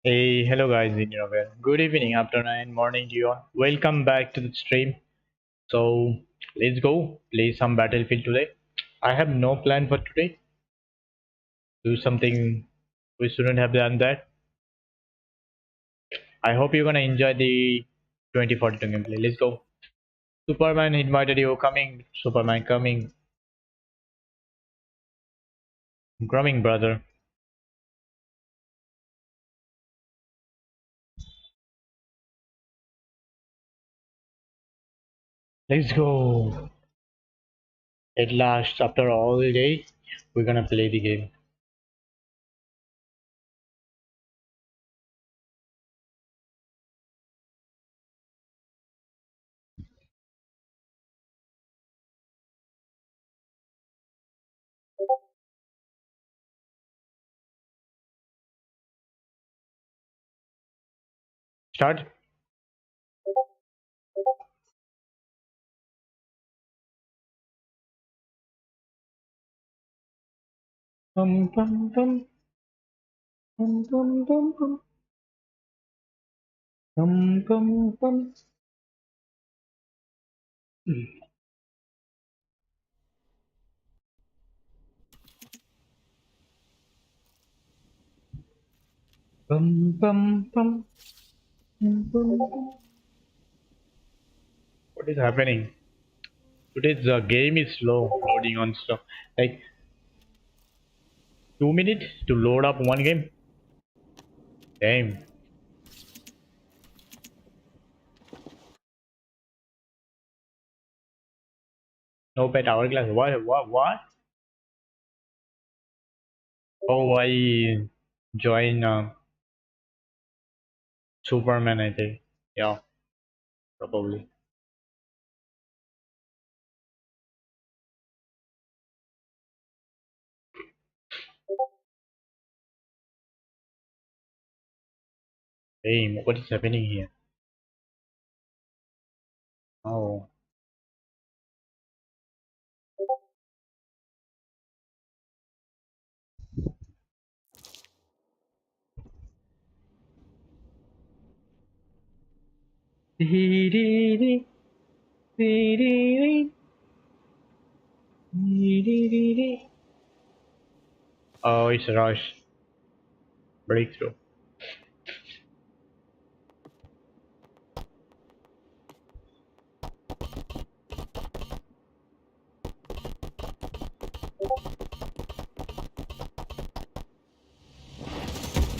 Hey, hello guys in Europe. Good evening, afternoon, morning to you all. Welcome back to the stream. So let's go play some Battlefield today. I have no plan for today. Do something we shouldn't have done that. I hope you're gonna enjoy the 2042 gameplay. Let's go. Superman invited you. Coming. Superman coming. Coming, brother. Let's go. At last, after all day, we're gonna play the game. Start. Bum bum bum bum bum bum bum bum bum bum. Bum bum bum bum bum. What is happening? Today the game is slow loading on stuff. Like 2 minutes to load up one game. Damn. No pet hourglass. What? What? What? Oh, I join Superman. I think. Yeah, probably. Damn. What is happening here? Oh. Dee, dee, dee, dee, dee, dee, dee, dee, dee. Oh, it's a rush. Breakthrough.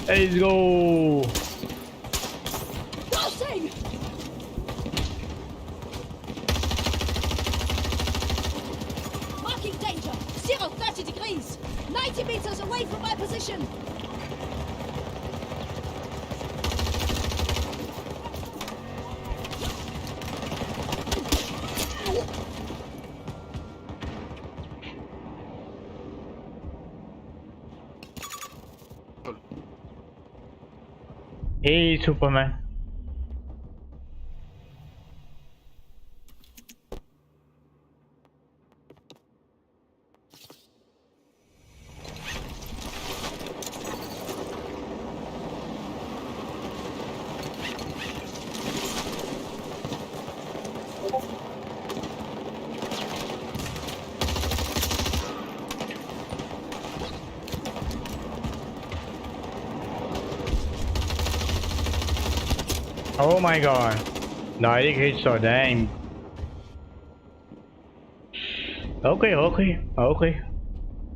Let's go. Crossing! Marking danger. 30 degrees. 90 meters away from my position. Hey, Superman. Oh my god. Direct headshot, damn. Okay, okay, okay.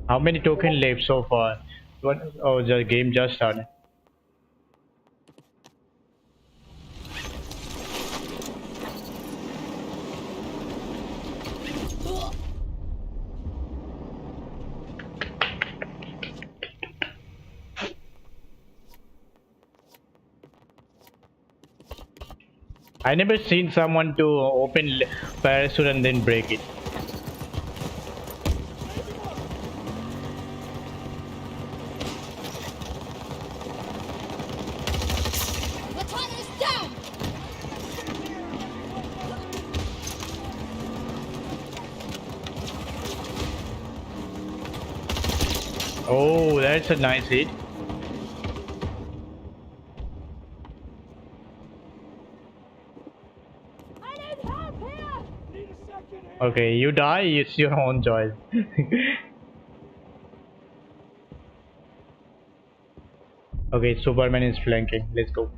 How many tokens left so far? What? Oh, the game just started. I never seen someone to open parachute and then break it. The tunnel is down! Oh, that's a nice hit. Okay, you die, it's your own choice. Okay, Superman is flanking. Let's go.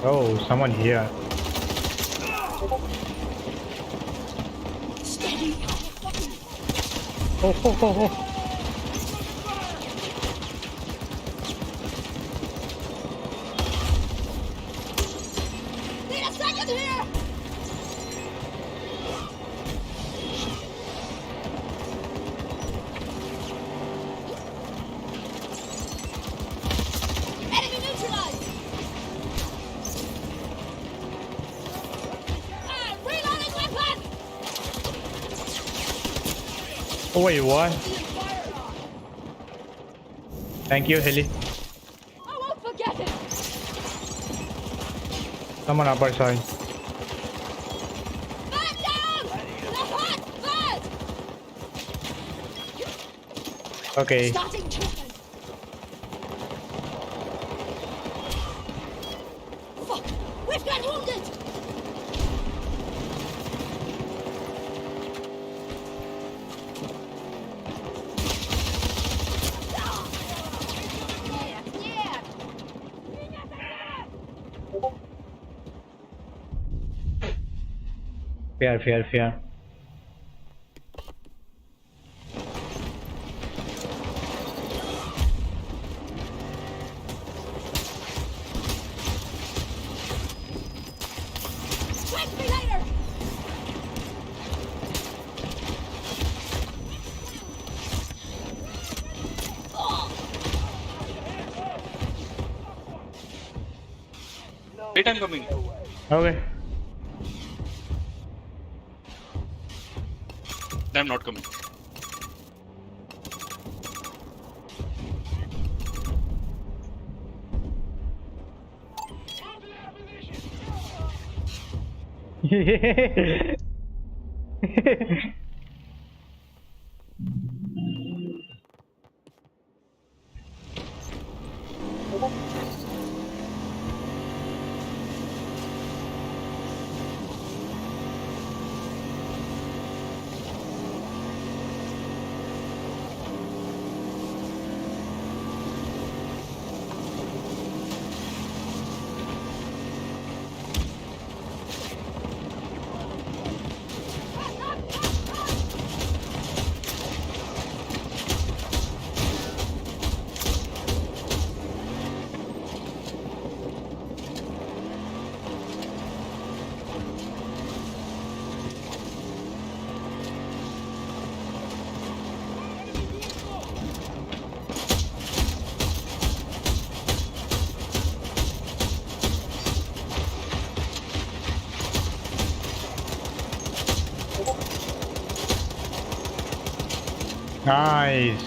Oh, someone here. Steady. Oh, oh, oh, oh. Need a second here. Enemy neutralized. Reloading weapon. Oh, wait, what? Thank you, Heli. I won't forget it. Someone upper side. Man down. The hot bird. Okay. Starting treatment. Fuck. We've got wounded. Yeah. Fair, fair, fair. Wake me later. Wait, I'm coming. Okay. I'm not coming. Nice.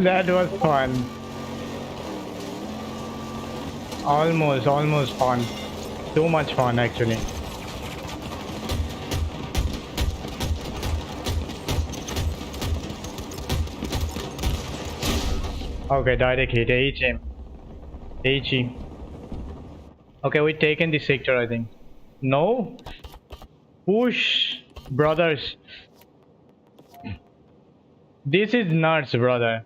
That was fun. Almost fun. Too much fun actually. Okay, direct hit. H him. H him. Okay, we taken the sector, I think. No? Push, brothers. This is nuts, brother.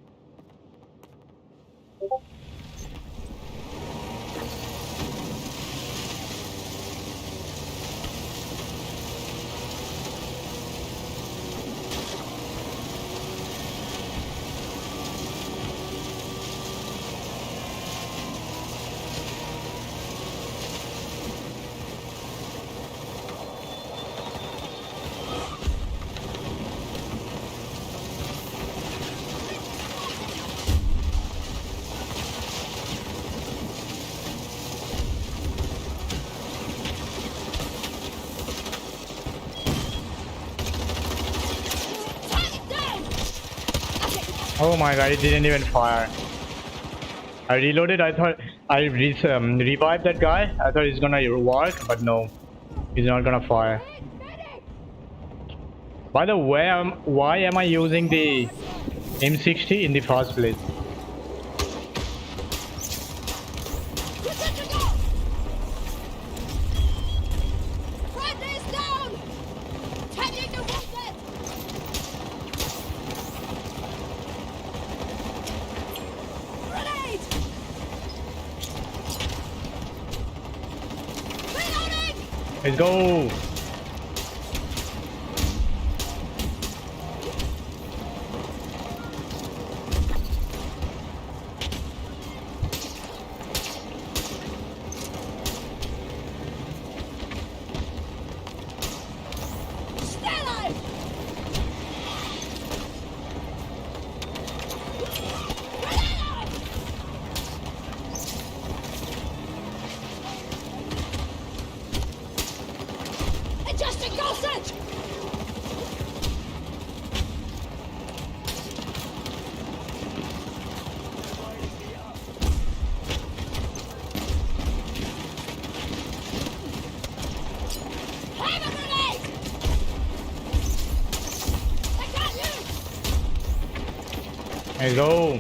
Oh my god, it didn't even fire. I reloaded. I thought revived that guy. I thought he's gonna work, but no, he's not gonna fire. By the way, why am I using the M60 in the first place? Let's go! Let's go!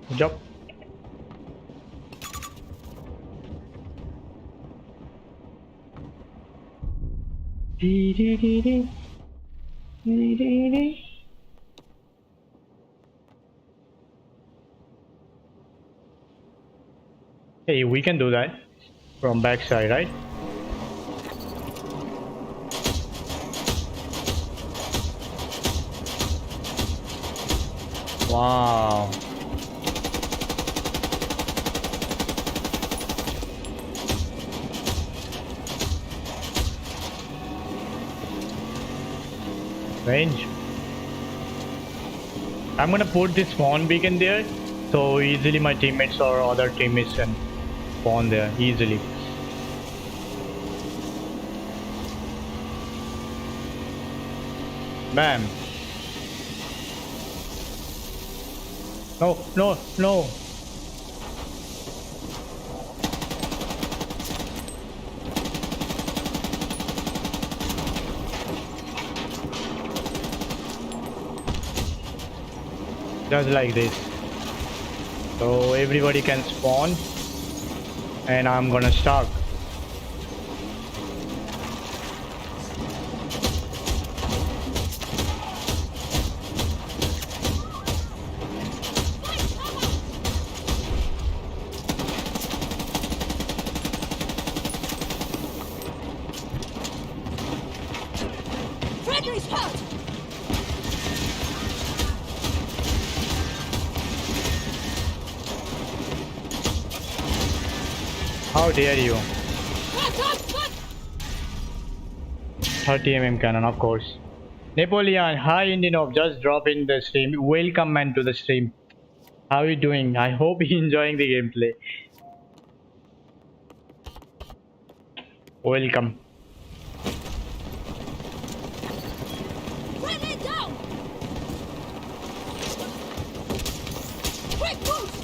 Good job. Hey, we can do that from backside, right? Wow. Range. I'm gonna put this spawn beacon there so easily my teammates or other teammates can spawn there easily. Bam. No, no, no. Just like this. So everybody can spawn and I'm gonna start. Friendly's hurt! How dare you? 30 cannon, of course. Napoleon, hi Indian, just drop in the stream. Welcome man to the stream. How are you doing? I hope you're enjoying the gameplay. Welcome. Friendly down! Quick boost!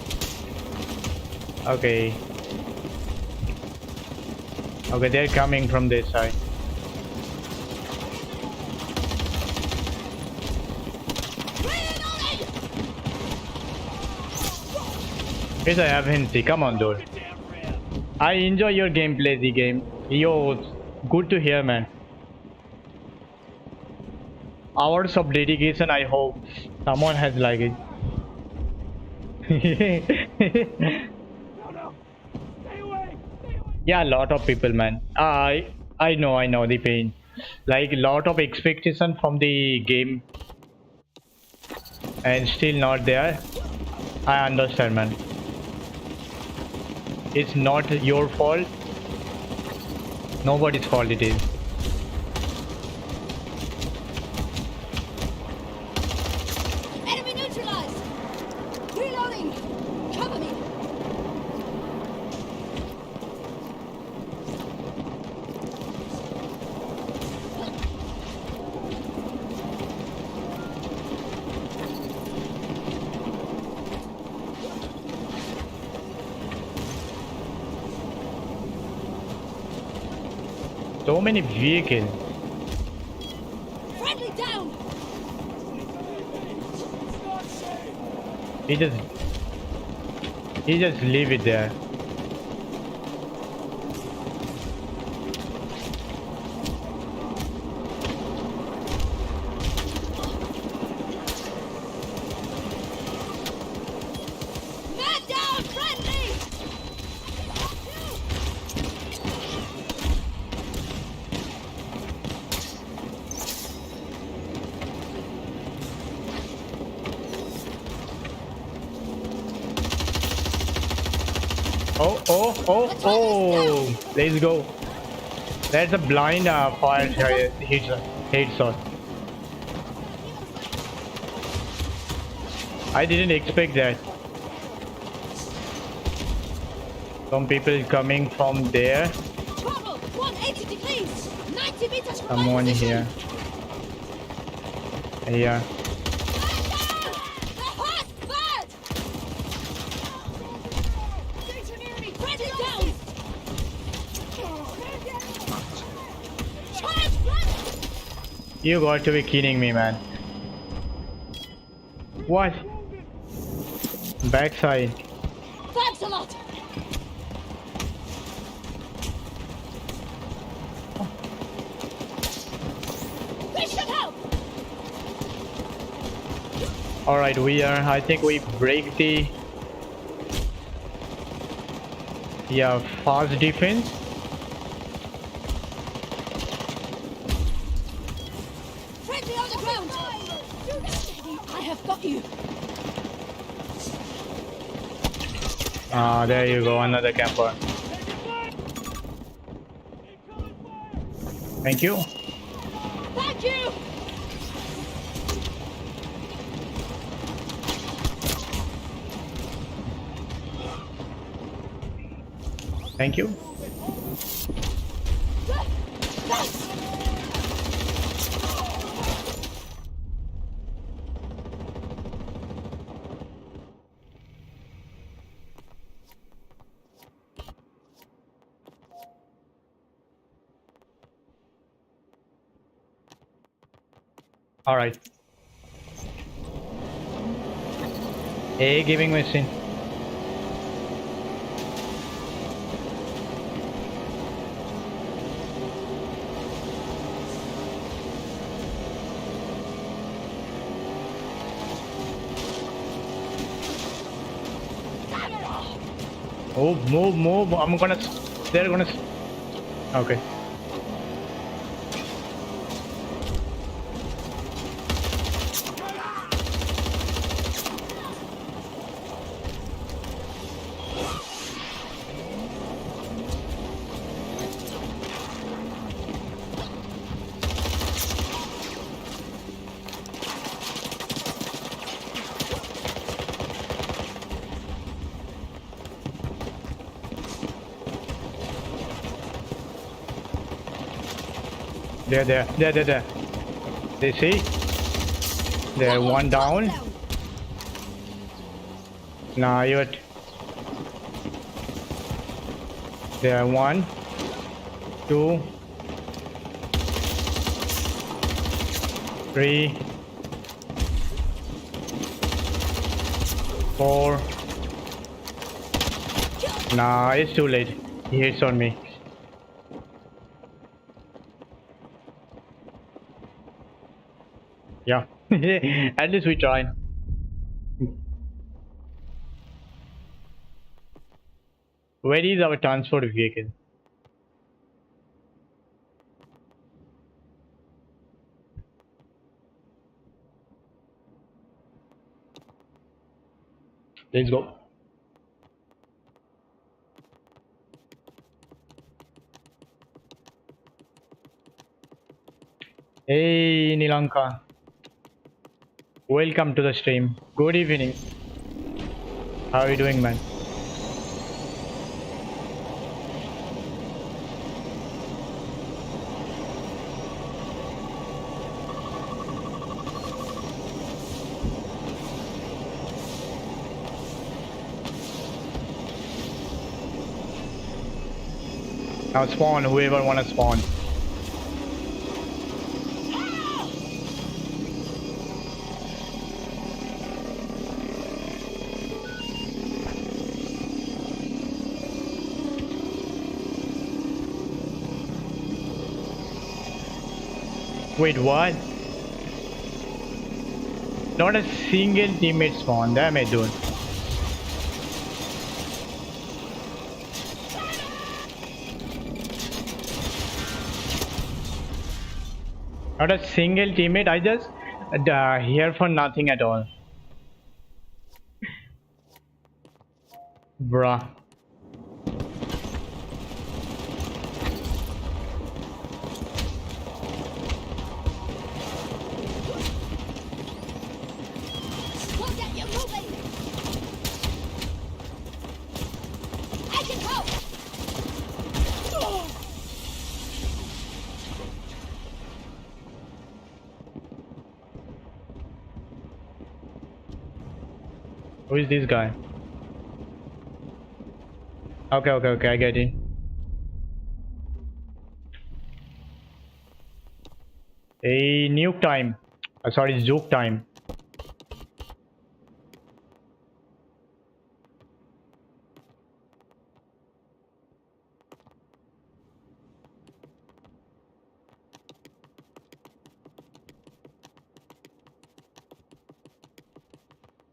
Okay. Okay, they're coming from this side. Yes, I have Hinsi. Come on, dude. I enjoy your gameplay, the game. Yo, good to hear, man. Hours of dedication. I hope someone has liked it. Yeah, a lot of people, man. I know the pain. Like a lot of expectation from the game, and still not there. I understand, man. It's not your fault. Nobody's fault it is. so many vehicles. Friendly down. He just leave it there. Man down, friendly. Oh! Let's go. That's a blind fire headshot. I didn't expect that. Some people coming from there. Trouble. 180 degrees. 90 meters from my Someone position. here. Yeah. Man down. The hot bad. Friendly down. Charge, friendly. You got to be kidding me, man. What? Backside. Thanks a lot. This should help. Alright, I think we break the fast defense. Friendly on the ground. I have got you. Ah, there you go, another camper. Thank you. Thank you. Thank you. Alright. A giving machine. Move. They're gonna. Okay. There. They see? They're one down. Nah, you're. There, 1, 2, 3, 4. Nah, it's too late. He hits on me. Yeah. At least we tried. Where is our transport vehicle? Let's go. Hey Nilanka. Welcome to the stream. Good evening. How are you doing, man? Now spawn, whoever wanna spawn. Wait, what? Not a single teammate spawn. Damn it, dude. Not a single teammate. I just here for nothing at all. Bruh. We'll get you moving. I can help. Who is this guy? Okay, I get it. A nuke time. Sorry, Zook time.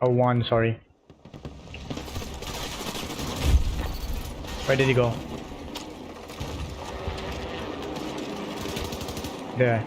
Oh, one, sorry. Where did he go? There.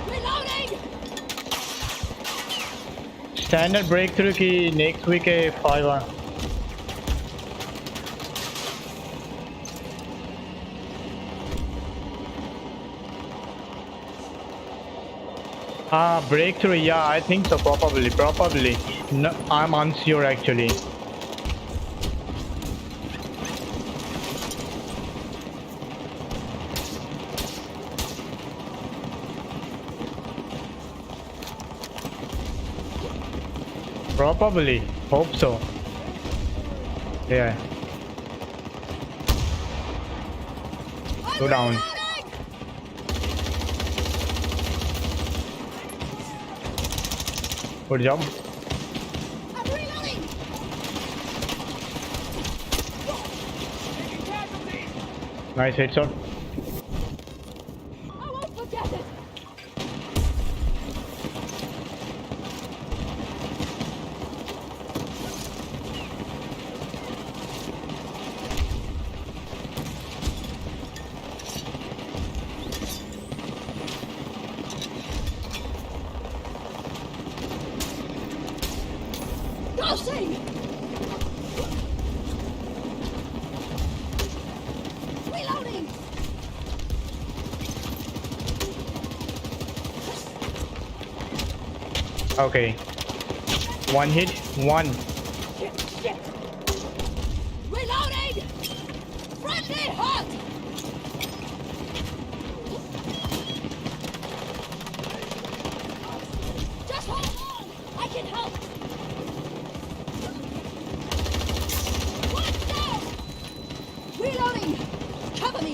Reloading! Standard breakthrough की next week है 5 hour. Breakthrough, yeah, I think so, probably. No, I'm unsure actually. Probably, hope so. Yeah. Go down. Good job. I'm reloading! Nice headshot. I won't forget it! Dosing! Reloading! Okay. One hit, one. Shit! Reloading! Friendly hot! Just hold on! I can help! One down! Reloading! Cover me!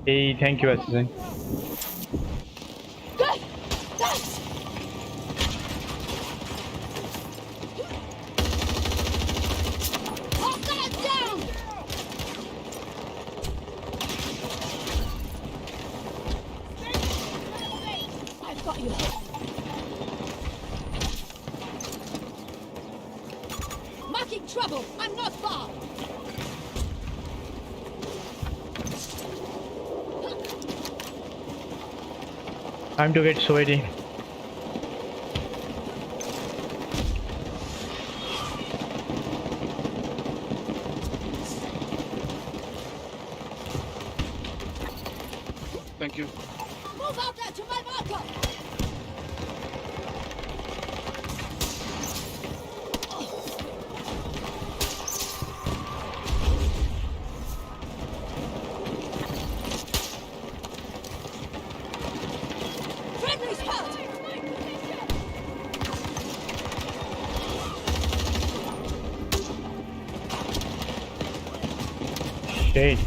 Hey, thank you, assistant. Good! Thanks! Hostile down! I've got you. Marking trouble! I'm not far! Time to get sweaty. Thank you. Move out there! Shit.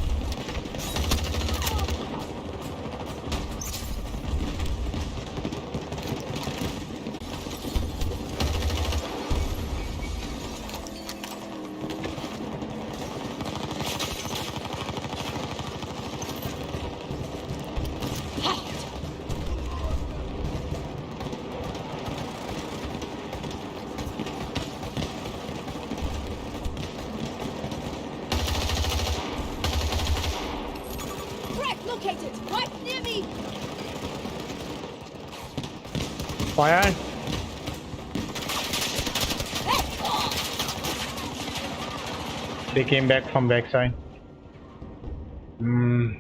Threat located! Right near me! Fire. They came back from backside. Hmm.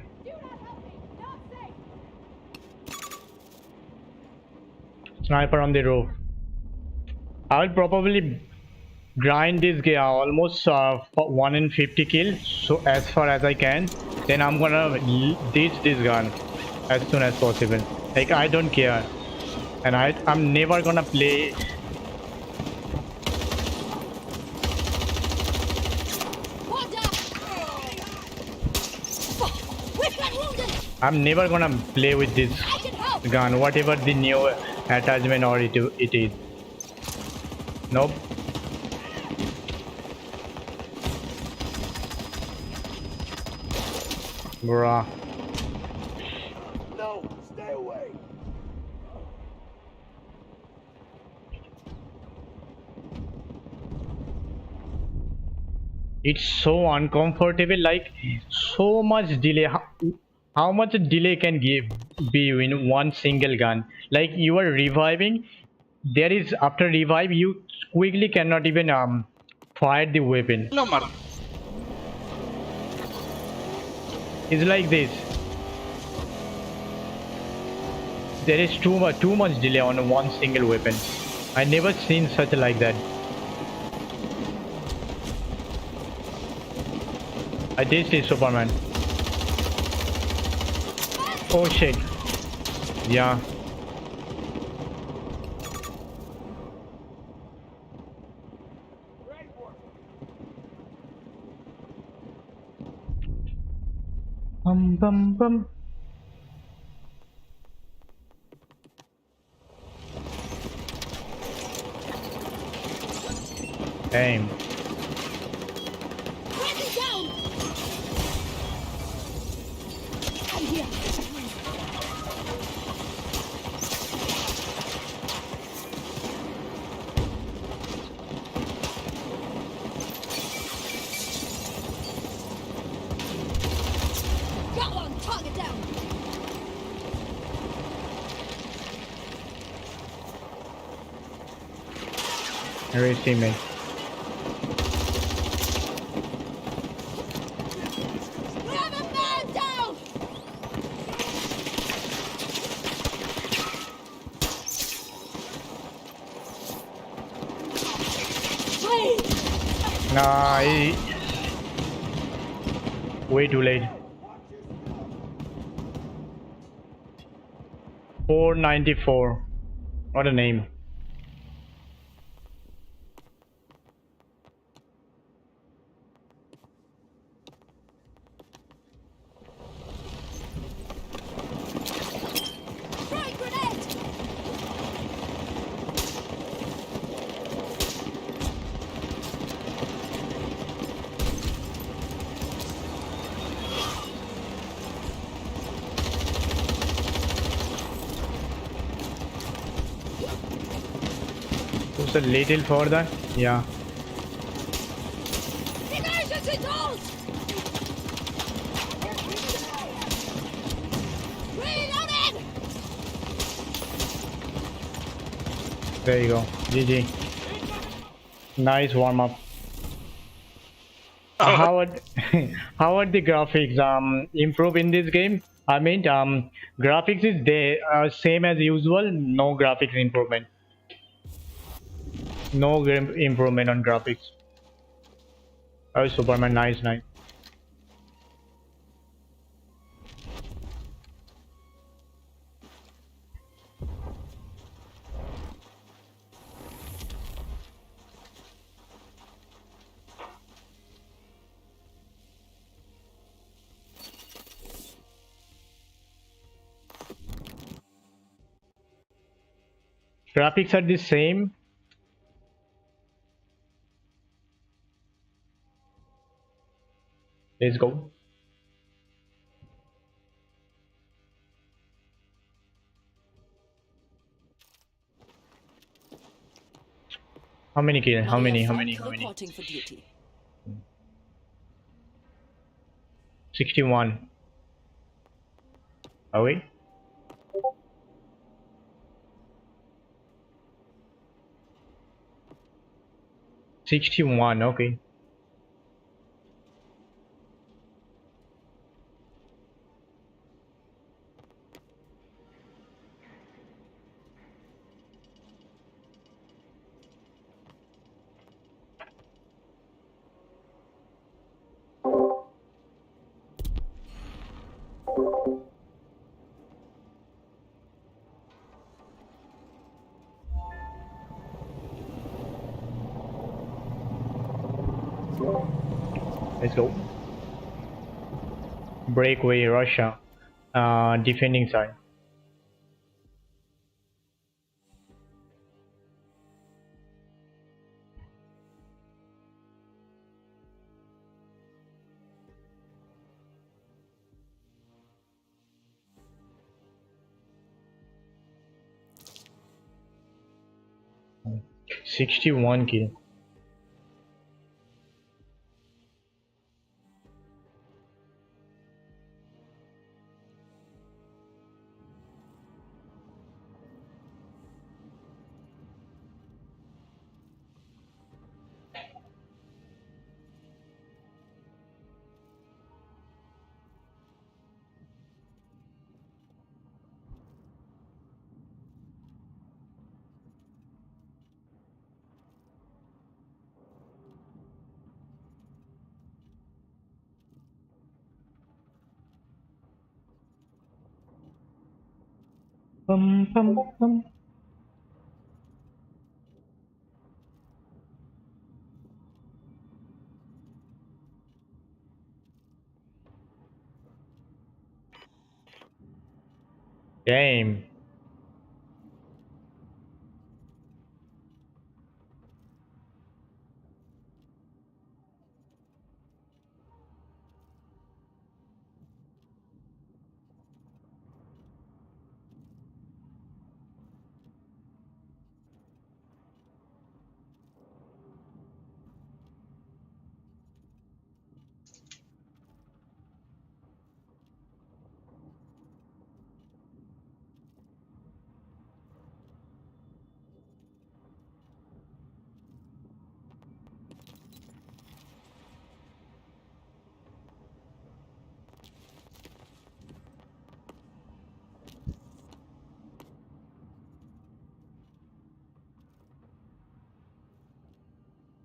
Sniper on the roof. I will probably grind this guy almost for 1 in 50 kills so as far as I can. Then I'm gonna ditch this gun as soon as possible. Like I don't care, and I'm never gonna play. Water! We've got wounded! I'm never gonna play with this I can help! gun, whatever the new attachment or it is. Nope. Bruh. No, stay away. It's so uncomfortable, like so much delay. How much delay can be in one single gun? Like you are reviving, there is after revive you quickly cannot even fire the weapon. No, Mar. It's like this. There is too much delay on one single weapon. I never seen such like that. I did see Superman. Oh shit. Yeah. Bum bum. Damn. Friendly down! I'm here! Got one! Target down! Where is teammate? We have a man down! Please! Nah, way too late. 494. What a name. Throwing grenade! Just a little further. Yeah. Emergency tools! Reloading! There you go. GG. Nice warm up. How are how are the graphics improve in this game? I mean graphics is the same as usual. No graphics improvement. No improvement on graphics. Oh, Superman, nice, nice. Graphics are the same. Let's go. How many kill? How Maria many? How Falk many? How many? reporting for duty. 61. Are we? 61. Okay. Let's go. Breakaway Russia. Defending side. Hmm. 61 kill. Bum, bum, bum. Damn.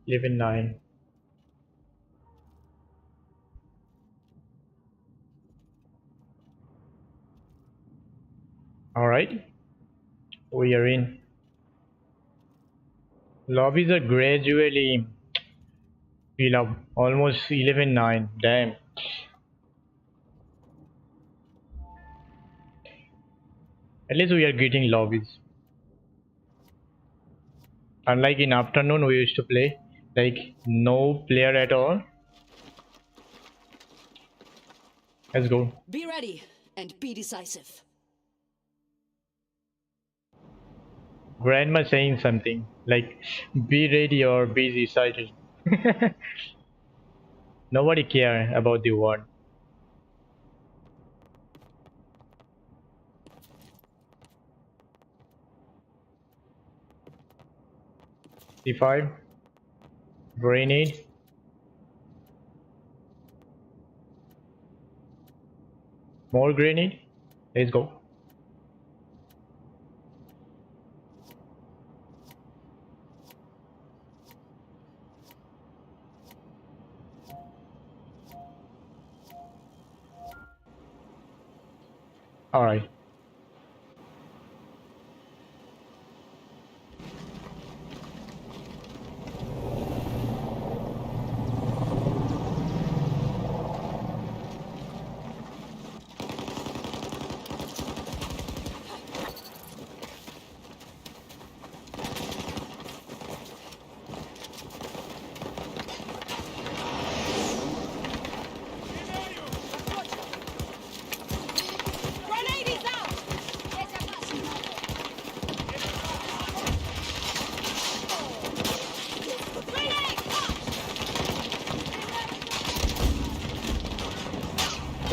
Live in 9. Alright. We are in. Lobbies are gradually fill up. Almost 11-9. Damn. At least we are getting lobbies. Unlike in afternoon we used to play like no player at all. Let's go. Be ready and be decisive. Grandma saying something like be ready or be decided. Nobody care about the word. C5. Grenade. More grenade. Let's go. Alright.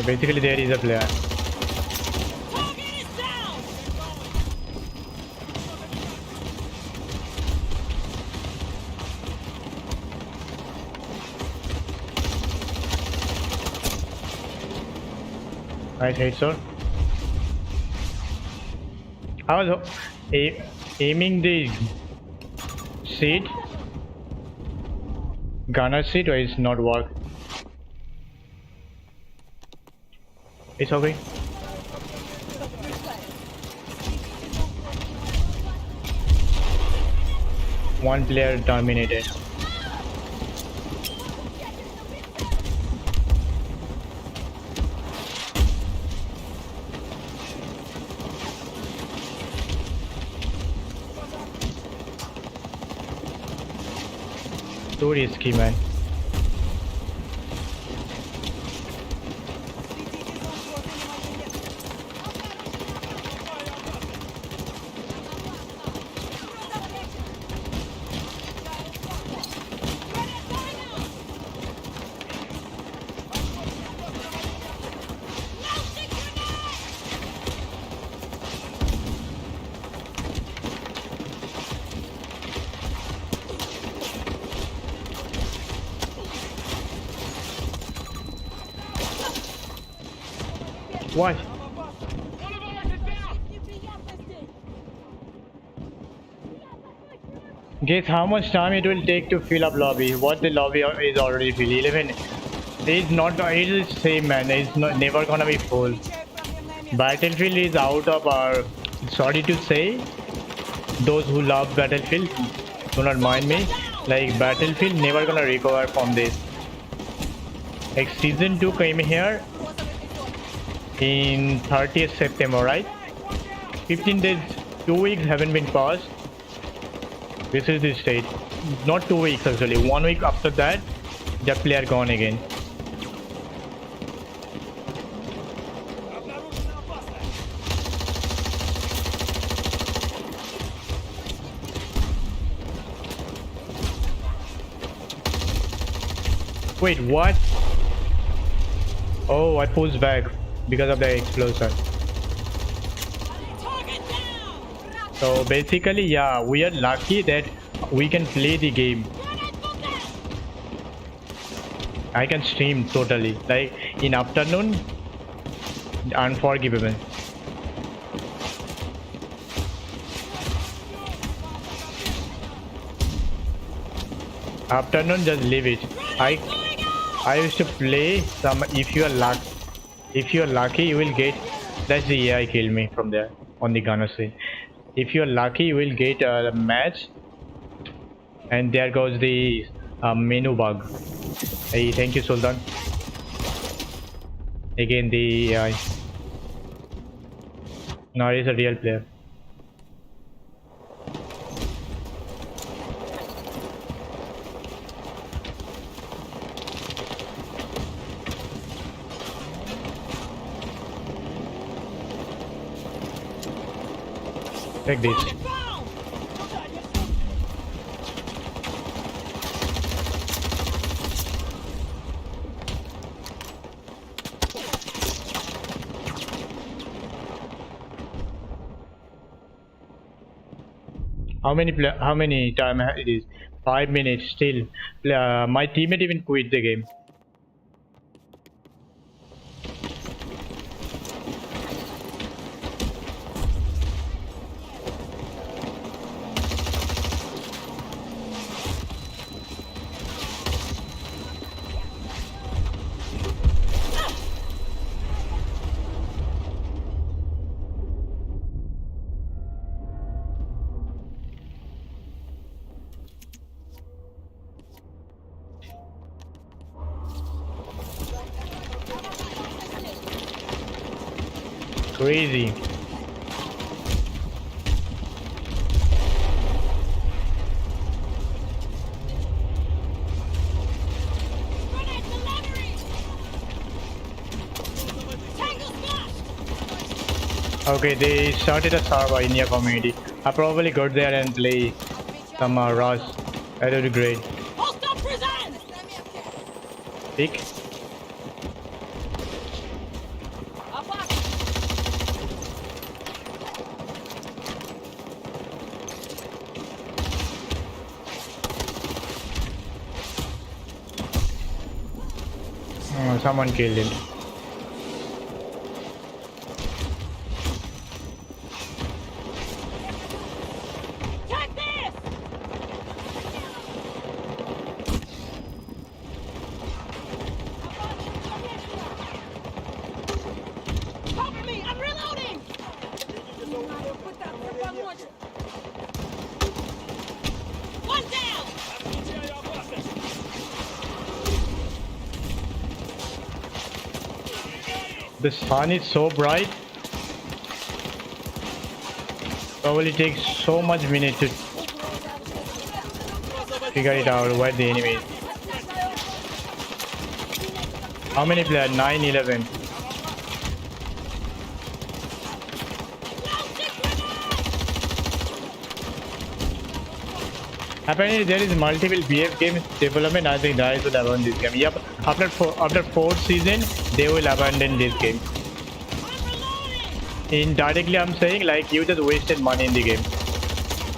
Basically, there is a player. Target is down! Nice hit, sir. I was aiming the seat, gunner seat, or it's not work. It's okay. One player terminated. Too risky, man. What? Guess how much time it will take to fill up lobby? What the lobby is already filled? 11. It's not. It is same, man. It's not never gonna be full. Battlefield is out of our. Sorry to say, those who love Battlefield, do not mind me. Like Battlefield never gonna recover from this. Like season 2 came here in 30th September, right? 15 days, 2 weeks haven't been passed. This is the state. Not 2 weeks actually. 1 week after that, the player gone again. Wait, what? Oh, I pushed back because of the explosion. So basically, yeah, we are lucky that we can play the game. I can stream totally. Like in afternoon, unforgivable. Afternoon, just leave it. I used to play some. If you are lucky, you will get. That's the AI killed me from there on the gunner scene. If you are lucky, you will get a match, and there goes the menu bug. Hey, thank you, Sultan. Again, the AI. Now he's a real player. Take this. How many time it is? 5 minutes still. My teammate even quit the game. Crazy. Okay, they started a server in your community. I probably got there and play some Rush. That would be great. Pick. Someone killed him. Take this! Cover me! I'm reloading! One down! The sun is so bright. Probably takes so much minute to figure it out where the enemy is. How many players? 9, 11. Apparently there is multiple BF games development. I think guys will abandon this game. Yep. After fourth season, they will abandon this game. Indirectly, I'm saying like you just wasted money in the game.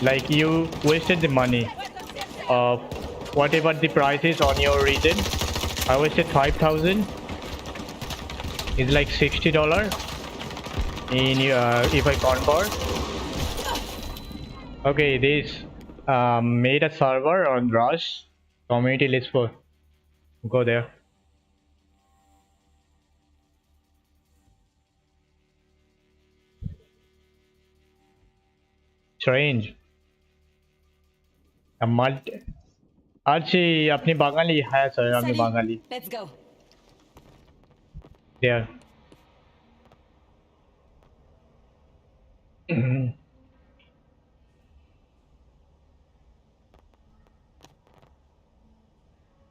Like you wasted the money of whatever the price is on your region. I wasted 5,000. It's like $60 in if I convert. Okay, this made a server on Rush community list for go there. Strange. A multi. আচ্ছা আপনি বাঙালি হ্যাঁ sir আমি Sunny, Bangali let's go. there.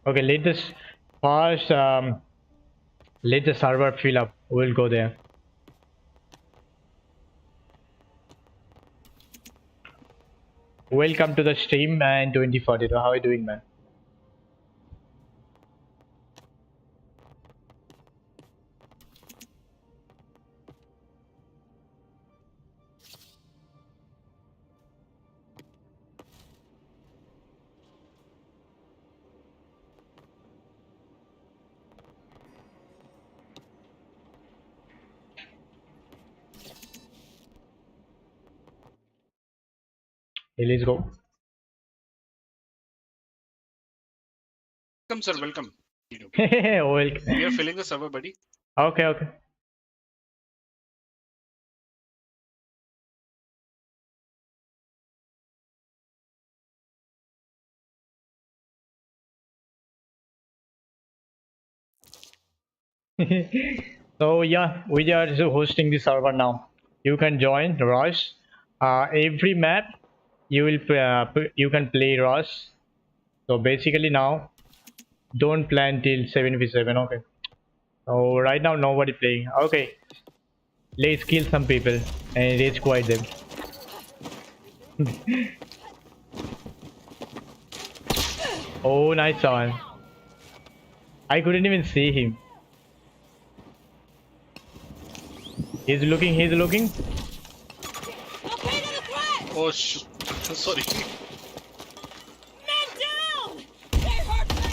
Okay, let this first let the server fill up. We'll go there. Welcome to the stream, man. 2042. How are you doing, man? Hey, let's go. Welcome, sir. Welcome. Welcome. We are filling the server, buddy. Okay, okay. So yeah, we are just hosting the server now. You can join Rush. Every map you will you can play Rush. So basically now, don't plan till 7v7. Okay. So right now nobody playing. Okay. Let's kill some people and rage quit them. Oh, nice one. I couldn't even see him. He's looking, he's looking. Okay to the threat! Oh, sorry. Men down! They hurt me!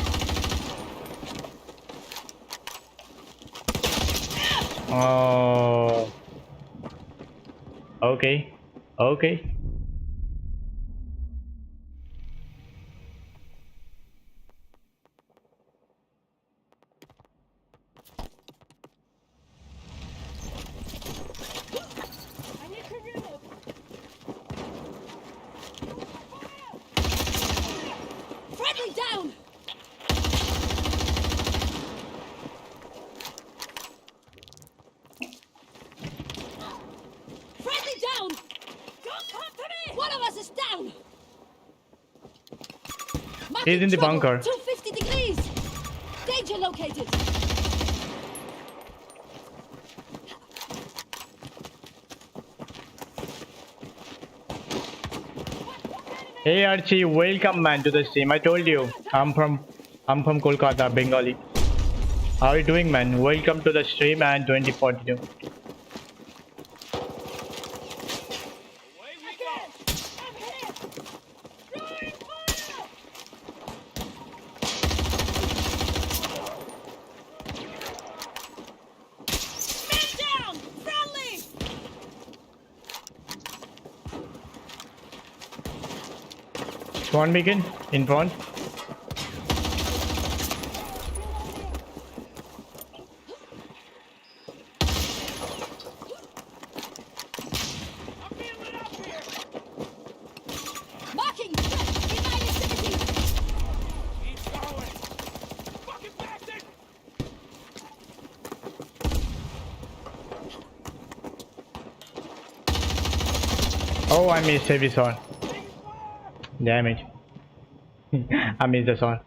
Oh. Okay. Okay. I need to reload. Friendly down! Friendly down! Don't come to me! One of us is down! He's in the Trouble, bunker. 250 degrees! Danger located! Hey Archie, welcome man to the stream. I told you, I'm from Kolkata, Bengali. How are you doing, man? Welcome to the stream and 2042. One beacon in front. Marking threat in my vicinity. Keep going. Fucking bastard! Oh, I missed heavy sword. Damn it. I missed the sword.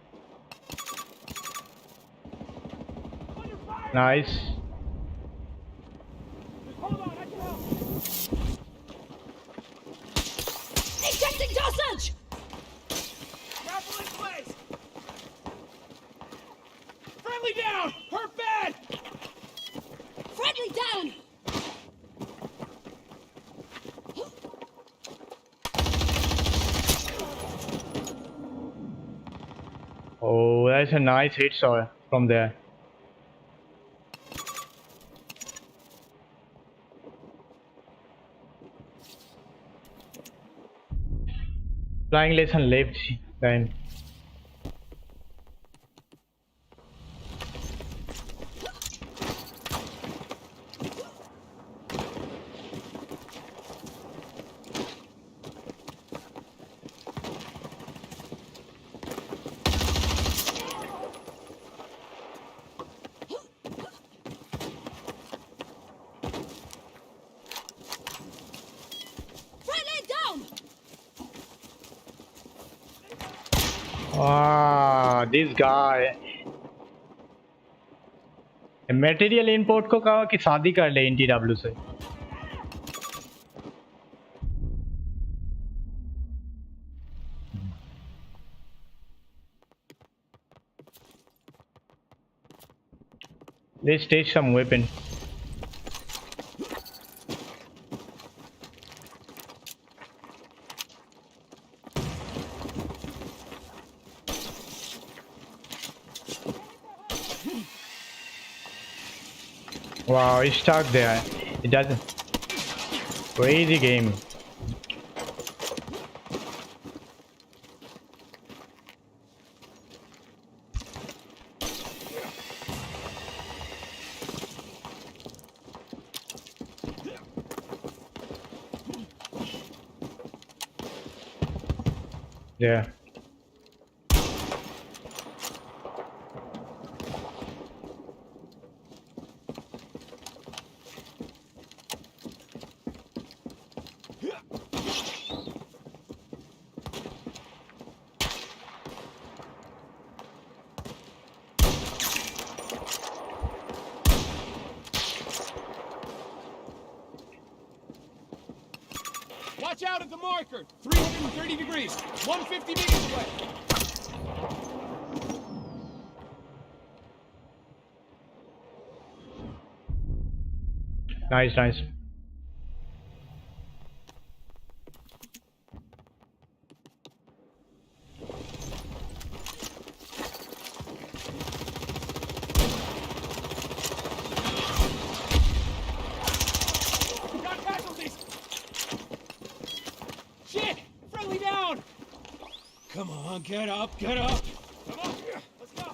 Nice. Hold on, I can help. Ejecting dosage. Grapple in place. Friendly down. Hurt bad. Friendly down. Oh, that's a nice hit sword from there. Flying lesson left then. Friendly down. Ah, this guy. Material import को कहा कि शादी कर ले NTW से. Let's take some weapon. Wow, it's stuck there. It doesn't. Crazy game. Yeah. Watch out at the marker. 330 degrees. 150 meters away. Nice, nice. Got casualties. Shit! Friendly down. Come on, get up, get up. Come on, let's go.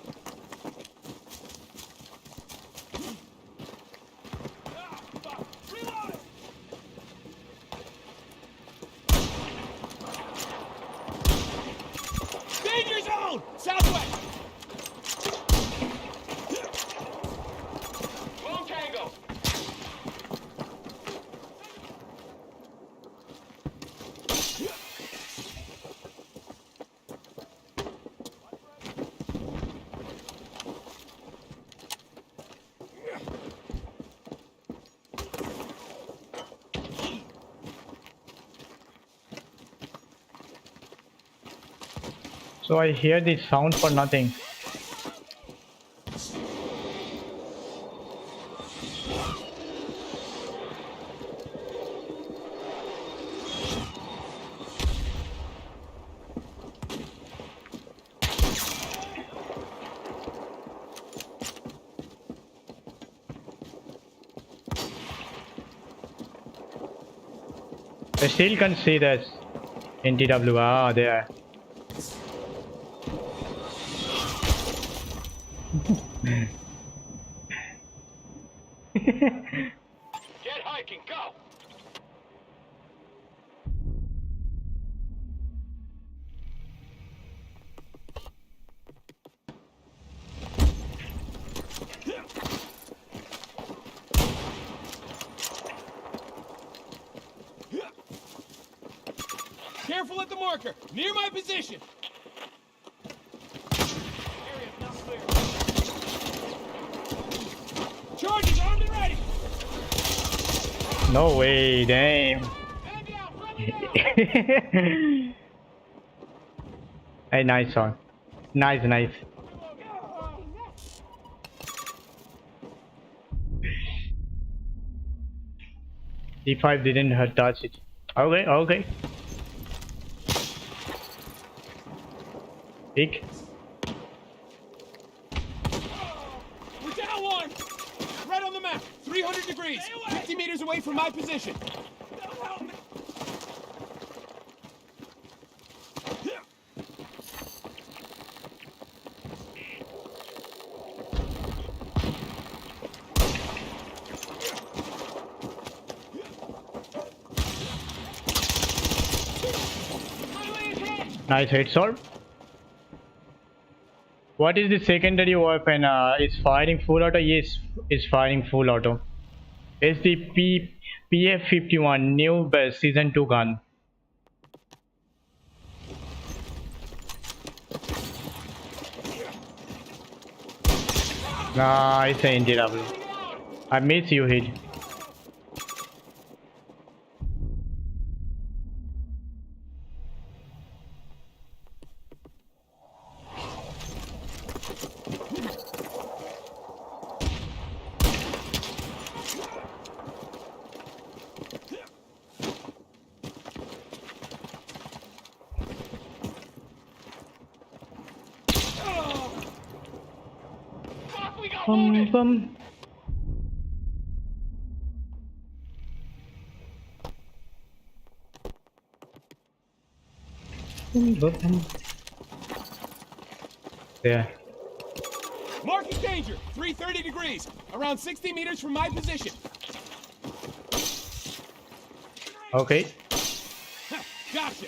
Ah, fuck. Reload it. Danger zone! Southwest! Long tango! So I hear this sound for nothing. I still can't see this NTW. Ah, there. Get hiking, go! Careful at the marker, near my position. Area's not clear. Charges armed and ready. No way, damn. Enemy out, friendly down. Hey, nice one. Nice, nice. D5 didn't hurt, touch it. Okay, okay. Pick. We're down one. Right on the map, 300 degrees, 50 meters away from my position. Don't help me. Nice hit, sir. What is the secondary weapon? Is firing full auto? Yes, is firing full auto. It's the PF-51 new best season 2 gun. Nice NTW. I miss you hit. Bum. There. Marking danger, 330 degrees, around 60 meters from my position. Okay. Gotcha.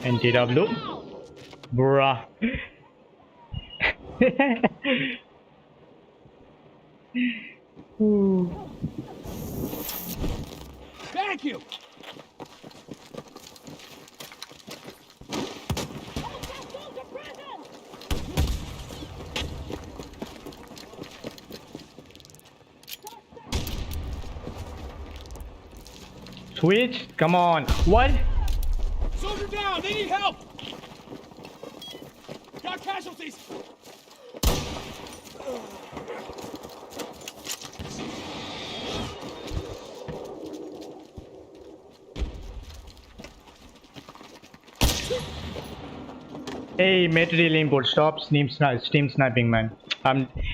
NTW. Bruh. Thank you. Switch? Come on. What? Soldier down, they need help. Got casualties. Hey, material input. Stop steam sniping, man.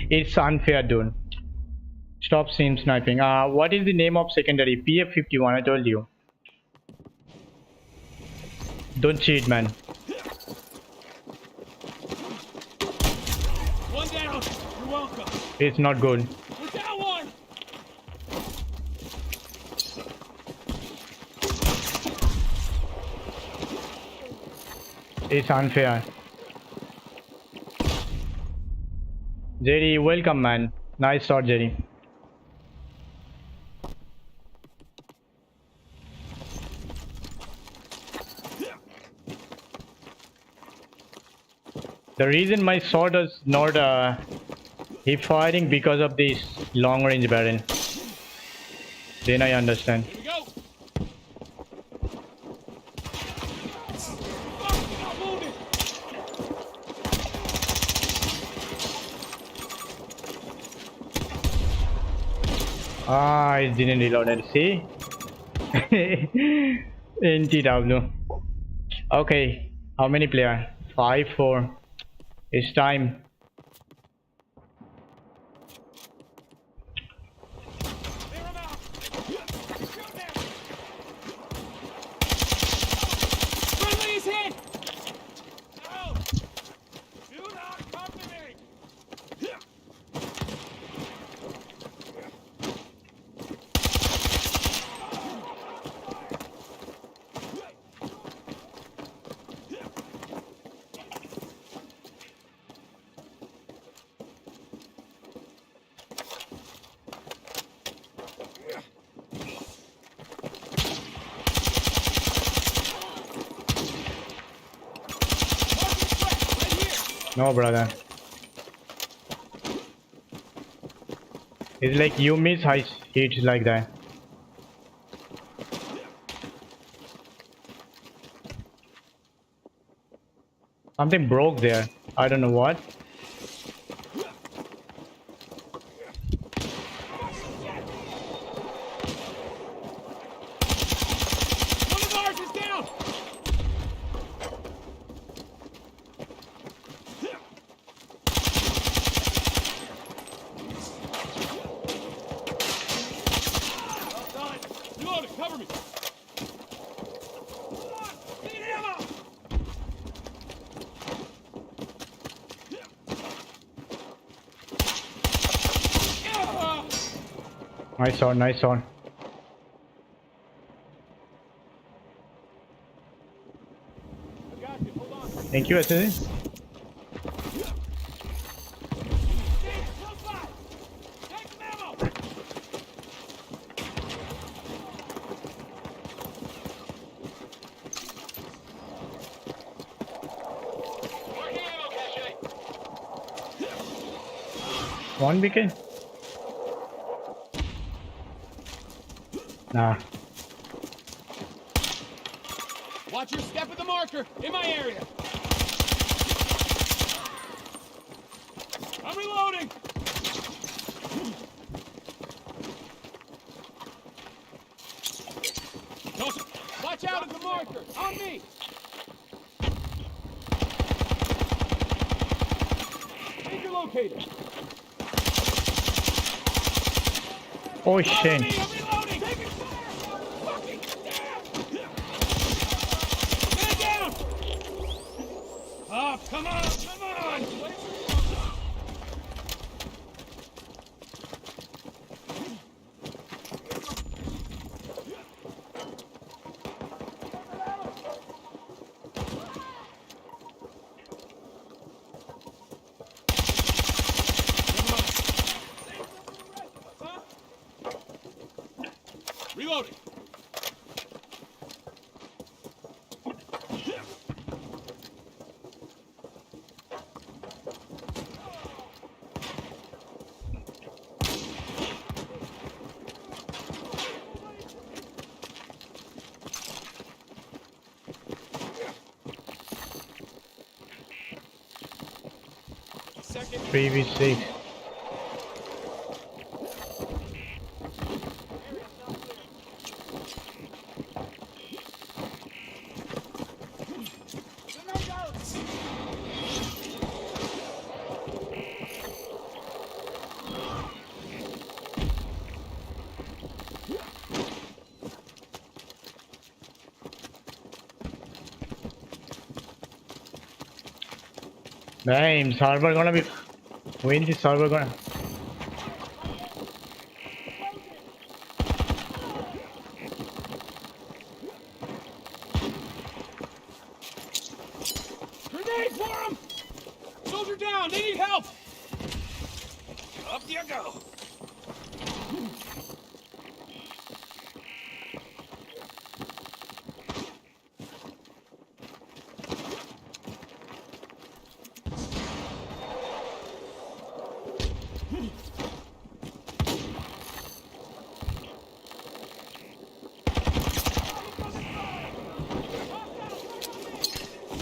It's unfair, dude. Stop steam sniping. What is the name of secondary? PF-51. I told you. Don't cheat, man. One down. You're welcome. It's not good. We're down one. It's unfair. Jerry, welcome, man. Nice shot, Jerry. The reason my sword is not hip firing because of this long range barrel. Then I understand. Here we go. Fuck, got wounded. Ah, it didn't reload it. See? NTW. Okay, how many player? 5-4. It's time. Clear 'em out. Shoot them. No, brother. It's like you miss high hits like that. Something broke there. I don't know what. One of ours is down! Reloading, cover me! Need ammo! Nice shot, nice shot. I got you, hold on. Thank you, Assassin. Dave, close by! Take some ammo! Marking ammo cache! One BK? Nah. Watch your step at the marker, in my area! I'm reloading! Watch out at the marker, on me! Danger located! Oh Cover shit. me, I'm reloading! Taking fire! Fucking damn! Man down! Oh, come on, come on! Huh? Reloading! Second. 3v6. Damn, server gonna be. When is the server gonna? Grenade for him! Soldier down, they need help! Up you go!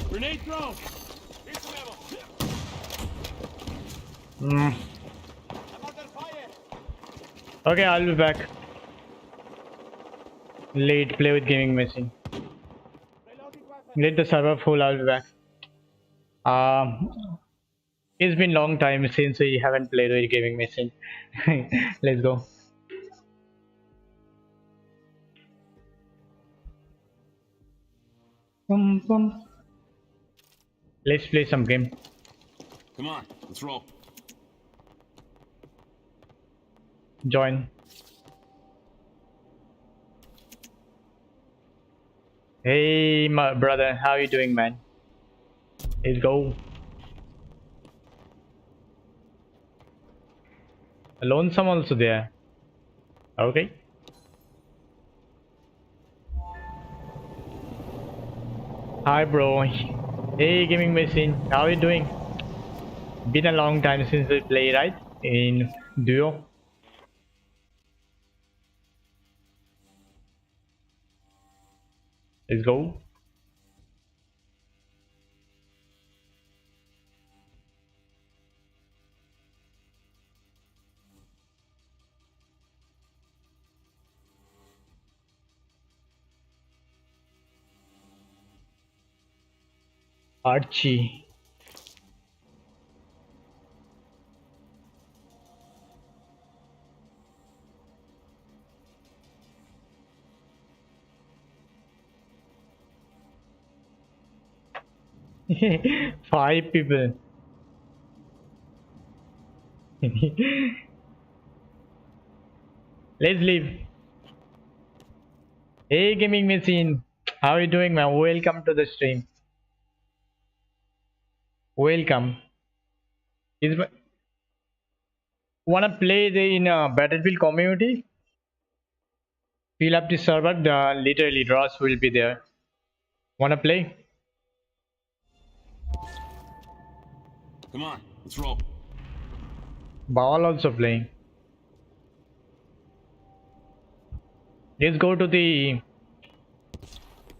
Grenade thrown! Here's some ammo! Mm. I'm under fire! Okay, I'll be back. Late play with gaming machine. Reloading weapon! Let the server full. I'll be back. It's been long time since we haven't played with gaming machine. Let's go. Bum. Let's play some game. Come on, let's roll. Join. Hey, my brother, how you doing, man? Let's go. Lonesome also there. Okay. Hi, bro. Hey, gaming machine. How are you doing? Been a long time since we play, right? In duo. Let's go. Archie. 5 people. Let's leave. Hey, gaming machine. How are you doing, man? Welcome to the stream. Welcome. Is wanna play the in Battlefield community? Fill up the server. Literally, Ross will be there. Wanna play? Come on, let's roll. Ball also playing. Let's go to the.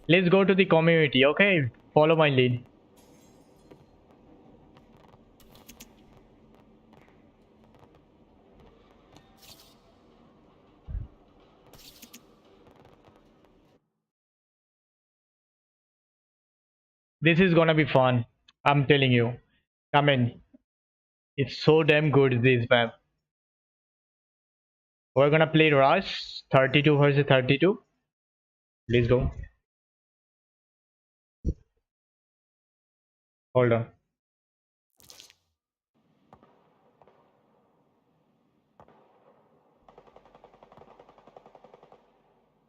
Let's go to the community. Okay, follow my lead. This is gonna be fun. I'm telling you. Come in. It's so damn good this map. We're gonna play Rush 32 versus 32. Let's go. Hold on.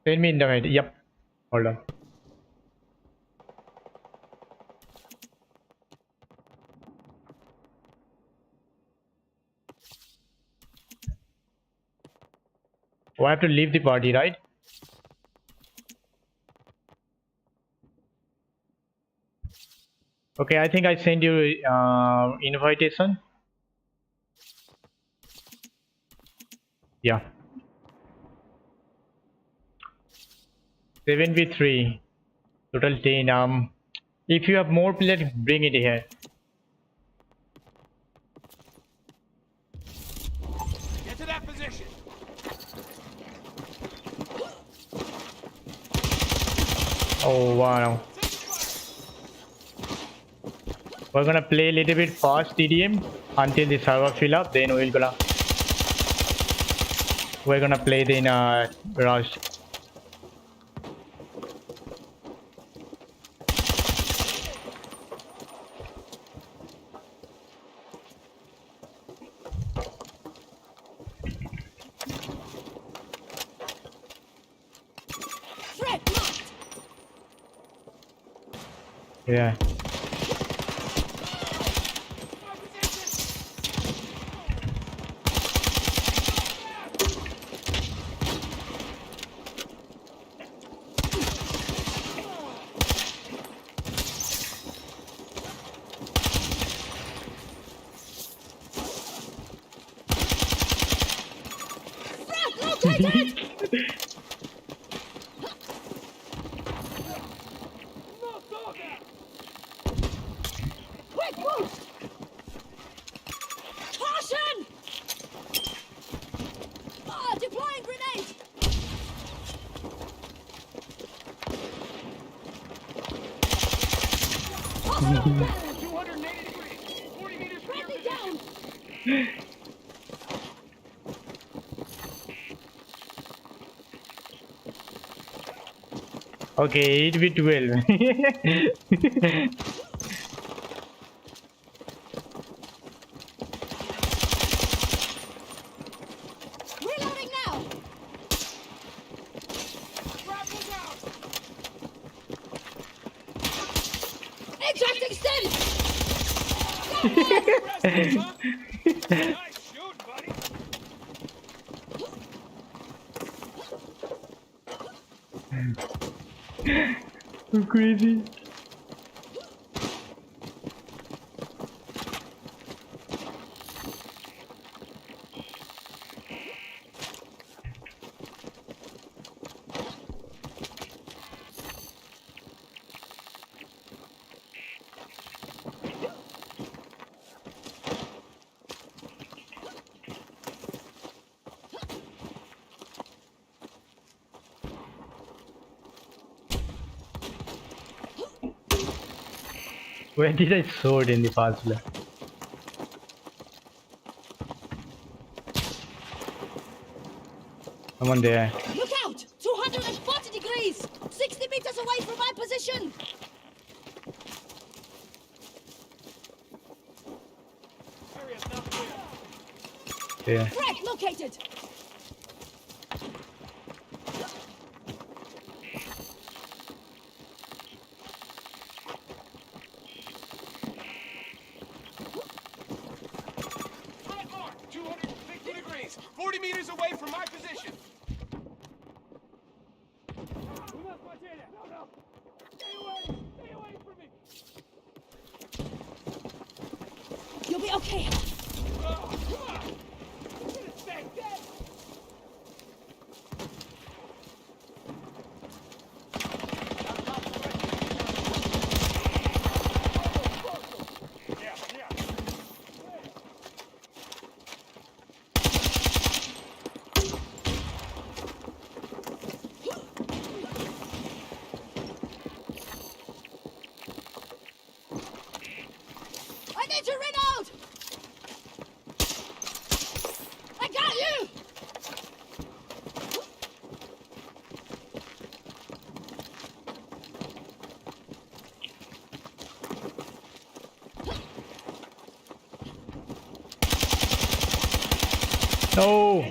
Send me in the head. Yep. Hold on. Oh, I have to leave the party, right? Okay, I think I sent you invitation. Yeah. 7v3. Total 10. If you have more players, bring it here. Get to that position. Oh wow. We're gonna play a little bit fast TDM until the server fill up. Then we're gonna play the rush. Threat marked. Yeah. Threat located. Quick boost. Caution. Deploying grenade. Hostile. 280 degrees. 40 meters from your Friendly position. down. Okay, 8v12. Reloading now. Grapple's out. Extracting stem. Restless, huh? Nice shoot, buddy. So crazy. Where did I saw it in the past place? Someone there. Look out! 240 degrees! 60 meters away from my position! Area's not clear. Yeah. Frag located! Front arc, 250 degrees. 40 meters away from my position. We must maintain it. No, no. Stay away. Stay away from me. You'll be okay. Oh, come on. You should have stayed dead. Yeah, yeah. I need to reload! I got you! No.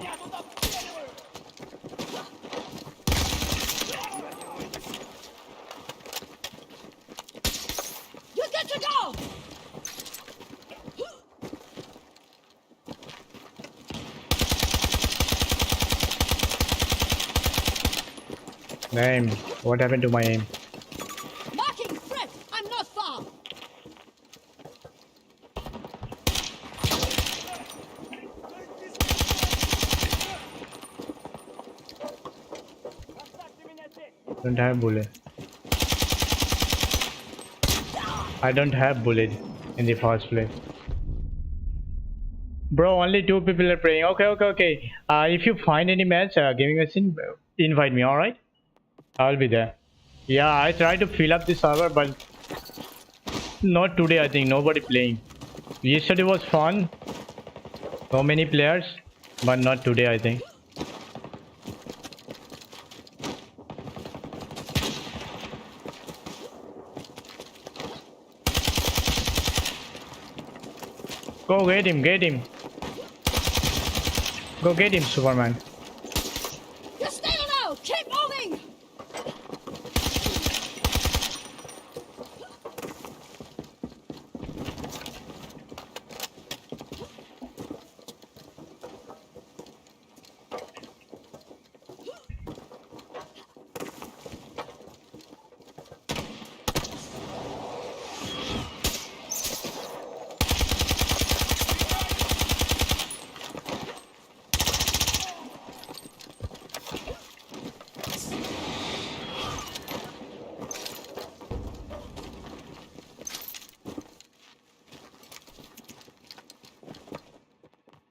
You're good to go! Name. What happened to my aim? Marking threat! I'm not far! Don't have bullet. I don't have bullet in the first place. Bro, only two people are praying. Okay, okay, okay. If you find any match, giving us invite me, alright? I'll be there. Yeah, I tried to fill up the server, but not today, I think. Nobody playing. Yesterday was fun. So many players, but not today, I think. Go get him, get him. Go get him, Superman. You're still now! Keep moving!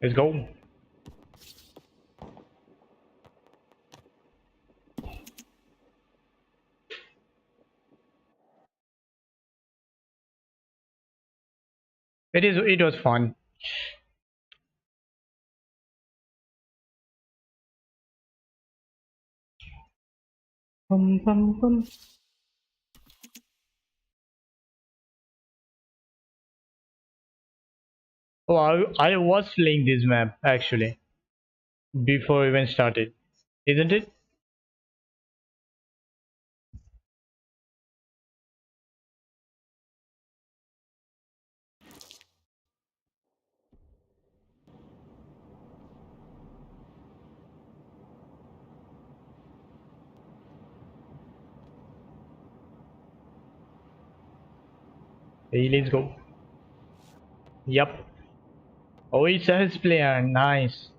Let's go. It was fun. Bum, bum, bum. Oh, I was playing this map actually before even started, isn't it? Hey, let's go. Yup. Oh, it's a his player. Nice.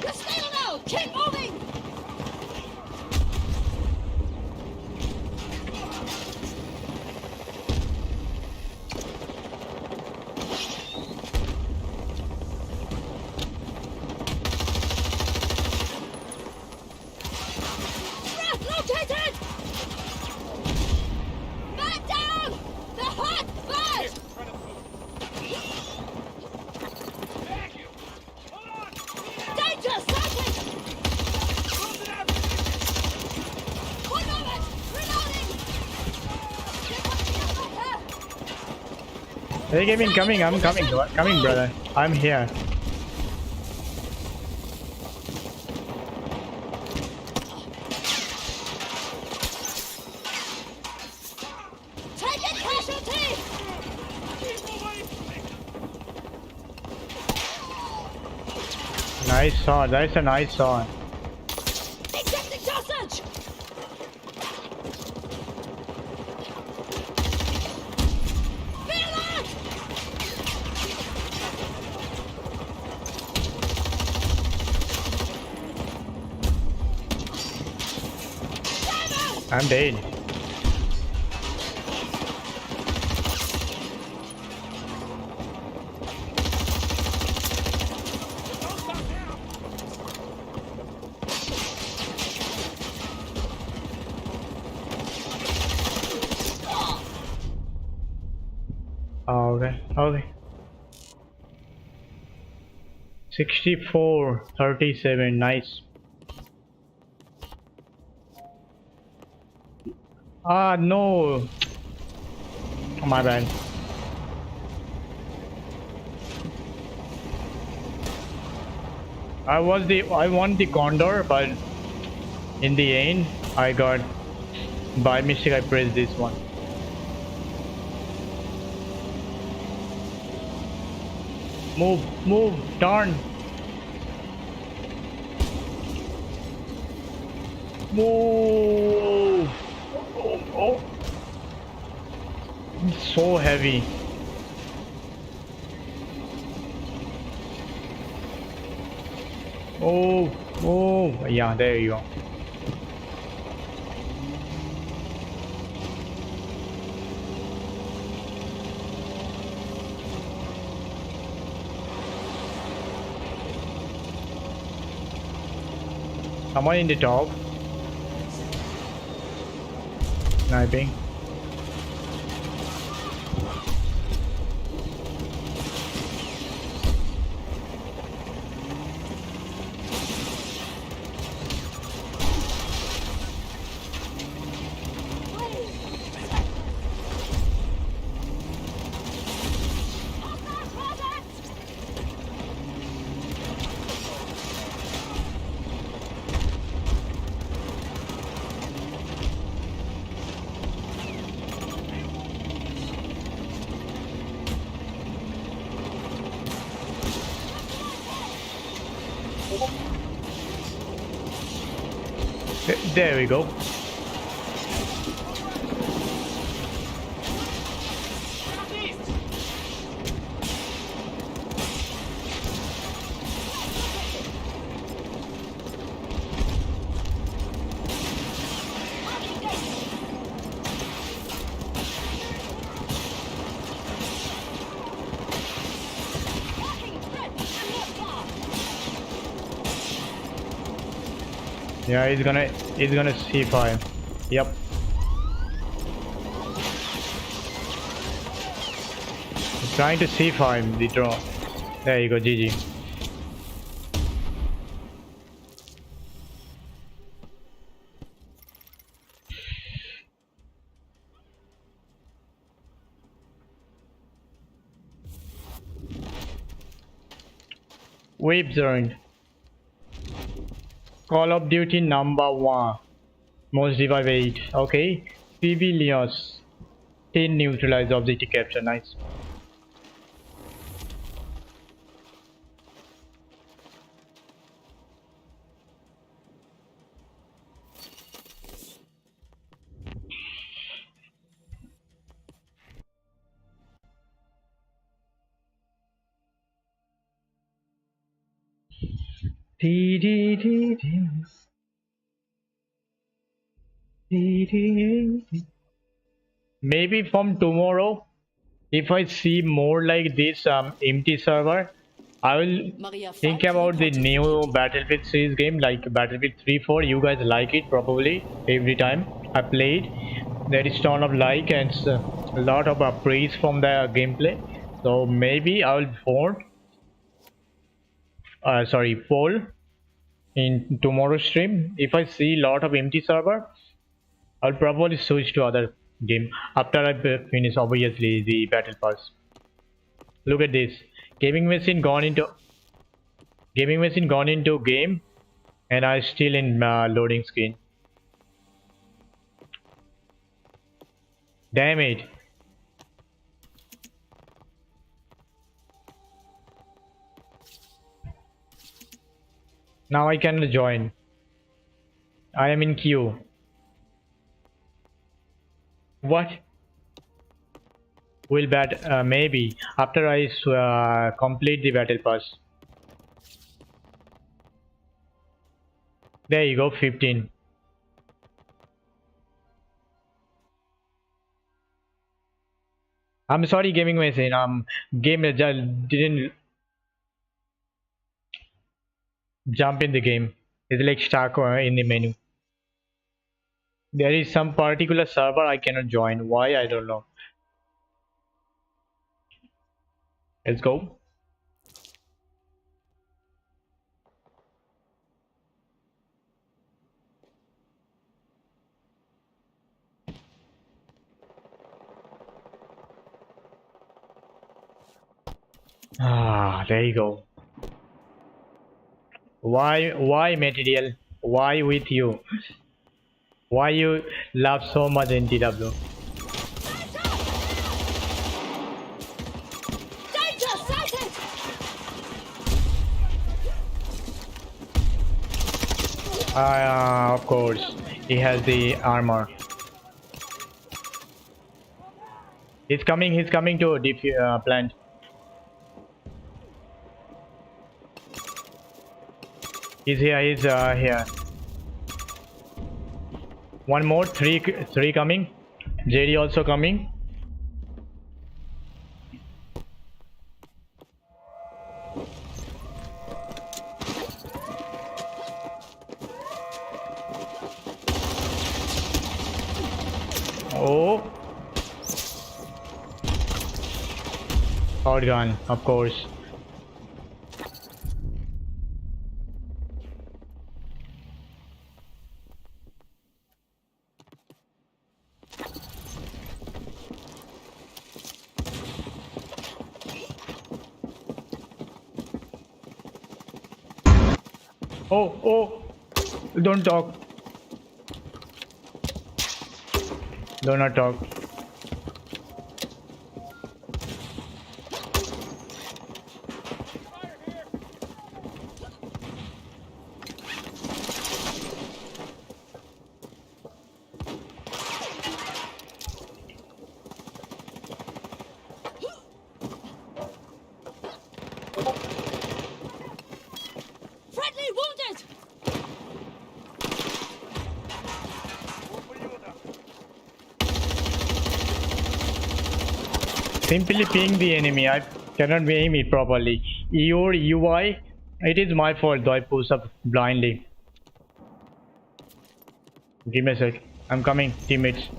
You're still now! Keep moving! Hey, Kevin, coming. I'm coming. Coming, brother. I'm here. Take a casualty! Nice shot. That's a nice shot. Accepting dosage! Be alert! I'm dead. Oh, okay. Okay. 64-37. Nice. Ah, no. My bad. I won the condor, but in the end I got by mistake I pressed this one. Move, turn. Move. Oh. It's so heavy. Oh, yeah, there you go. Someone in the top. Sniping. There we go. Yeah, he's gonna C5. Yep. He's trying to C5 the draw. There you go, GG. Waves earned. Call of Duty number 1. Most revive 8. Okay. Civilians. 10 neutralized objective capture. Nice. Dee, dee, dee, dee. Dee, dee, dee. Maybe from tomorrow, if I see more like this empty server, I will Maria think 5 about the reporting to new duty. Battlefield series game like Battlefield 3 4. You guys like it probably every time I played. There is ton of like and a lot of praise from the gameplay. So maybe I will poll in tomorrow's stream. If I see a lot of empty server, I'll probably switch to other game after I finish obviously the battle pass. Look at this. Gaming machine gone into game, and I still in loading screen. Damn it. Now I can join. I am in queue. What? Will bat maybe after I complete the battle pass. There you go, 15. I'm sorry, gaming machine. Game didn't jump in the game. It's like stuck in the menu. There is some particular server I cannot join. Why? I don't know. Let's go. Ah, there you go. Why material? Why with you? Why you love so much NTW? Danger! Sighted! Of course, he has the armor. He's coming. He's coming to plant. He's here. He's here. One more. Three coming. JD also coming. Oh. Shotgun, of course. Oh, don't talk. Do not talk. Friendly wounded! Simply ping the enemy. I cannot aim it properly. Your UI, it is my fault though I push up blindly. Give me a sec. I'm coming, teammates.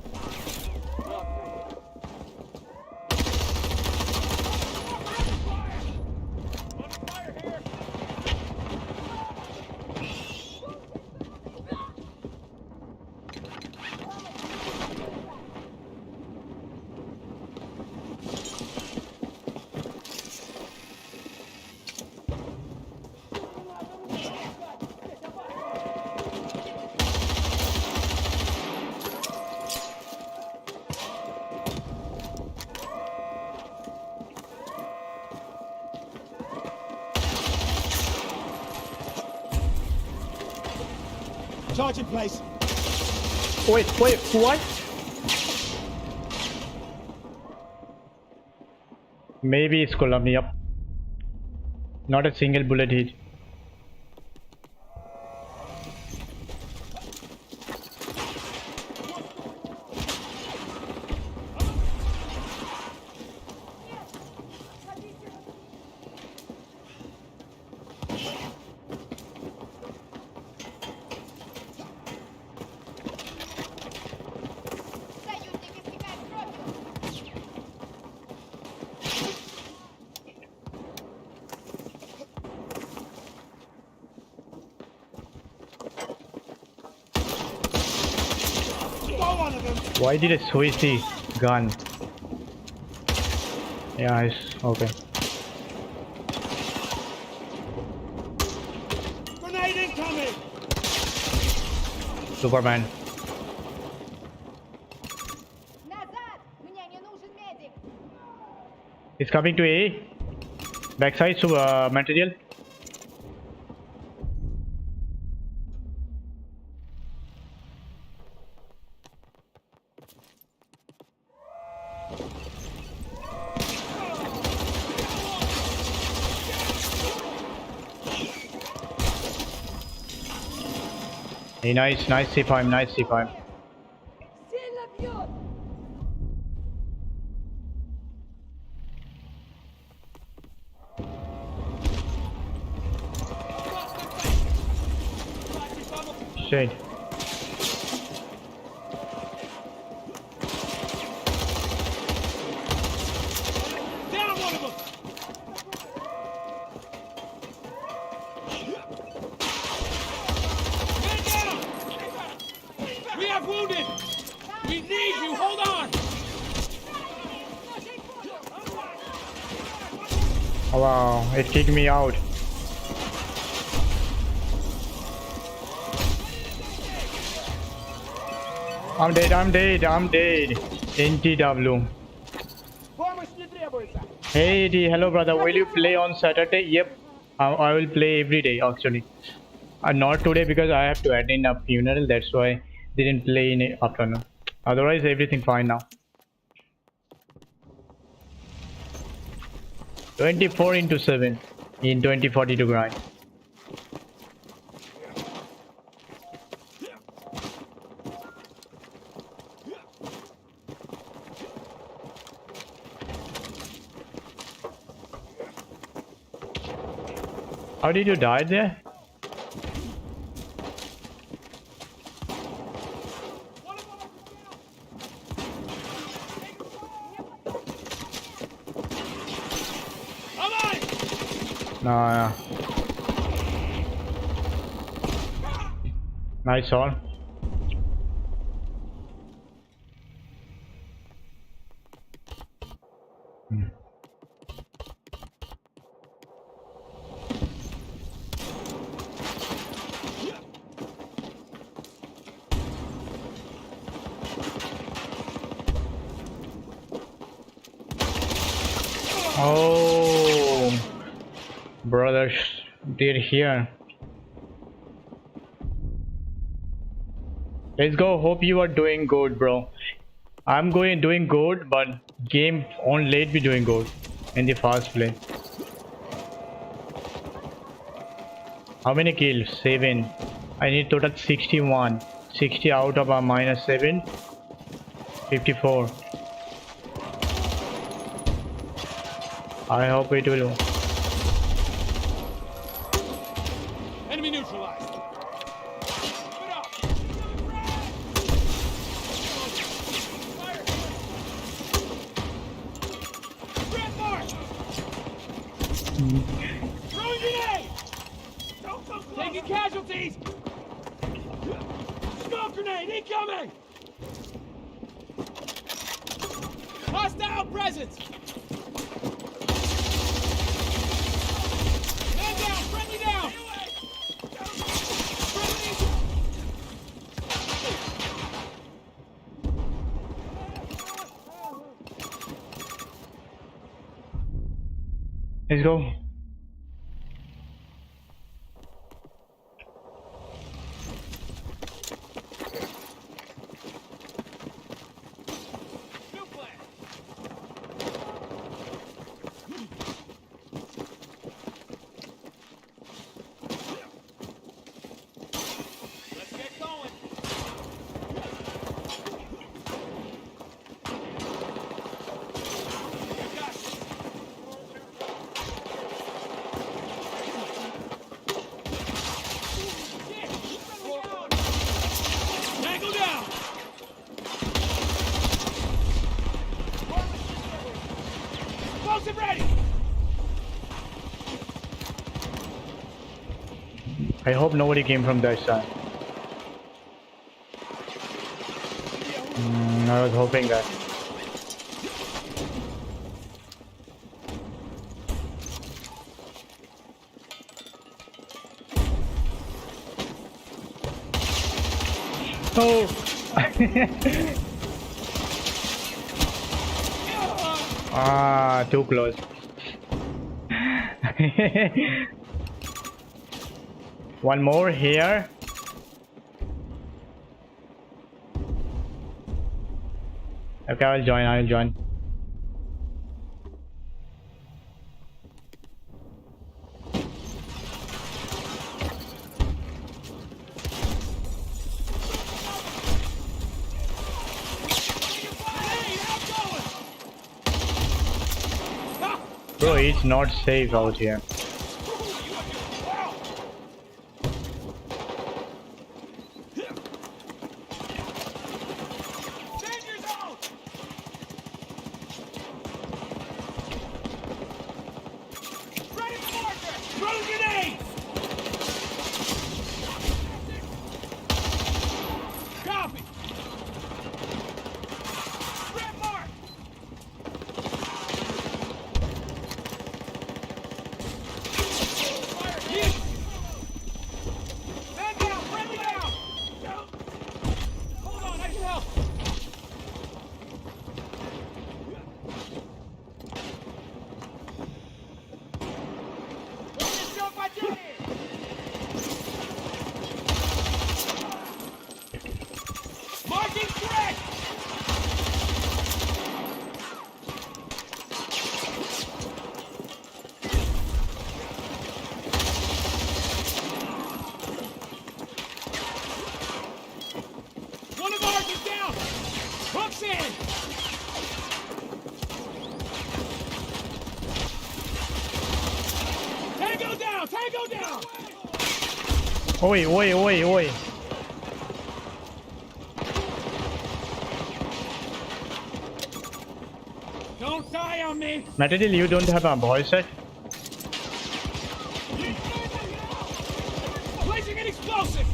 Charge in place. Wait, what? Maybe it's Colombia. Yep. Not a single bullet hit. Why did I switch the gun? Yeah, it's okay. Superman. Назад! Мне не нужен медик! He's coming to A. Backside material. Hey, nice C5, nice C5. Сильно бьет! Shit. Down one of them! Man down! We have wounded! We need you! Hold on! Oh, wow, it kicked me out. I'm dead. NTW. Помощь не требуется! Hey, hello brother, will you play on Saturday? Yep, I will play every day actually. Not today because I have to attend a funeral, that's why I didn't play in the afternoon. Otherwise, everything fine now. 24/7 in 2042 grind. How did you die there? I'm on it! Nah. Nice all. Oh, brothers, they're here. Let's go. Hope you are doing good, bro. I'm doing good, but game on late be doing good in the fast play. How many kills? 7. I need total 61. 60 out of a minus 7. 54. I hope it will. Enemy neutralized! Keep it up! Fire! Grab mark! Throwing grenade! Taking casualties! Smoke grenade incoming! Hostile presence! Man down! Friendly down! Friendly! Let's go. New plan! Let's get going! We got this. Shit! Tango down! Explosive ready! I hope nobody came from that side. I was hoping that. Oh. Ah, too close. One more here. Okay, I'll join. Bro, it's not safe out here. Danger zone! Ready for marker! Throw grenade! Copy! Red mark! Fire! Hit! Man down! Friendly down! Hold on, I can help! Marking threat! One of ours is down! Hooks in! Tango down! Tango down! Oi. Don't die on me! Material, you don't have a voice set? Placing an explosive!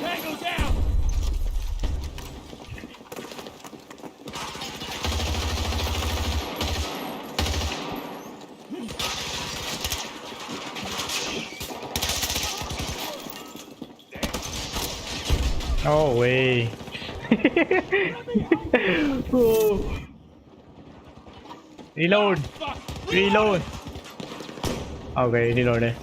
Tango down! No way. Oh. Reload. Fuck! Reload. Okay, reloaded.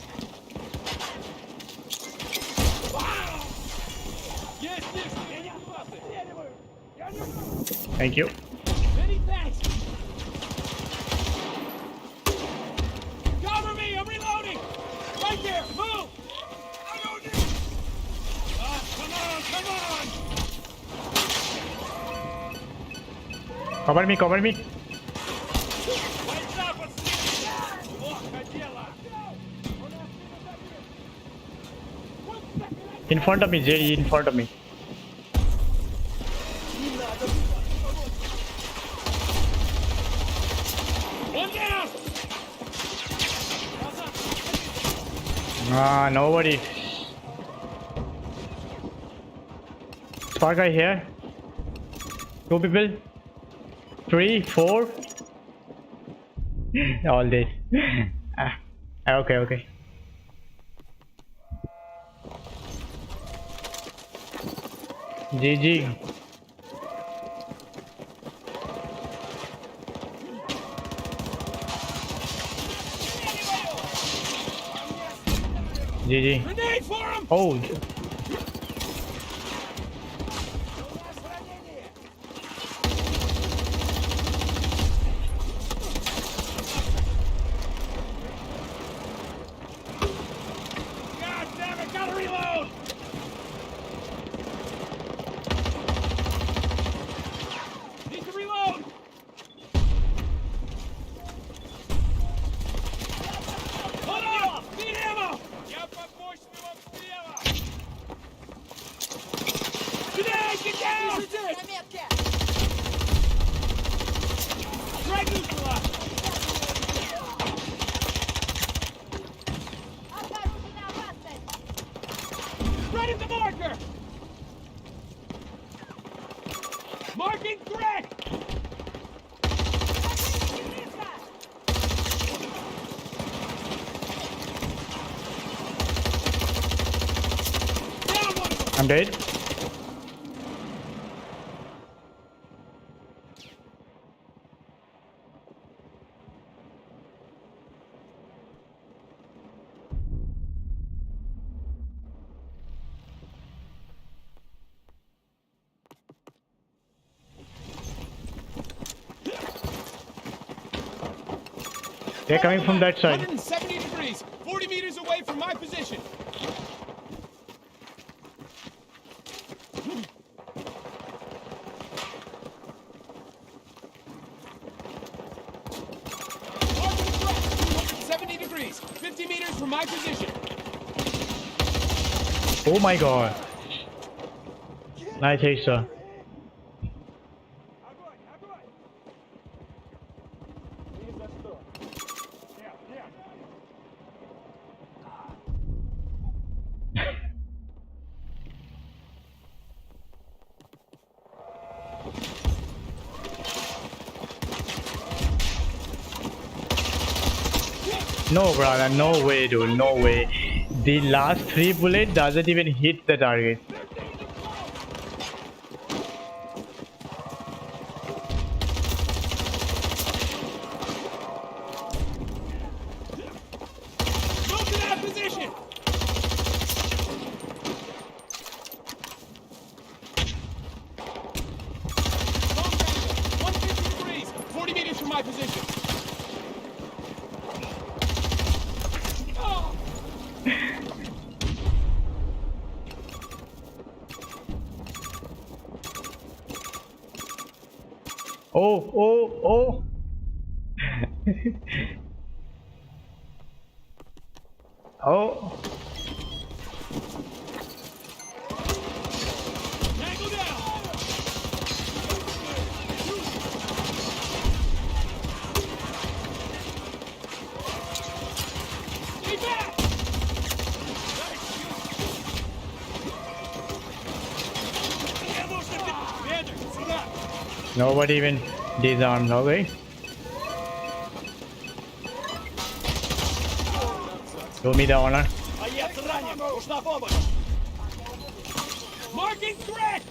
Yes, yes! Thank you. Many thanks! Cover me! I'm reloading! Right there! Move! I don't need... come on! Cover me. Lights up! Плохо дело! In front of me, JD, in front of me. One down! Ah, nobody. Spark guy here. 2 people. 3, 4. All dead. Okay. GG. GG. Grenade for him! Oh, God damn it! Gotta reload! Need to reload! Hold on! Need ammo! Я по-мощному слева! Grenade! Get down! Drag neutralized! Right at the marker! Marking threat! Down one! I'm dead. They're coming from that side. 170 degrees, 40 meters away from my position. Marking threat, 270 degrees, 50 meters from my position. Oh my god. Nice hit, sir. No, brother, no way, dude, no way. The last 3 bullets doesn't even hit the target. Move to that position. Contact, 150 degrees, 40 meters from my position. Oh. Oh, oh, oh. Oh. Tango down! Stay back! Commander, сюда! Nobody even disarmed, okay? Do me the honor. Боец ранен! Нужна помощь! Marking threat!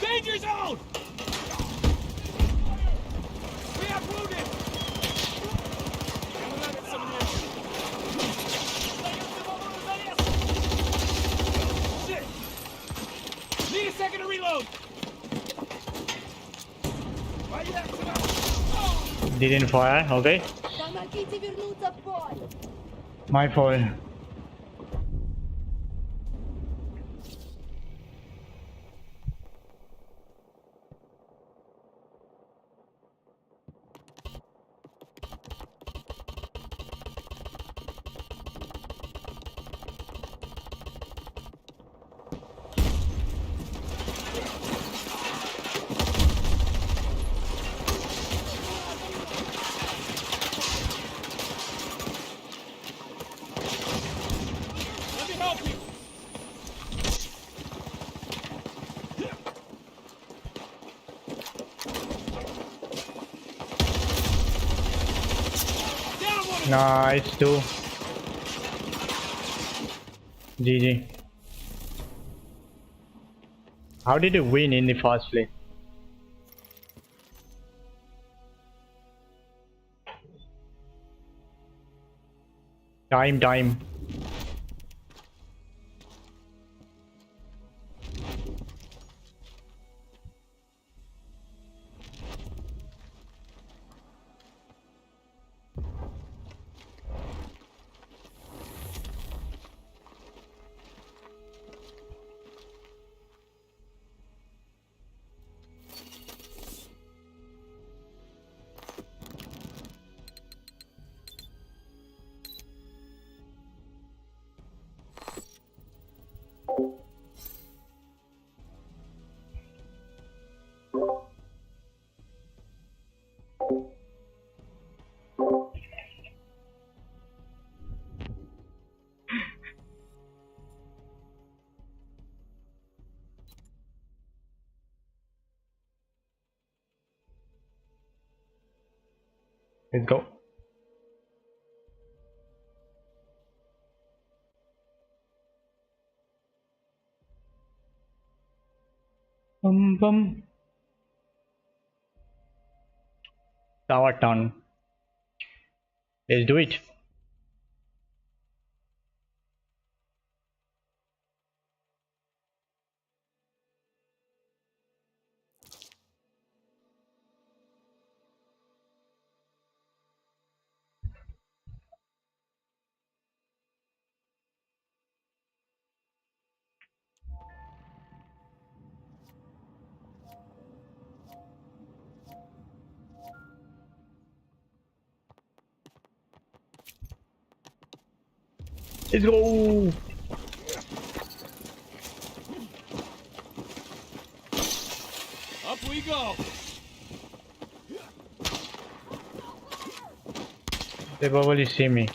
Danger zone! We have wounded! Shit! Need a second to reload! Didn't fire, okay? Помогите вернуться в бой! My fault. Let me help you! Down one! Nice, too. GG. How did you win in the first place? Time. Let's go. Bum. Tower Town. Let's do it. Let's go. Up we go. They probably see me.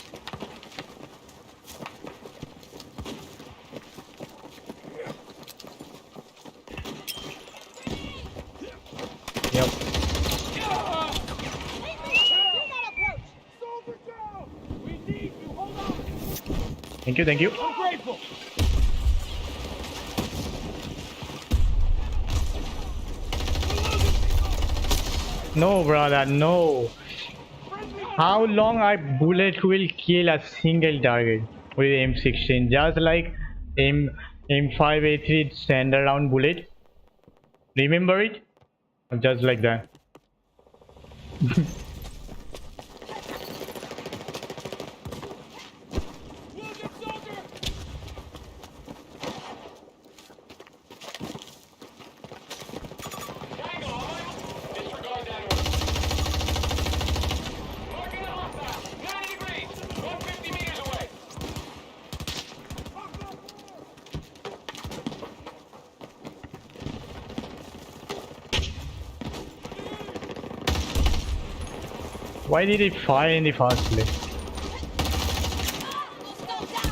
Yep. Soldier down. We need you. Hold on. Thank you, thank you. I'm grateful. No, brother, no. How long a bullet will kill a single target with M16? Just like M5A3 stand around bullet. Remember it? Just like that. Wounded soldier. Hang on. Disregard that order. Marking a hostile. 90 degrees. 150 meters away. Why did it fire in the first place? Hostile down.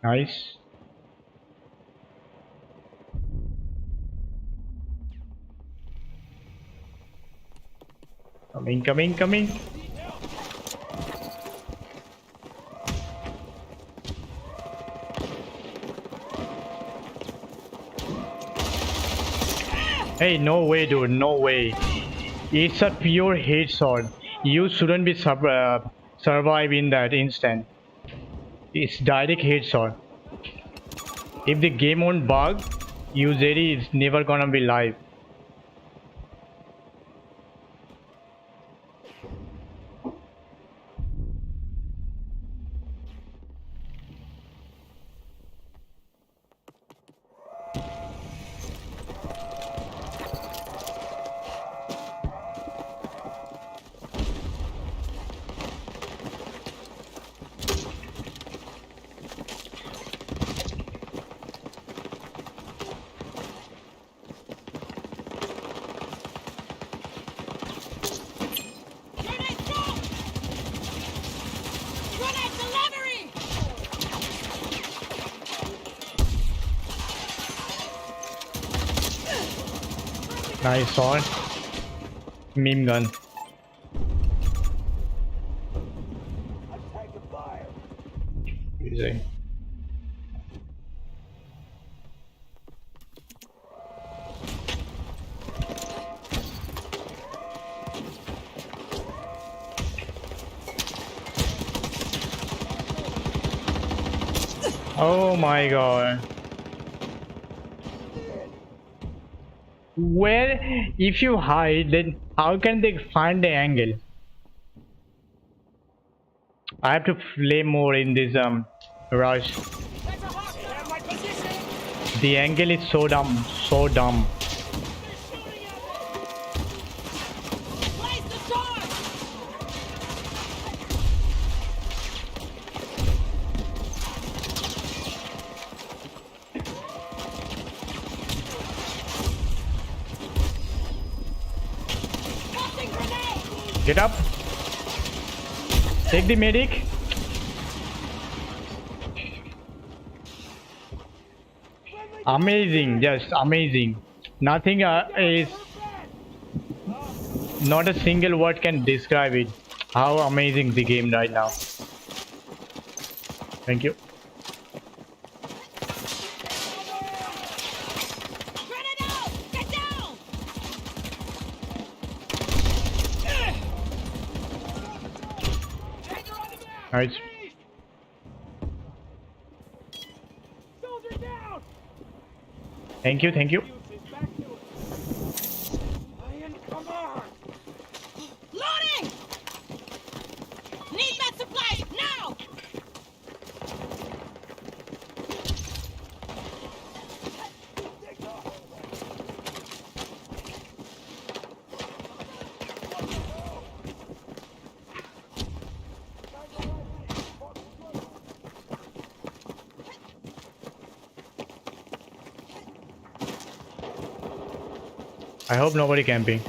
Nice. Coming. Hey, no way, dude, no way. It's a pure headshot. You shouldn't be survive in that instant. It's direct headshot. If the game won't bug, usually it's never gonna be live. Grenade thrown. Grenade delivery. Nice shot. Meme gun. Easy. Oh my god. Where, if you hide, then how can they find the angle? I have to play more in this rush. That's a hostile. Have my position. The angle is so dumb, so dumb. Place the charge. Tossing grenade. Get up. Take the medic. Amazing, just amazing. Nothing is, not a single word can describe it. How amazing the game right now. Thank you. Grenade out! Get down! Nice. Soldier down! Thank you, thank you. Back to it. Lion, come on! Loading! Need med supplies now! I hope nobody camping.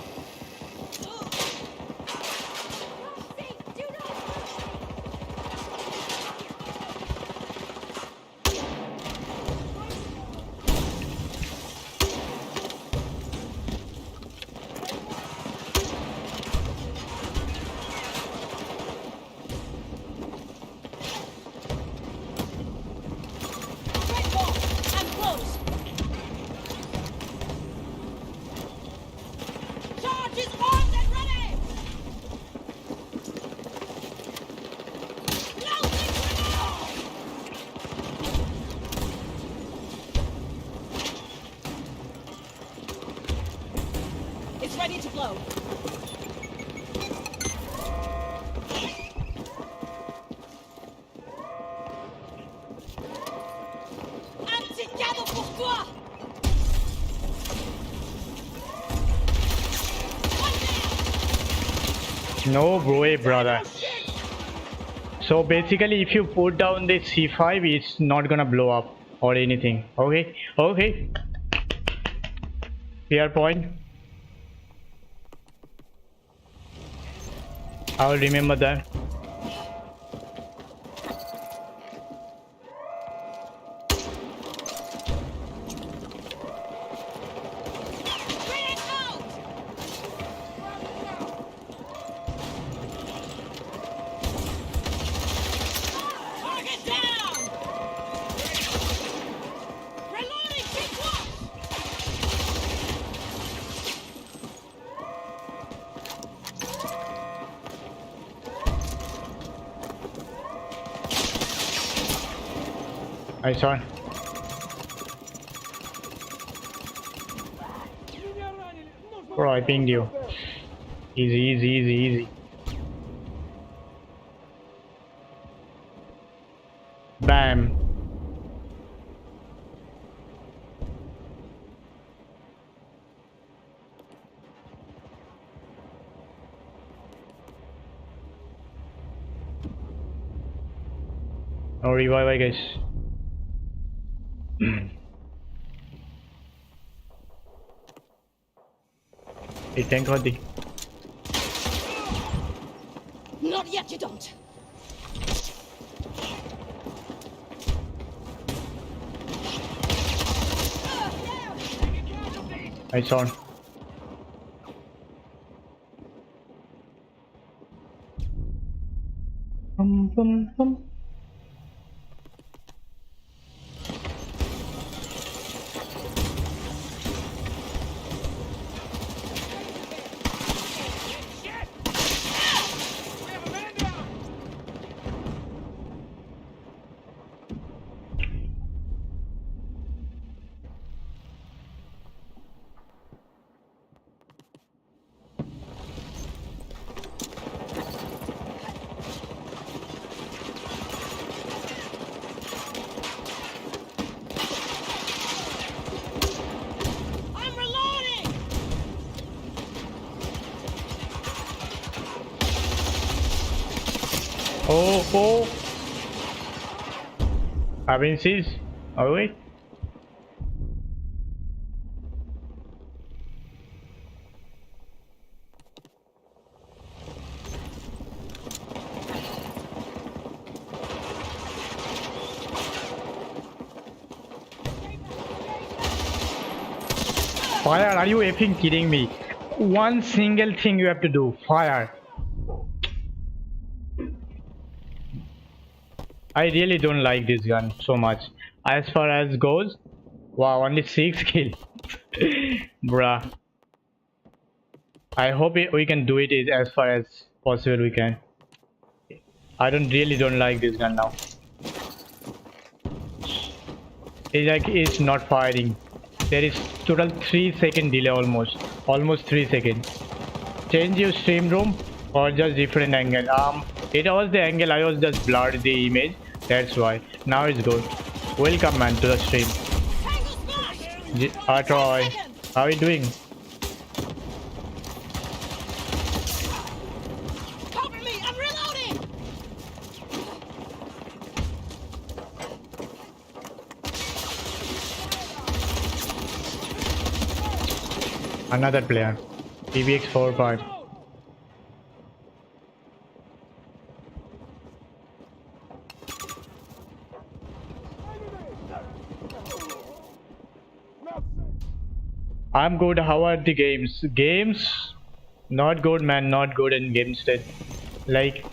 Red ball! I'm close! Charge is armed and ready! Loading grenade! It's ready to blow. Un petit cadeau pour toi! One down! No way, brother. So basically, if you put down the C5, it's not gonna blow up or anything. Okay, okay. Fair point. I will remember that. Grenade out! Target down! Reloading! Keep watch! I saw. Bro, I pinged you. Easy, easy, easy, easy. Bam. No revive, I guess. Hey, thank God. Not yet, you don't. I saw. Bum, bum, bum. Shit! We have a man down! I'm reloading! Oh, oh. I've been seized. Oh, wait. Fire, are you effing kidding me? One single thing you have to do, fire. I really don't like this gun so much. As far as goes, wow, only 6 kill. Bruh. I hope we can do it as far as possible we can. I really don't like this gun now. It's like it's not firing. There is total 3-second delay almost 3 seconds. Change your stream room or just different angle. It was the angle I was just blurred the image. That's why. Now it's good. Welcome man to the stream. Tangle smash! Troy, how are you doing? Cover me! I'm reloading! Another player. PBX 4-5. I'm good. How are the games? Games? Not good, man. Not good in game state. Like,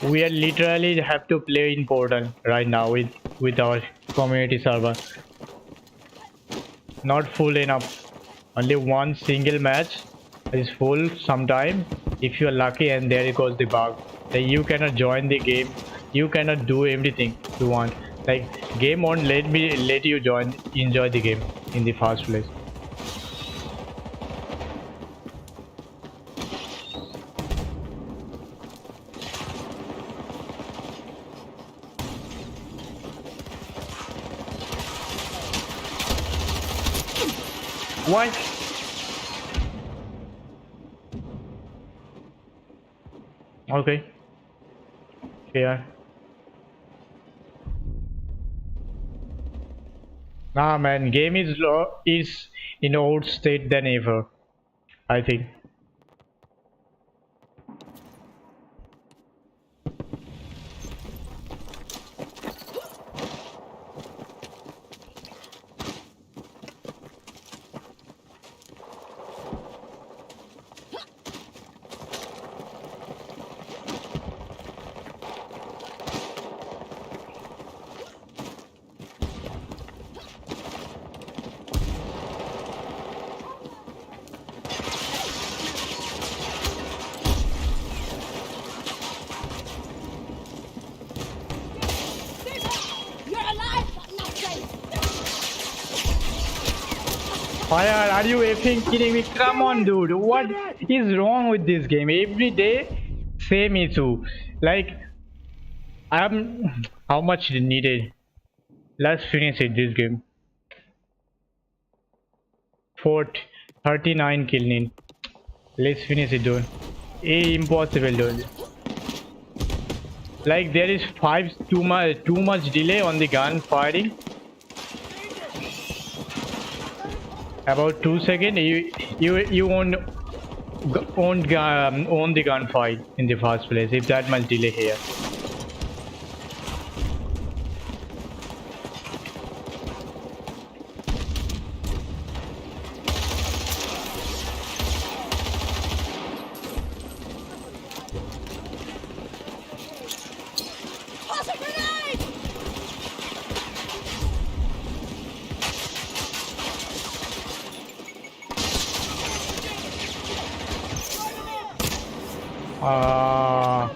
we are literally have to play in Portal right now with our community server. Not full enough. Only one single match is full sometime. If you are lucky, and there goes the bug. Like, you cannot join the game. You cannot do everything you want. Like, game won't let you enjoy the game in the first place. Why? Okay. Here. Nah, man. Game is in old state than ever. I think. You're alive, but not safe! Fire, are you effing kidding me? Come on, dude. What is wrong with this game? Every day, same issue. Like, how much is needed? Let's finish it, this game. 39 kill need. Let's finish it, dude. Impossible, dude. Like, there is too much delay on the gun firing. About 2 seconds, you won't own the gunfight in the first place if that much delay here. Toss a grenade! Ah.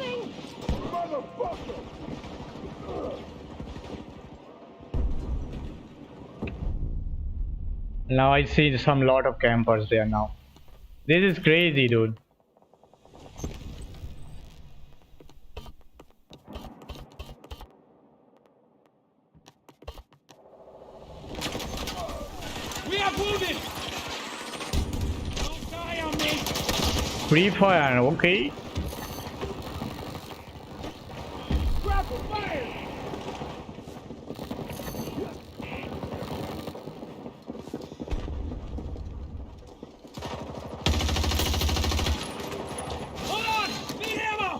Now I see some lot of campers there now. This is crazy, dude. We have wounded! Don't die on me! Free fire, okay. Grapple fire! Hold on! Need ammo!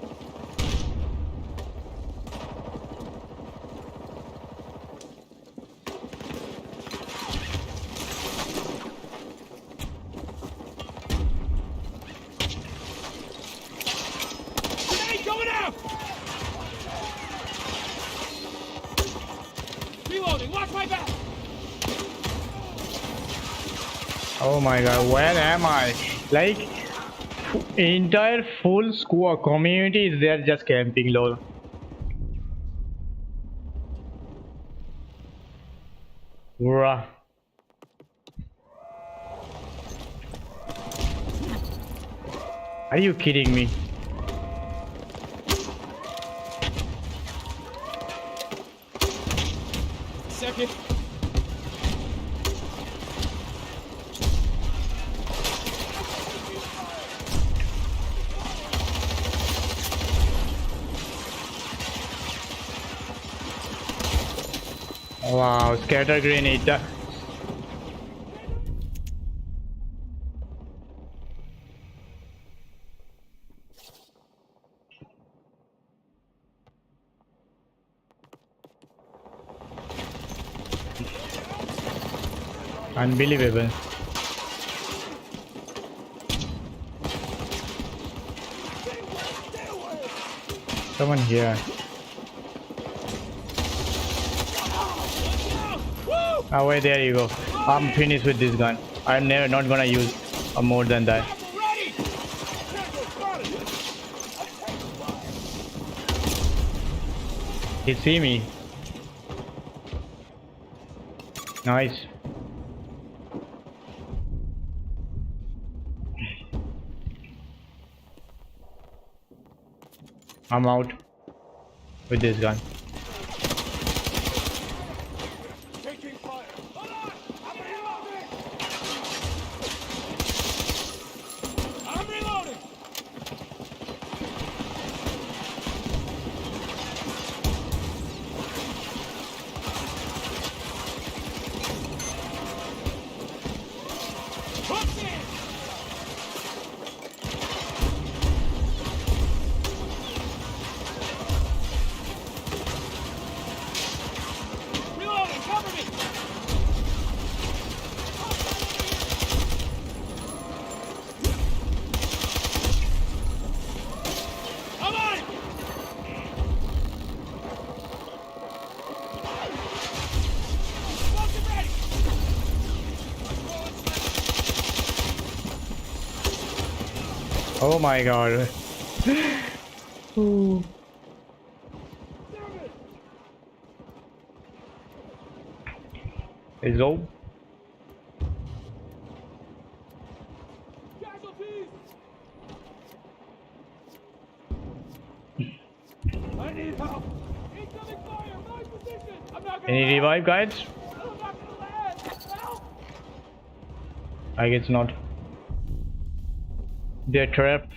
Oh my god, where am I? Like, entire full squad community is there just camping, lol. Bruh. Are you kidding me? Second. Wow, scatter grenade. Unbelievable. Someone here. Oh wait, there you go. I'm finished with this gun. I'm never not gonna use more than that. Ready. He see me. Nice. I'm out with this gun. Taking fire. Hold on. I'm reloading. Hooks in. Reloading. Cover me. Come on. Explosive ready. Oh my god. Ooh. Is all. Casualties. I need help. Incoming fire. My position. I'm not gonna Any land. revive guys? I'm not gonna land. Help. I guess not. They're trapped.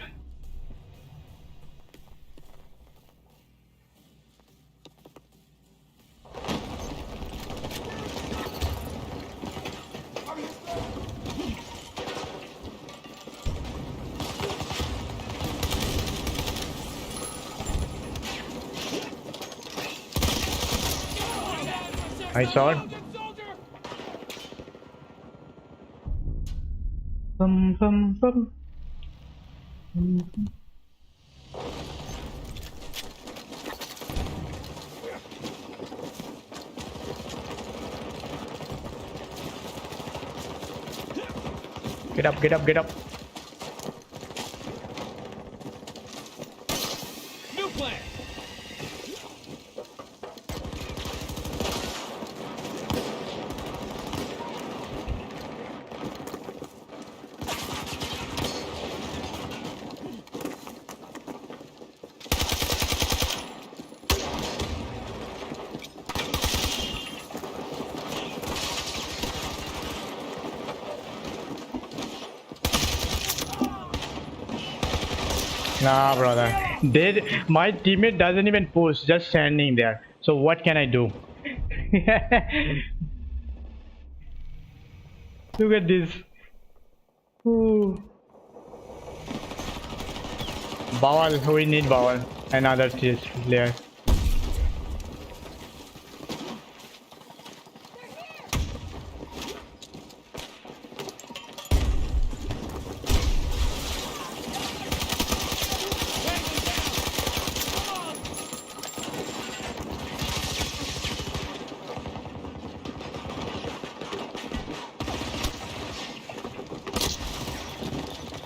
I saw it. Good soldier. Bum, bum, bum. Get up, get up, get up. New plan. Nah, brother. My teammate doesn't even push, just standing there. So what can I do? Look at this. Ooh. Bawal, we need Bawal. Another player.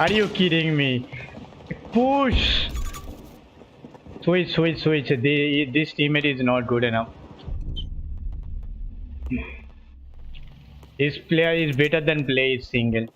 Are you kidding me? Push! Switch, switch, switch. This teammate is not good enough. His player is better than play single.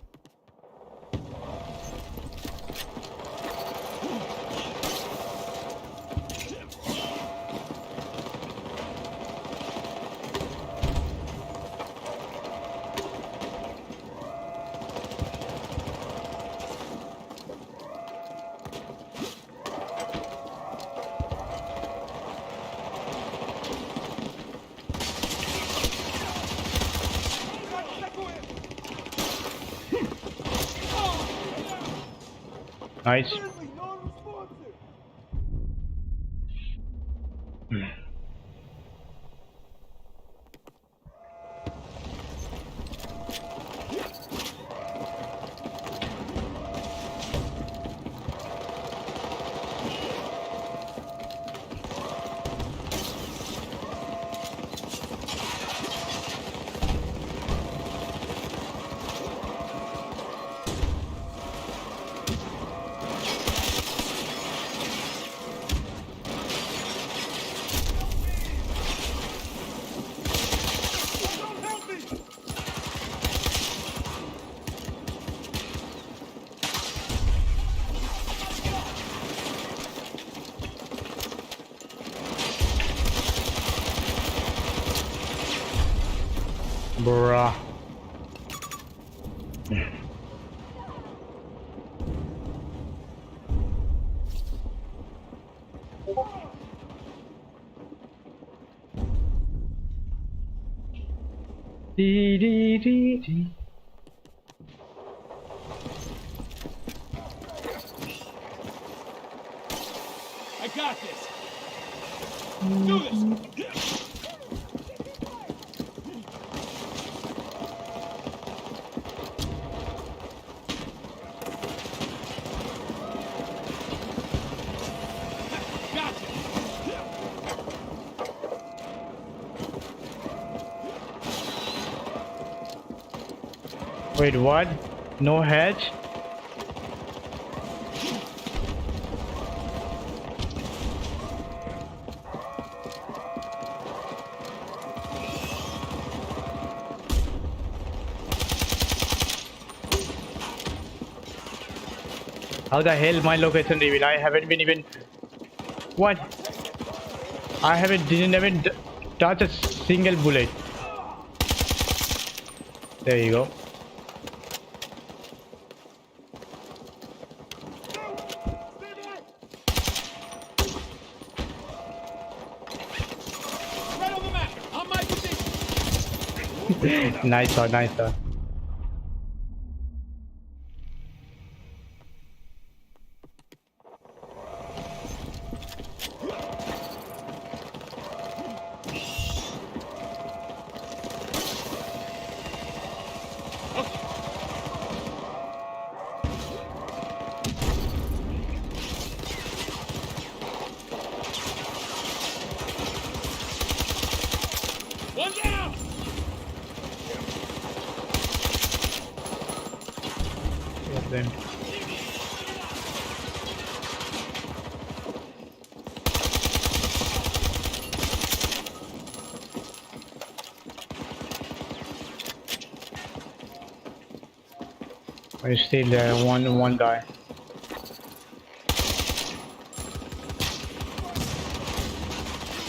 Nice. Bruh. Dee, dee, dee, dee. I got this. Do this. Gotcha. Wait, what? No hatch? How the hell my location reveal? I haven't been even. What? I didn't even touch a single bullet. There you go. Right on the map. On my position. Nice shot, nice shot. One down. Then. I still there, one guy.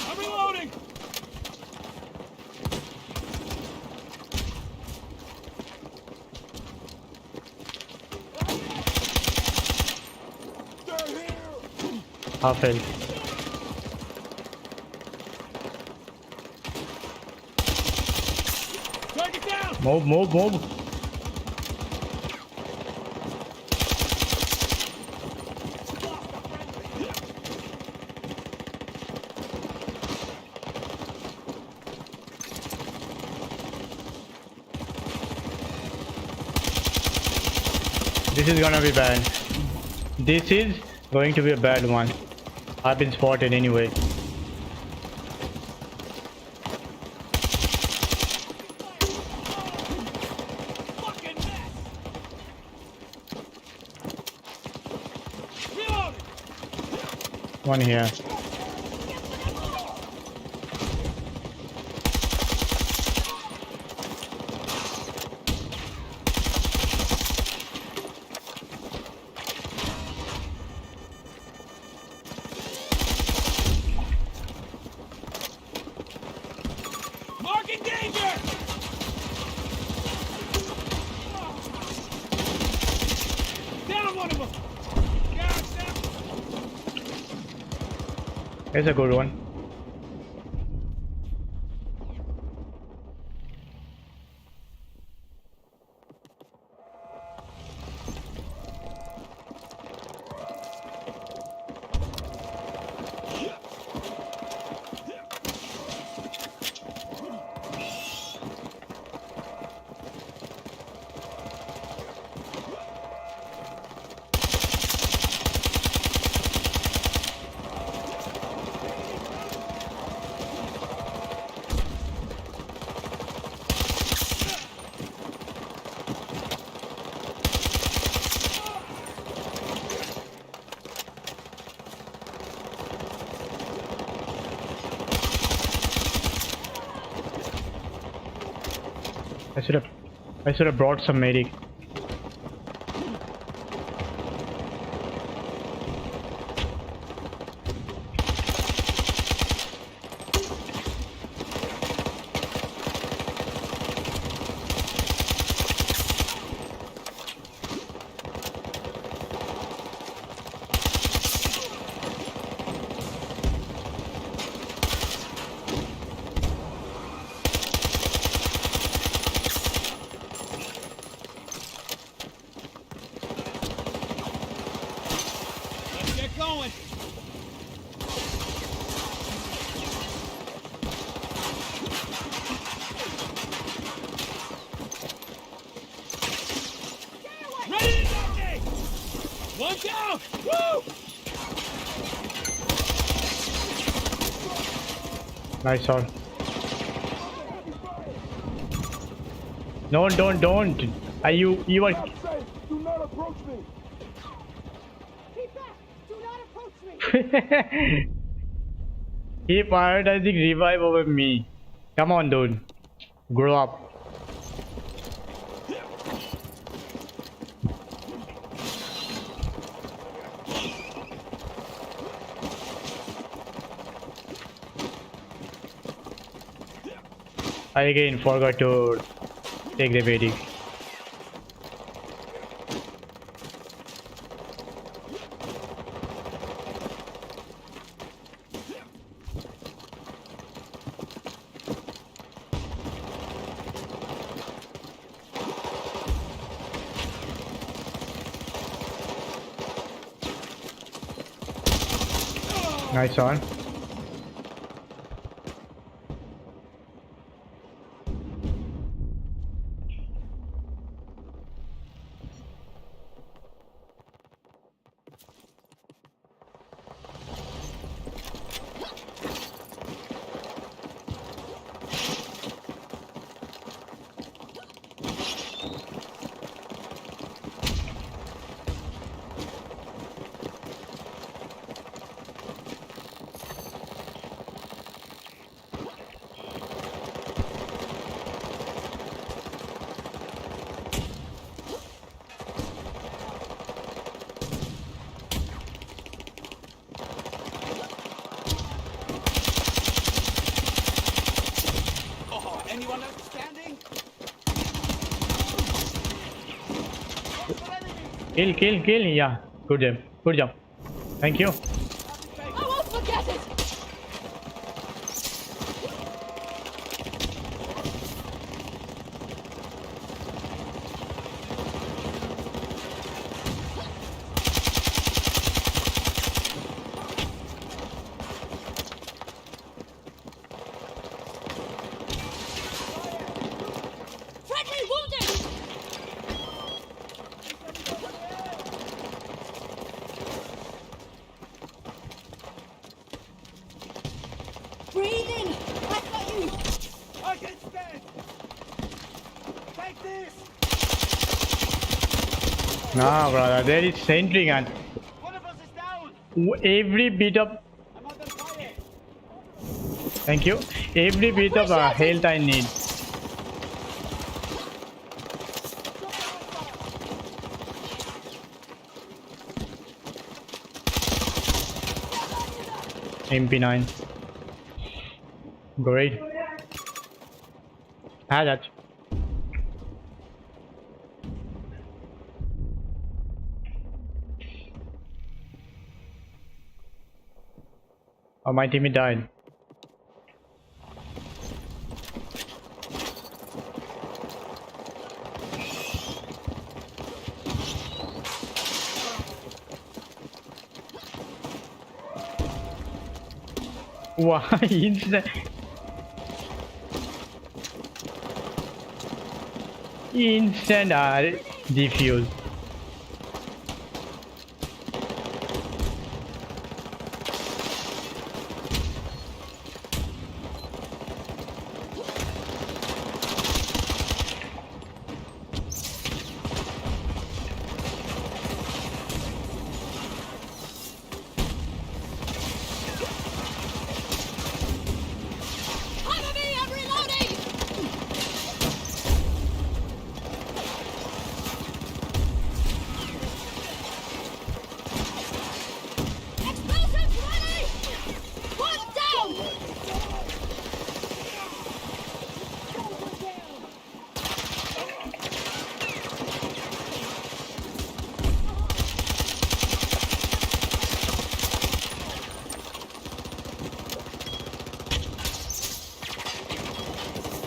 I'm reloading. They're here. Half health. Target down. Move, move, move. This is gonna be bad. This is going to be a bad one. I've been spotted anyway. Fucking mess. One here. Marking danger! Down one of them! Down. It's a good one. I should have brought some medic. Let's get going. Ready to go! One down! Woo! Nice shot. No, don't. Are you are. Do not approach me. Keep back! Do not approach me! He prioritizing revive over me. Come on, dude. Grow up. I again forgot to take the medic. Nice on. Oh, anyone left standing? Kill. Yeah. Good job. Thank you. I won't forget it! Friendly wounded! Breathe in! I've got you! I can stand! Take this! Nah, brother. There is sentry gun. One of us is down! Every bit of thank you. Every bit of health I need. MP9. Great. Had that. Oh, my teammate died. Why instant defuse? Cover me, I'm reloading! Explosives ready! One down!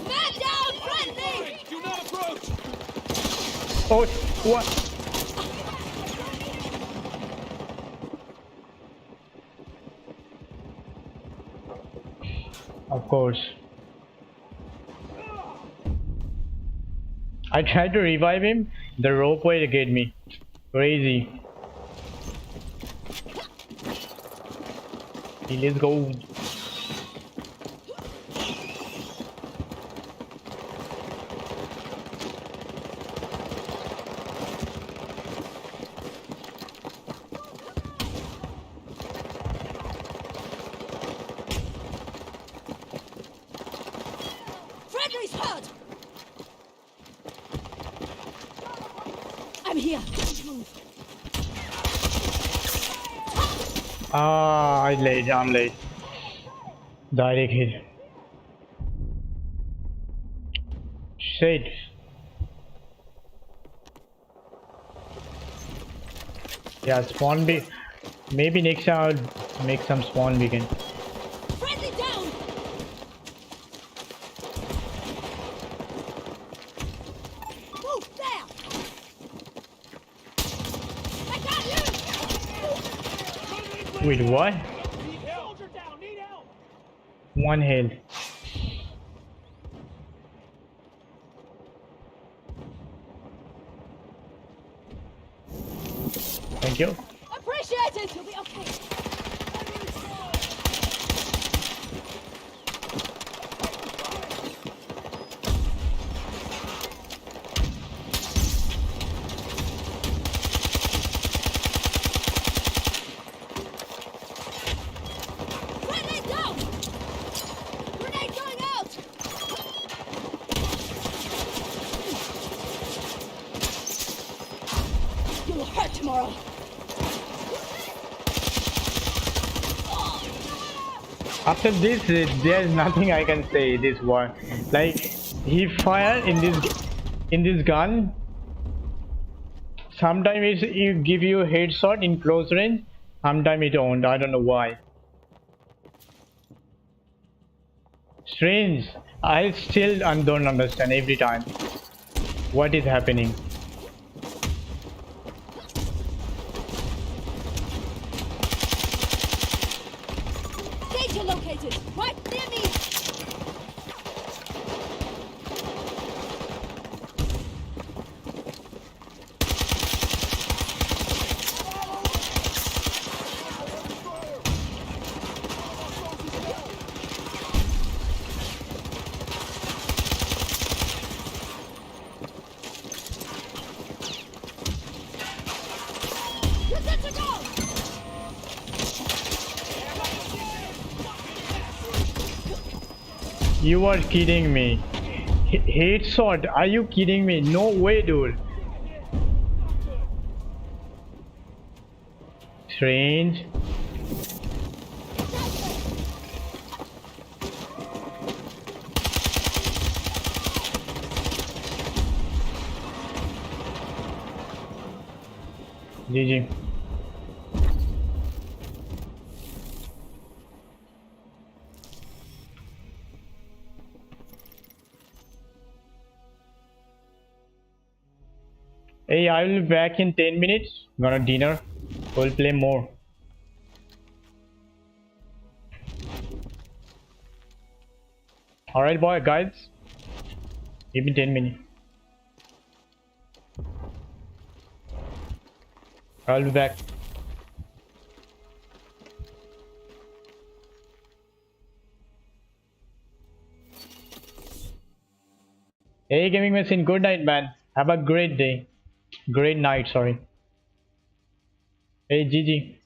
Man down, friendly! Do not approach! Oh, what? Of course. I tried to revive him. The rope way to get me. Crazy. Okay, let's go. Friendly's hurt! I'm here. Move. Ah, I'm late. Direct hit. Shit. Yeah, spawn be. Maybe next time I'll make some spawn beacon. Friendly down! Move there! I got you! Wait, what? Soldier down, need help! One health. Thank you. Appreciate it! You'll be okay. Grenade down! Grenade going out! You'll hurt tomorrow. After this, there's nothing I can say. This one, like, he fire in this gun. Sometimes it give you a headshot in close range. Sometimes it don't. I don't know why. Strange. I still don't understand every time what is happening. Danger located! Right near me! You are kidding me. Headshot? Are you kidding me? No way, dude. Strange. GG. Hey, I will be back in 10 minutes. Gonna dinner. We'll play more. Alright, boy, guys. Give me 10 minutes. I'll be back. Hey, gaming machine. Good night, man. Have a great day. Great night, sorry. Hey, GG.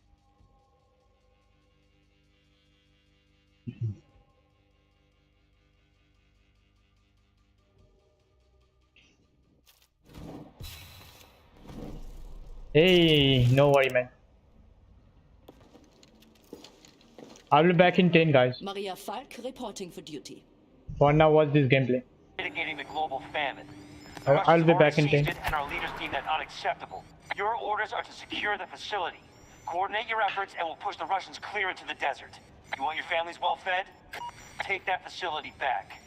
Hey, no worry, man. I'll be back in 10, guys. Maria Falk reporting for duty. For now, watch this gameplay. Mitigating the global famine. I'll Russians be have back in already 10. seized it, and our leaders deem that unacceptable. Your orders are to secure the facility. Coordinate your efforts, and we'll push the Russians clear into the desert. You want your families well fed? Take that facility back.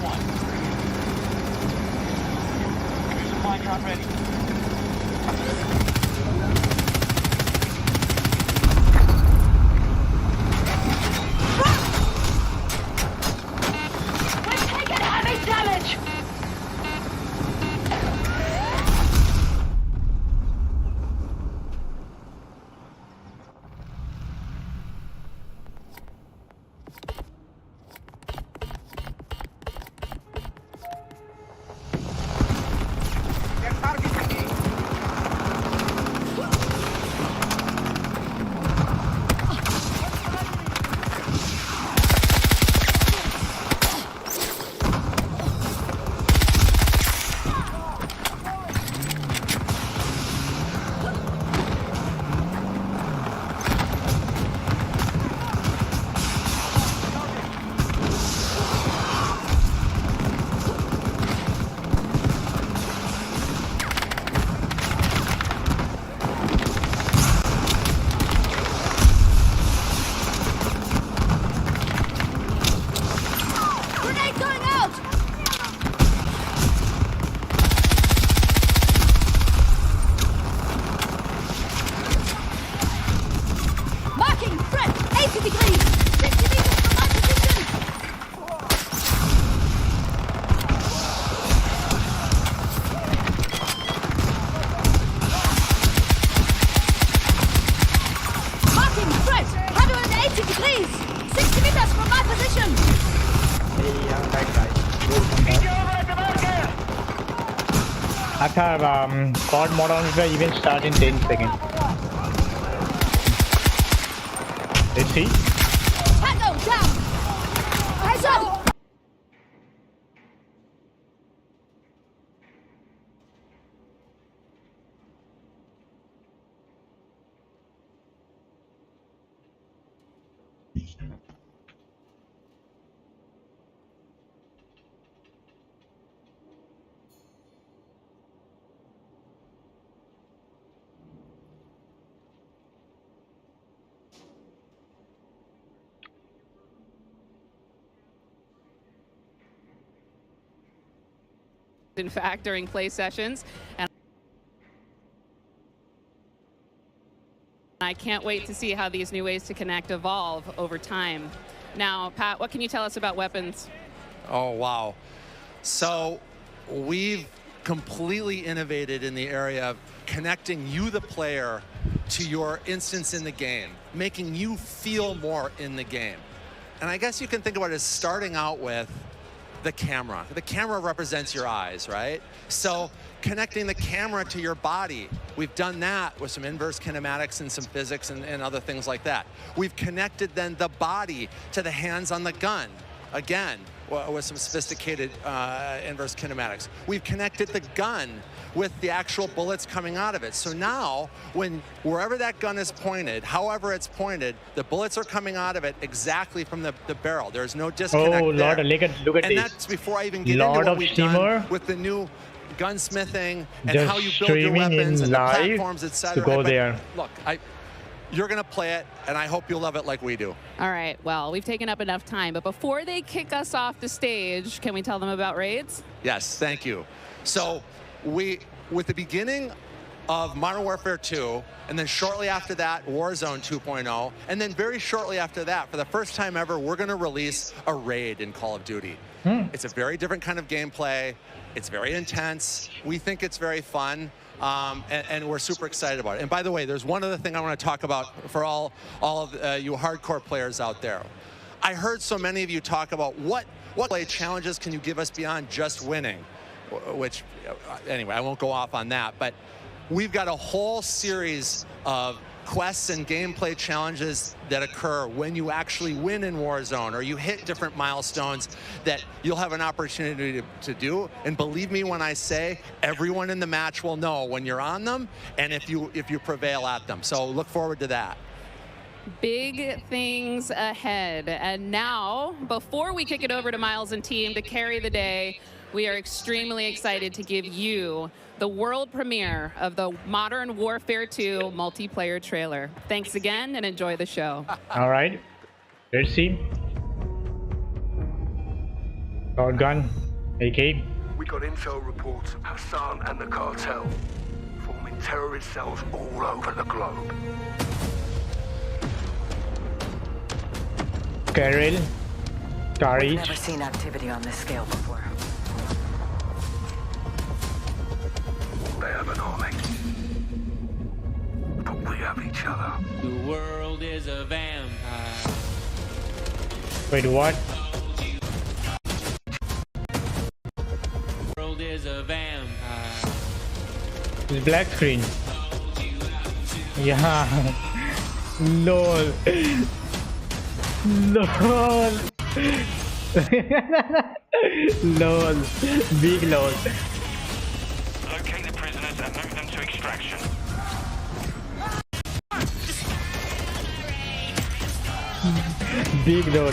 1. Your supply drop ready. We've taken heavy damage! Grenade going out! Marking threat 80 degrees! 60 meters from my position! Marking threat 180 degrees! 60 meters from my position! Hey, I'm back, guys. Welcome back. After COD Modern Warfare even start in 10 seconds. Let's see. Tango down! Heads up! in fact, during play sessions. And I can't wait to see how these new ways to connect evolve over time. Now, Pat, what can you tell us about weapons? Oh, wow. So we've completely innovated in the area of connecting you, the player, to your instance in the game, making you feel more in the game. And I guess you can think about it as starting out with the camera. The camera represents your eyes, right? So connecting the camera to your body, we've done that with some inverse kinematics and some physics and other things like that. We've connected then the body to the hands on the gun, again, with some sophisticated inverse kinematics. We've connected the gun with the actual bullets coming out of it. So now, wherever that gun is pointed, however it's pointed, the bullets are coming out of it exactly from the barrel. There's no disconnect there. Lord, look at And this. that's before I even get Lord into what of we've Steamer. done with the new gunsmithing and Just how you build your streaming weapons in and the live platforms, etc. to go But there. Look, you're gonna play it, and I hope you'll love it like we do. All right, well, we've taken up enough time, but before they kick us off the stage, can we tell them about raids? Yes, thank you. So with the beginning of Modern Warfare 2, and then shortly after that, Warzone 2.0, and then very shortly after that, for the first time ever, we're gonna release a raid in Call of Duty. It's a very different kind of gameplay. It's very intense. We think it's very fun. And we're super excited about it. And by the way, there's one other thing I want to talk about for all of you hardcore players out there. I heard so many of you talk about what play challenges can you give us beyond just winning, which, anyway, I won't go off on that. But we've got a whole series of quests and gameplay challenges that occur when you actually win in Warzone or you hit different milestones that you'll have an opportunity to do. And believe me when I say everyone in the match will know when you're on them and if you prevail at them. So look forward to that. Big things ahead. And now, before we kick it over to Miles and team to carry the day, we are extremely excited to give you the world premiere of the Modern Warfare 2 multiplayer trailer. Thanks again and enjoy the show. All right, let's see. Shotgun. AK. We got intel reports of Hassan and the cartel forming terrorist cells all over the globe. Carol. We've Courage. never seen activity on this scale before. They have an army. But we have each other. The world is a vampire. Wait, what? The world is a vampire. It's black screen. Yeah. LOL. LOL. LOL. Big LOL. Locate the prisoners and move them to extraction. Big LOL.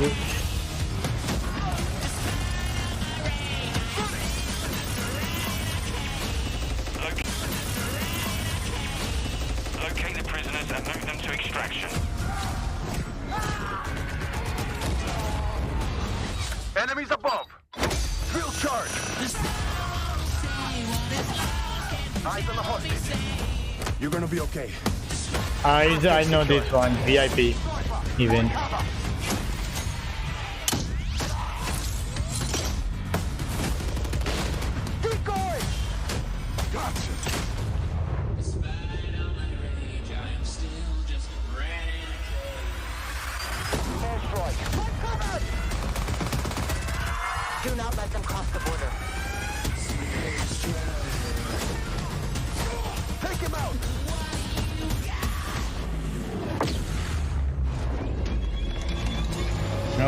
Locate the prisoners and move them to extraction. Enemies above! Field charge! Eyes on the hostage. You're gonna be okay. I know this one. VIP event. Keep going! Gotcha! Airstrike! Do not let them cross the border. Take him out!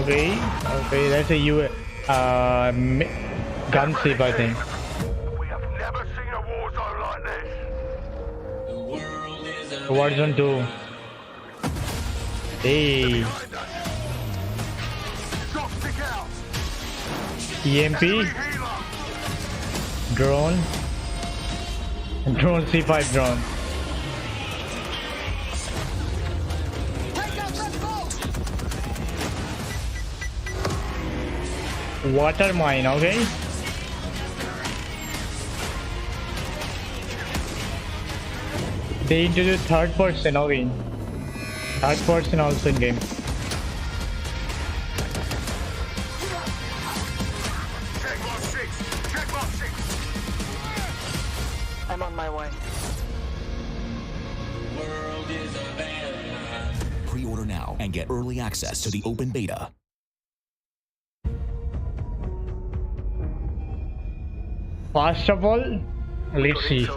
Okay. Okay, that's a gun safe, I think. We have never seen a war zone like this. Warzone 2. Hey. Behind us. Stop, stick out! EMP. Healer! Drone. Drone C5 drone. Take out that boat! Water mine, okay? They introduced third person, okay? Third person also in game. Checkbox 6! Checkbox 6! I'm on my way. Pre-order now and get early access to the open beta. First of all, let's see.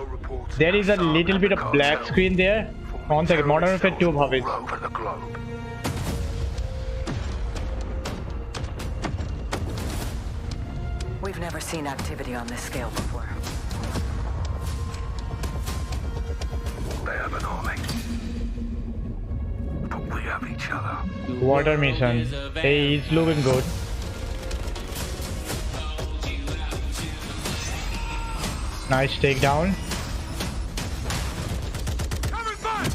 There is a little bit of black screen there. One second, Modern Warfare 2 bhabe. All over the globe. We've never seen activity on this scale before. They have an army. But we have each other. Water mission. Hey, it's looking good. Nice takedown. Coming back!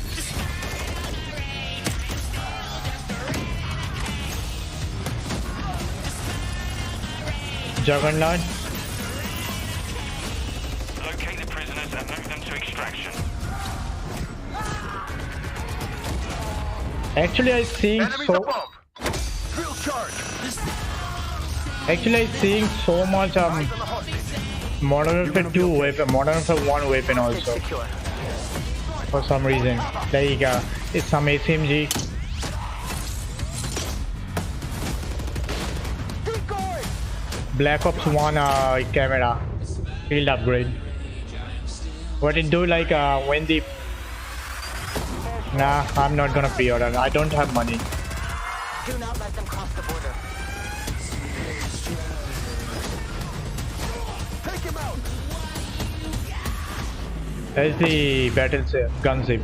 Juggernaut. Locate the prisoners and move them to extraction. Actually, I seeing Enemies so. above! Field charge! Actually, I seeing so much Eyes on the hostage. Modern Warfare 2 weapon, Modern Warfare 1 weapon Hostage also secure. for some reason. Like it's some SMG. Keep going! Black Ops 1 camera field upgrade. What it do like when the Nah, I'm not gonna pre-order. I don't have money. Do not let them cross the border. Take him out! That's the battle gun zip.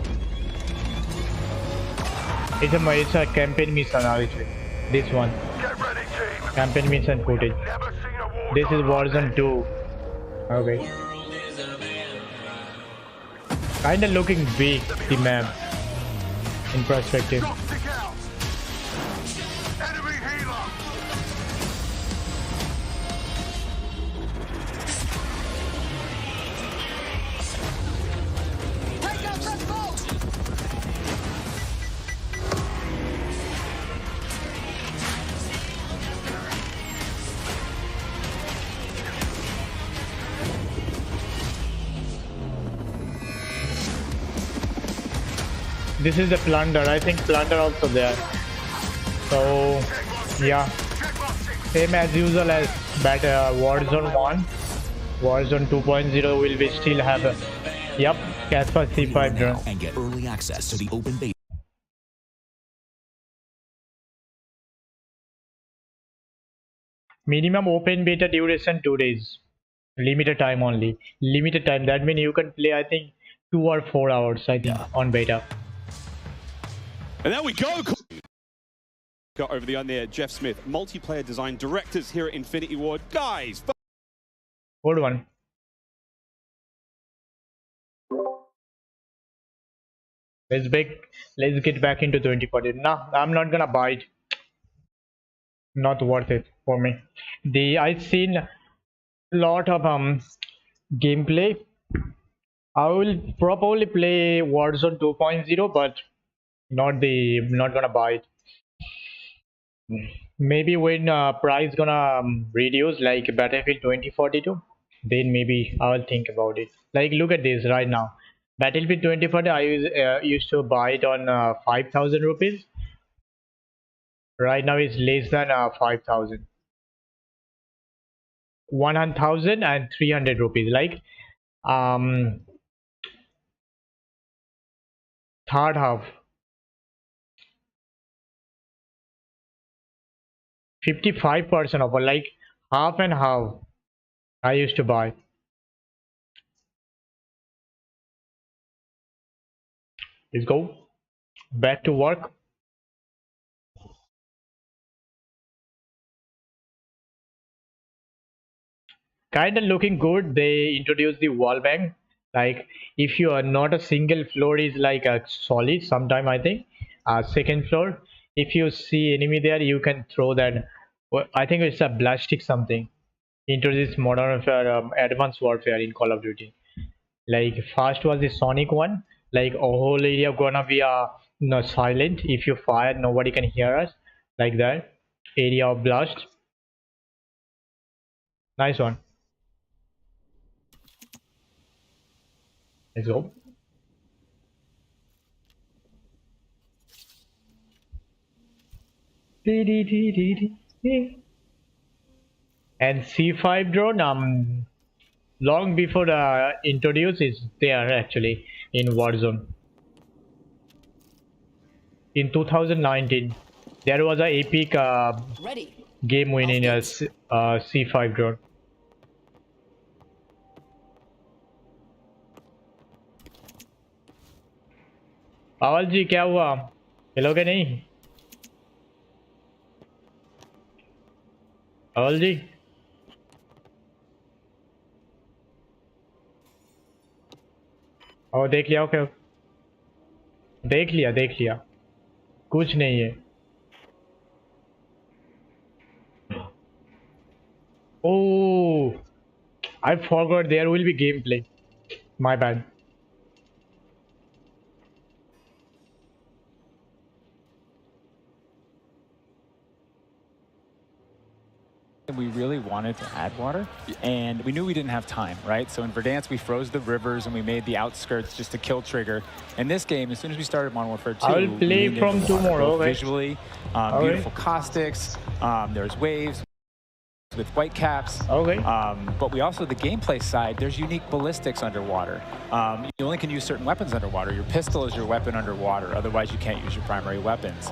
It's a campaign mission actually. This one. Get ready, team! Campaign mission footage. Never seen a war This is zone like Warzone 2. Okay. Kinda looking big, the map. In perspective. Stop, stick out! Enemy healer! this is the plunder. I think plunder also there. So yeah, same as usual as Warzone 1. Warzone 2.0 will be still have a Casper C5 drone. And get early access to the open beta. Minimum open beta duration 2 days. Limited time only. Limited time. That means you can play I think 2 or 4 hours I think on beta. And there we go. Got over the end there, Jeff Smith, multiplayer design directors here at Infinity Ward. Guys, Good one. Let's get back into 2040. Nah, I'm not gonna buy it. Not worth it for me. I've seen a lot of gameplay. I will probably play Warzone 2.0, but not gonna buy it. Maybe when price gonna reduce like Battlefield 2042, then maybe I'll think about it. Like look at this right now. Battlefield 2040 I used to buy it on 5,000 rupees. Right now it's less than 5,000. 1,000 and 300 rupees. Like third half. 55% offer, like half and half I used to buy. Let's go back to work. Kinda looking good. They introduced the wall bang. Like if you are not a single floor is like a solid sometime I think second floor. If you see enemy there, you can throw that. I think it's a ballistic something. Introduce modern warfare, advanced warfare in Call of Duty. Like first was the Sonic one. Like a whole area gonna be silent. If you fire, nobody can hear us. Like that. Area of blast. Nice one. Let's go. And C5 drone long before the introduce is there actually in Warzone. In 2019 there was a epic game winning C5 drone. पावल जी क्या हुआ? हिलोगे नहीं? पावल जी और देख लिया? Okay देख लिया कुछ नहीं है. Oh, I forgot there will be gameplay. My bad. We really wanted to add water, and we knew we didn't have time, right? So in Verdansk, we froze the rivers and we made the outskirts just to kill trigger. In this game, as soon as we started Modern Warfare 2, I will play from tomorrow. Visually, beautiful caustics, there's waves with white caps. Okay. But we also, the gameplay side, there's unique ballistics underwater. You only can use certain weapons underwater. Your pistol is your weapon underwater. Otherwise, you can't use your primary weapons.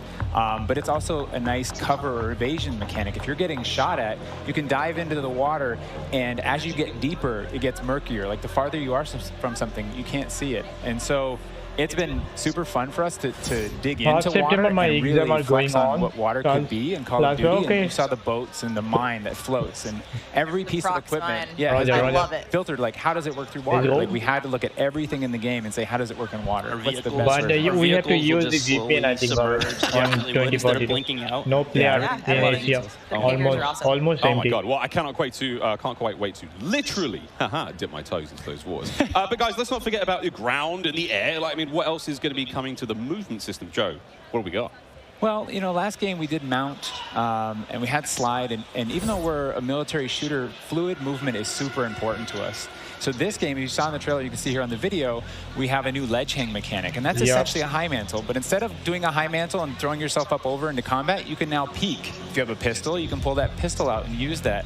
But it's also a nice cover or evasion mechanic. If you're getting shot at, you can dive into the water, and as you get deeper, it gets murkier. Like the farther you are from something, you can't see it. And so it's been super fun for us to dig into water and really flex on what water could be in Call of Duty. And you saw the boats and the mine that floats and every piece of equipment. Yeah, I love it. Filtered, like how does it work through water? Like we had to look at everything in the game and say, how does it work in water? What's the best version? We have to use the VPN, I think, on 2040. No player in Asia. Almost oh empty. My god! Well, I can't quite wait to literally dip my toes into those waters. But guys, let's not forget about the ground and the air. Like, I mean, what else is going to be coming to the movement system? Joe, what do we got? Well, you know, last game we did mount, and we had slide, and even though we're a military shooter, fluid movement is super important to us. So this game, as you saw in the trailer, you can see here on the video, we have a new ledge hang mechanic, and that's essentially a high mantle. But instead of doing a high mantle and throwing yourself up over into combat, you can now peek. If you have a pistol, you can pull that pistol out and use that.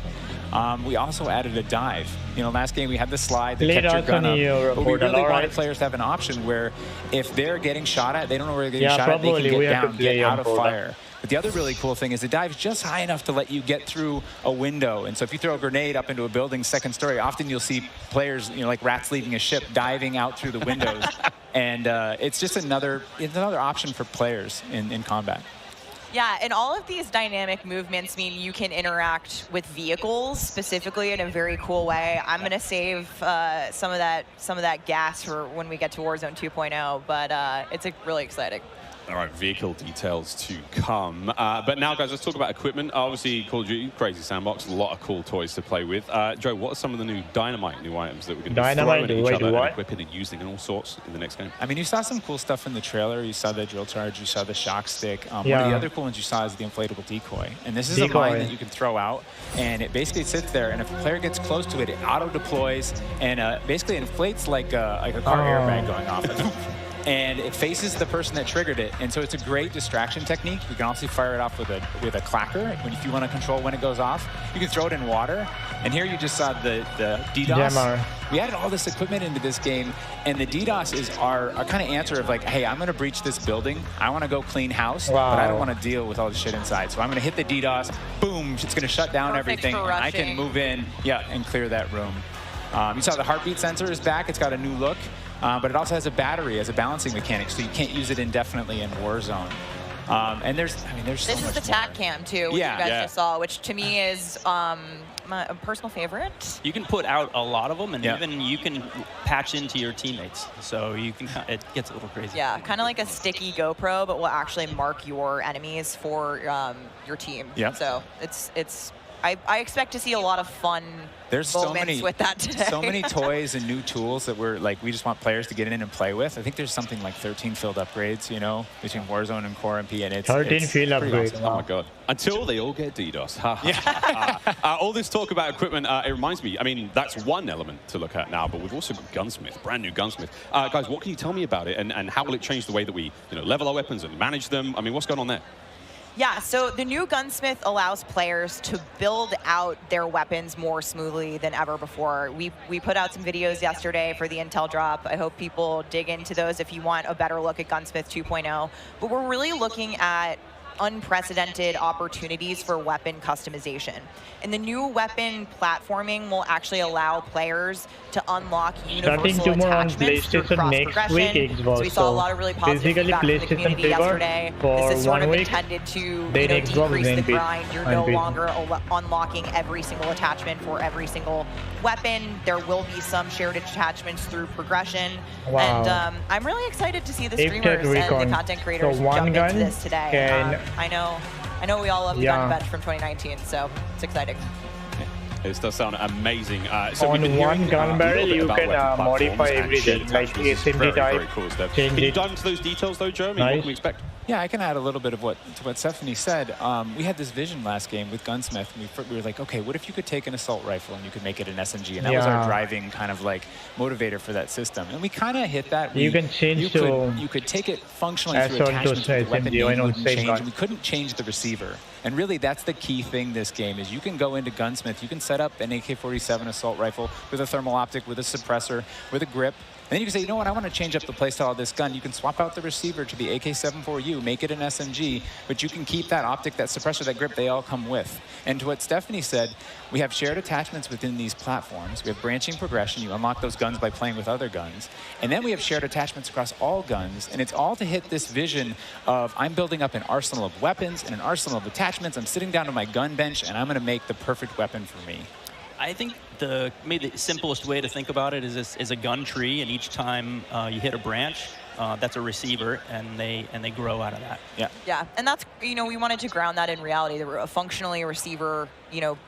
We also added a dive. You know, last game we had the slide that kept your gun up, but we really wanted players to have an option where if they're getting shot at, they don't know where they're getting shot at, they can get down, get out of fire. But the other really cool thing is the dive is just high enough to let you get through a window. And so if you throw a grenade up into a building's second story, often you'll see players, you know, like rats leaving a ship, diving out through the windows. And it's just another option for players in combat. Yeah, and all of these dynamic movements mean you can interact with vehicles specifically in a very cool way. I'm going to save some of that gas for when we get to Warzone 2.0, but it's really exciting. All right, vehicle details to come. But now, guys, let's talk about equipment. Obviously, Call of Duty, crazy sandbox, a lot of cool toys to play with. Joe, what are some of the new Dynamite new items that we're going to be throwing at each other and equipping and using and all sorts in the next game? I mean, you saw some cool stuff in the trailer. You saw the drill charge. You saw the shock stick. One of the other cool ones you saw is the inflatable decoy. And this is a mine that you can throw out, and it basically sits there. And if a player gets close to it, it auto-deploys and basically inflates like a car airbag going off. And it faces the person that triggered it, and so it's a great distraction technique. You can also fire it off with a clacker if you want to control when it goes off. You can throw it in water, and here you just saw the DDoS. Jammer. We added all this equipment into this game, and the DDoS is our kind of answer of like, hey, I'm going to breach this building. I want to go clean house, but I don't want to deal with all the shit inside. So I'm going to hit the DDoS. Boom! It's going to shut down everything, and I can move in, and clear that room. You saw the heartbeat sensor is back. It's got a new look. But it also has a battery as a balancing mechanic, so you can't use it indefinitely in Warzone. And there's so much This is the TAC cam, too, which you guys just saw, which to me is a personal favorite. You can put out a lot of them, and even you can patch into your teammates. So you can, it gets a little crazy. Yeah, kind of like a sticky GoPro, but will actually mark your enemies for your team. Yeah. So I expect to see a lot of fun moments with that today. So many toys and new tools that we just want players to get in and play with. I think there's something like 13 field upgrades, you know, between Warzone and Core MP, and it's 13 field upgrades. Awesome. Oh my god! Until they all get DDoS. All this talk about equipment, it reminds me. I mean, that's one element to look at now, but we've also got Gunsmith, brand new Gunsmith. Guys, what can you tell me about it, and how will it change the way that we, level our weapons and manage them? I mean, what's going on there? Yeah, so the new Gunsmith allows players to build out their weapons more smoothly than ever before. We put out some videos yesterday for the Intel drop. I hope people dig into those if you want a better look at Gunsmith 2.0. But we're really looking at unprecedented opportunities for weapon customization. And the new weapon platforming will actually allow players to unlock universal attachments through cross-progression. So we saw a lot of really positive feedback from the community yesterday. This is sort of intended to decrease the grind. You're no longer unlocking every single attachment for every single weapon. There will be some shared attachments through progression. And I'm really excited to see the streamers and the content creators jump into this today. I know we all love the gun bench from 2019, so it's exciting. This does sound amazing. So on one gun barrel, you can modify everything, like SMG type. Cool stuff. Can you dive into those details, though, Jeremy? What can we expect? Yeah, I can add a little bit of what Stephanie said. We had this vision last game with Gunsmith. And we were like, okay, what if you could take an assault rifle and you could make it an SMG? And that was our driving kind of like motivator for that system. And we kind of hit that. You can change you could take it functionally through attachment to the weapon. And we couldn't change the receiver. And really, that's the key thing this game is you can go into Gunsmith, you can set up an AK-47 assault rifle with a thermal optic, with a suppressor, with a grip. And then you can say, you know what, I want to change up the playstyle of this gun. You can swap out the receiver to the AK-74U, make it an SMG, but you can keep that optic, that suppressor, that grip, they all come with. And to what Stephanie said, we have shared attachments within these platforms. We have branching progression. You unlock those guns by playing with other guns. And then we have shared attachments across all guns. And it's all to hit this vision of I'm building up an arsenal of weapons and an arsenal of attachments. I'm sitting down to my gun bench, and I'm going to make the perfect weapon for me. I think maybe the simplest way to think about it is a gun tree, and each time you hit a branch, that's a receiver, and they grow out of that. Yeah, and that's, we wanted to ground that in reality. Functionally, a receiver,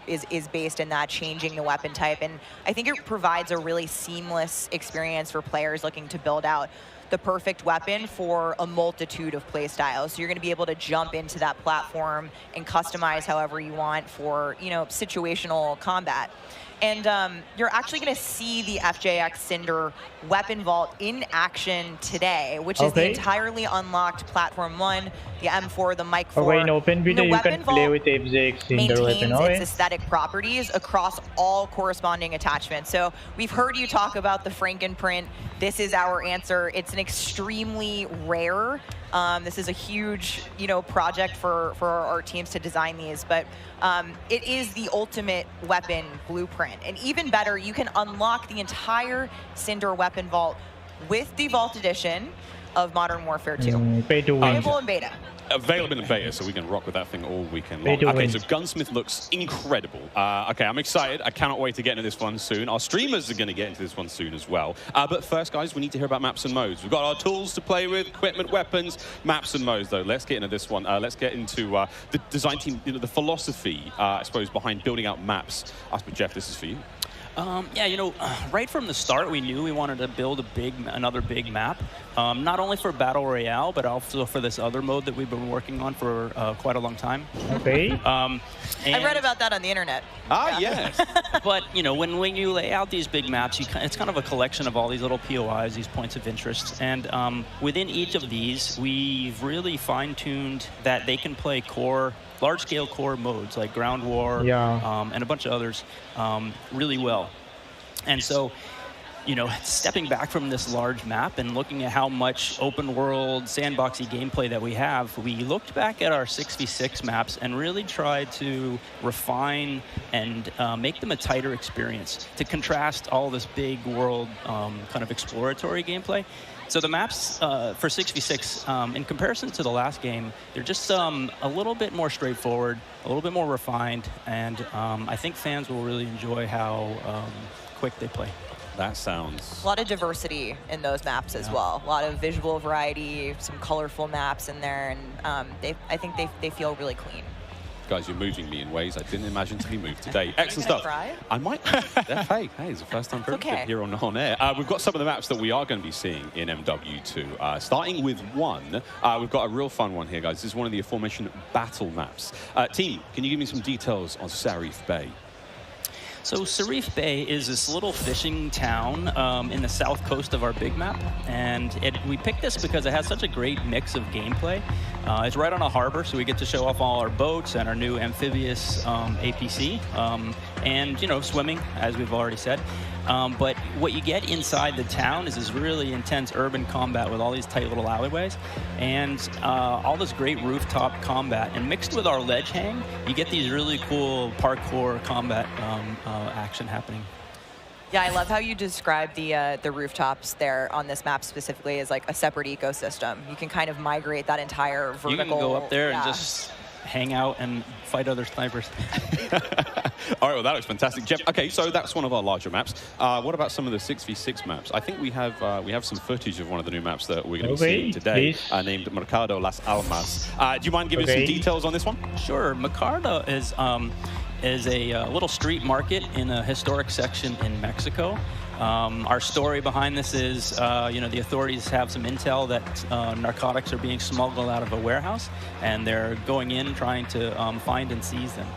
is based in that, changing the weapon type, and I think it provides a really seamless experience for players looking to build out the perfect weapon for a multitude of play styles. So you're going to be able to jump into that platform and customize however you want for, you know, situational combat. And you're actually going to see the FJX Cinder weapon vault in action today, which is the entirely unlocked Platform 1, the M4, the Mic 4. Okay, in open beta, you can play with FJX Cinder weapon. Maintains its aesthetic properties across all corresponding attachments. So we've heard you talk about the Frankenprint. This is our answer. It's an extremely rare. This is a huge, you know, project for our teams to design these, but it is the ultimate weapon blueprint. And even better, you can unlock the entire Cinder weapon vault with the Vault Edition of Modern Warfare 2. Pay to win. Available in beta. Available in beta, so we can rock with that thing all weekend long. Okay, so Gunsmith looks incredible. Okay, I'm excited. I cannot wait to get into this one soon. Our streamers are going to get into this one soon as well. But first, guys, we need to hear about maps and modes. We've got our tools to play with, equipment, weapons, maps and modes, though. Let's get into this one. Let's get into the design team, you know, the philosophy, I suppose, behind building out maps. Jeff, this is for you. Yeah, you know, right from the start, we knew we wanted to build another big map, not only for Battle Royale, but also for this other mode that we've been working on for quite a long time. Okay. I read about that on the internet. Ah, yes. But, you know, when you lay out these big maps, it's kind of a collection of all these little POIs, these points of interest. And within each of these, we've really fine-tuned that they can play large-scale core modes like Ground War and a bunch of others really well. And so, you know, stepping back from this large map and looking at how much open world sandboxy gameplay that we have, we looked back at our 6v6 maps and really tried to refine and make them a tighter experience to contrast all this big world kind of exploratory gameplay. So the maps for 6v6, in comparison to the last game, they're just a little bit more straightforward, a little bit more refined, and I think fans will really enjoy how quick they play. That sounds... A lot of diversity in those maps as well. A lot of visual variety, some colorful maps in there, and I think they feel really clean. Guys, you're moving me in ways I didn't imagine to be moved today. Excellent stuff. Cry? I might. Hey, it's the first time for everything here on air. We've got some of the maps that we are going to be seeing in MW2. Starting with one, we've got a real fun one here, guys. This is one of the aforementioned battle maps. Team, can you give me some details on Sarif Bay? So Sarif Bay is this little fishing town in the south coast of our big map, and we picked this because it has such a great mix of gameplay. It's right on a harbor, so we get to show off all our boats and our new amphibious APC, and, you know, swimming, as we've already said. But what you get inside the town is this really intense urban combat with all these tight little alleyways and all this great rooftop combat. And mixed with our ledge hang, you get these really cool parkour combat action happening. Yeah, I love how you describe the rooftops there on this map specifically as like a separate ecosystem. You can kind of migrate that entire vertical. You can go up there and just hang out and fight other snipers. All right, well, that looks fantastic. Jeff, okay, so that's one of our larger maps. What about some of the 6v6 maps? I think we have some footage of one of the new maps that we're going to be seeing today, named Mercado Las Almas. Do you mind giving us some details on this one? Sure. Mercado is a little street market in a historic section in Mexico. Our story behind this is, you know, the authorities have some intel that narcotics are being smuggled out of a warehouse, and they're going in trying to find and seize them.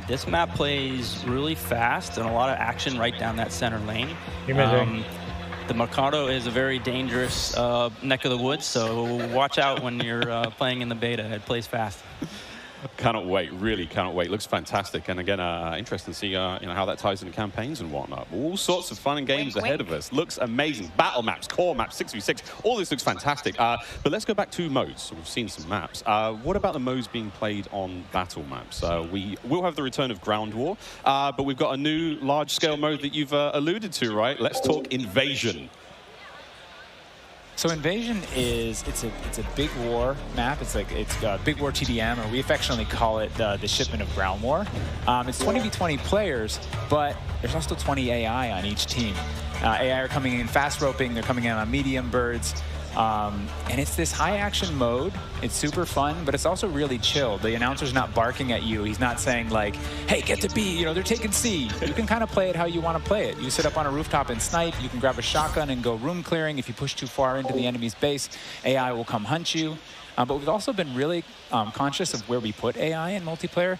This map plays really fast and a lot of action right down that center lane. The Mercado is a very dangerous neck of the woods, so watch out when you're playing in the beta. It plays fast. Cannot wait, really cannot wait. Looks fantastic, and again, interesting to see you know, how that ties into campaigns and whatnot. All sorts of fun and games ahead of us. Looks amazing. Battle maps, core maps, 6v6, all this looks fantastic. But let's go back to modes. So we've seen some maps. What about the modes being played on battle maps? We will have the return of Ground War, but we've got a new large-scale mode that you've alluded to, right? Let's talk Invasion. So Invasion it's a big war map. It's Big War TDM, or we affectionately call it the shipment of Ground War. It's 20v20 players, but there's also 20 AI on each team. AI are coming in fast roping. They're coming in on medium birds. And it's this high action mode. It's super fun, but it's also really chill. The announcer's not barking at you. He's not saying like, hey, get to B, you know, they're taking C. You can kind of play it how you want to play it. You sit up on a rooftop and snipe. You can grab a shotgun and go room clearing. If you push too far into the enemy's base, AI will come hunt you. But we've also been really conscious of where we put AI in multiplayer.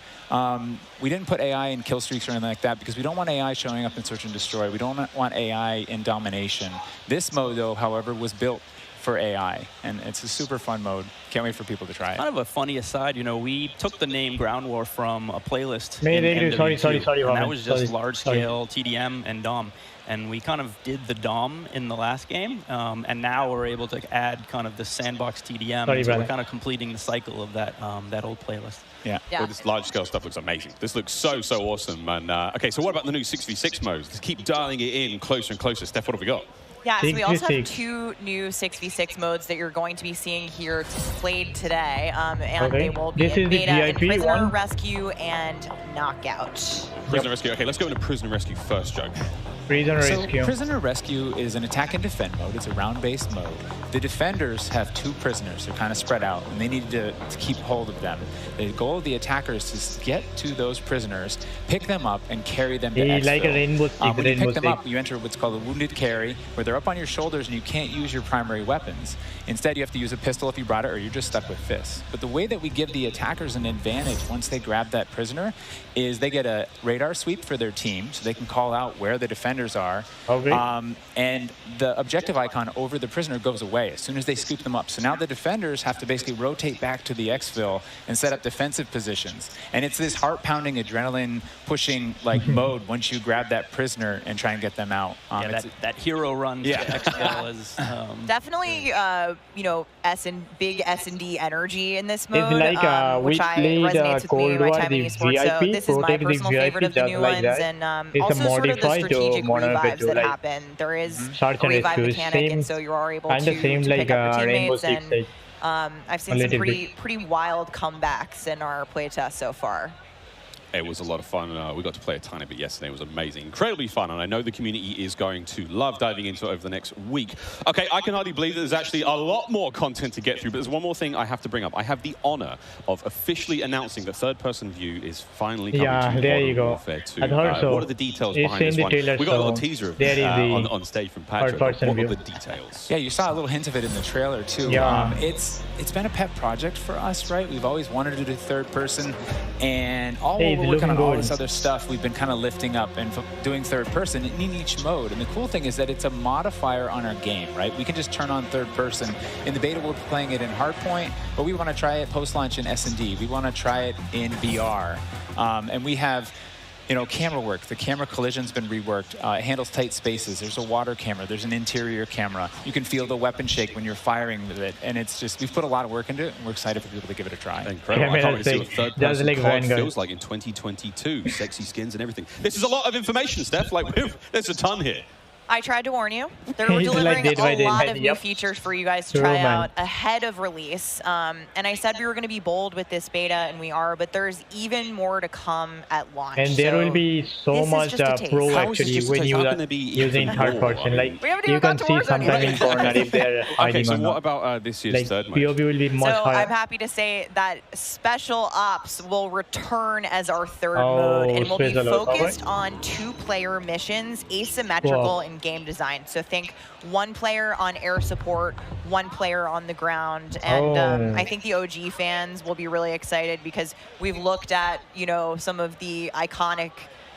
We didn't put AI in kill streaks or anything like that because we don't want AI showing up in search and destroy. We don't want AI in domination. This mode, though, however, was built for AI, and it's a super fun mode. Can't wait for people to try it. Kind of a funny aside, you know, we took the name Ground War from a playlist. Sorry, and that was just large-scale TDM and DOM. And we kind of did the DOM in the last game, and now we're able to add kind of the sandbox TDM. So we're kind of completing the cycle of that that old playlist. Yeah. Well, this large-scale stuff looks amazing. This looks so awesome. And okay, so what about the new 6v6 modes? Let's keep dialing it in closer and closer. Steph, what have we got? Yeah, so we also have 2 new 6v6 modes that you're going to be seeing here played today. And they will be in beta in Prisoner Rescue and Knockout. Prisoner Rescue. Okay, let's go into Prisoner Rescue first, Joe. Prisoner Rescue is an attack and defend mode. It's a round-based mode. The defenders have 2 prisoners. They're kind of spread out, and they need to keep hold of them. The goal of the attackers is to get to those prisoners, pick them up, and carry them to exfil. Like a rainbow stick. When you pick them up, you enter what's called a wounded carry, where they're up on your shoulders and you can't use your primary weapons. Instead, you have to use a pistol if you brought it, or you're just stuck with fists. But the way that we give the attackers an advantage once they grab that prisoner is they get a radar sweep for their team, so they can call out where the defenders are. And the objective icon over the prisoner goes away as soon as they scoop them up. So now the defenders have to basically rotate back to the exfil and set up defensive positions. And it's this heart-pounding, adrenaline-pushing like mode once you grab that prisoner and try and get them out. That hero run to exfil is definitely you know, big S&D energy in this mode, It's like which resonates with me, my time in esports. So this is my personal favorite of the new ones, and also sort of the strategic revives that happen. There is a revive mechanic, and so you are able to pick up your teammates. And I've seen some pretty wild comebacks in our playtest so far. It was a lot of fun. We got to play a tiny bit yesterday. It was amazing. Incredibly fun, and I know the community is going to love diving into it over the next week. Okay, I can hardly believe that there's actually a lot more content to get through, but there's one more thing I have to bring up. I have the honor of officially announcing that third-person view is finally coming to Modern Warfare 2. What are the details behind this one? We got a little teaser of it on stage from Patrick. What are the details? Yeah, you saw a little hint of it in the trailer, too. Yeah. It's been a pet project for us, right? We've always wanted to do third person, and all we're working on all this other stuff we've been kind of lifting up and doing third person in each mode. And the cool thing is that it's a modifier on our game, right? We can just turn on third person. In the beta, we're playing it in Hardpoint, but we want to try it post-launch in S&D. We want to try it in VR. And we have, you know, camera work. The camera collision's been reworked. It handles tight spaces. There's a water camera. There's an interior camera. You can feel the weapon shake when you're firing with it. And it's just, we've put a lot of work into it, and we're excited for people to give it a try. Incredible. I can't wait to see what third-person COD feels like in 2022. Sexy skins and everything. This is a lot of information, Steph. Like, there's a ton here. I tried to warn you. They're delivering a lot of new features for you guys to try out ahead of release. And I said we were going to be bold with this beta, and we are, but there's even more to come at launch. And there will be so much pro actually when you are using third person. Like you can see sometime in corner if they're hiding. Okay, so what about this year's third mode? POV will be much higher. I'm happy to say that Special Ops will return as our third mode, and will be focused on 2-player missions, asymmetrical in game design. So think 1 player on air support, 1 player on the ground, and I think the OG fans will be really excited because we've looked at, you know, some of the iconic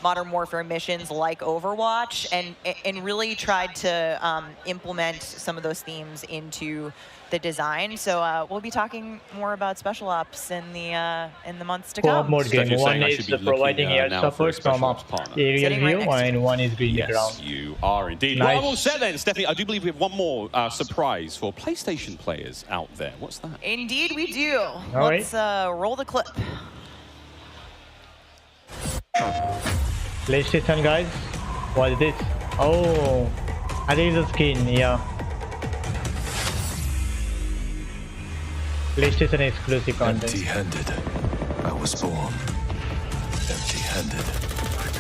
Modern Warfare missions like Overwatch, and really tried to implement some of those themes into the design. So we'll be talking more about Special Ops in the months to come. Mode game. One is providing air support from aerial view, and one is being ground. You are indeed. Nice. Well, all said then, Stephanie, I do believe we have one more surprise for PlayStation players out there. What's that? Indeed, we do. Let's roll the clip. PlayStation guys, what is this? Oh, I think it's a skin, yeah. PlayStation exclusive content. Empty-handed, I was born. Empty-handed,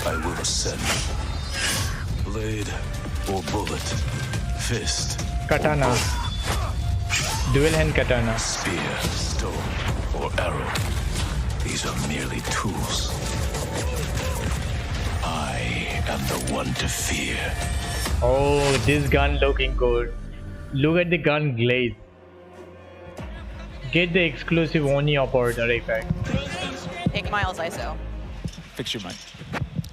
I will ascend. Blade or bullet, fist, katana. Dual hand katana. Spear, stone, or arrow. These are merely tools. I am the one to fear. Oh, this gun looking good. Look at the gun glaze. Get the exclusive Oni operator effect. Take Miles ISO. Fix your mic.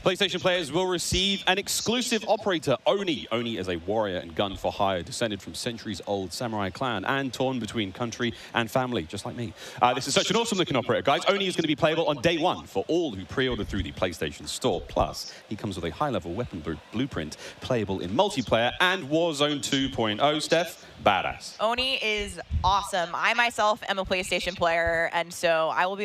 PlayStation players will receive an exclusive operator, Oni. Oni is a warrior and gun for hire, descended from centuries-old samurai clan and torn between country and family, just like me. This is such an awesome-looking operator, guys. Oni is going to be playable on day one for all who pre-order through the PlayStation Store. Plus, he comes with a high-level weapon blueprint, playable in multiplayer and Warzone 2.0. Steph, badass. Oni is awesome. I myself am a PlayStation player, and so I will be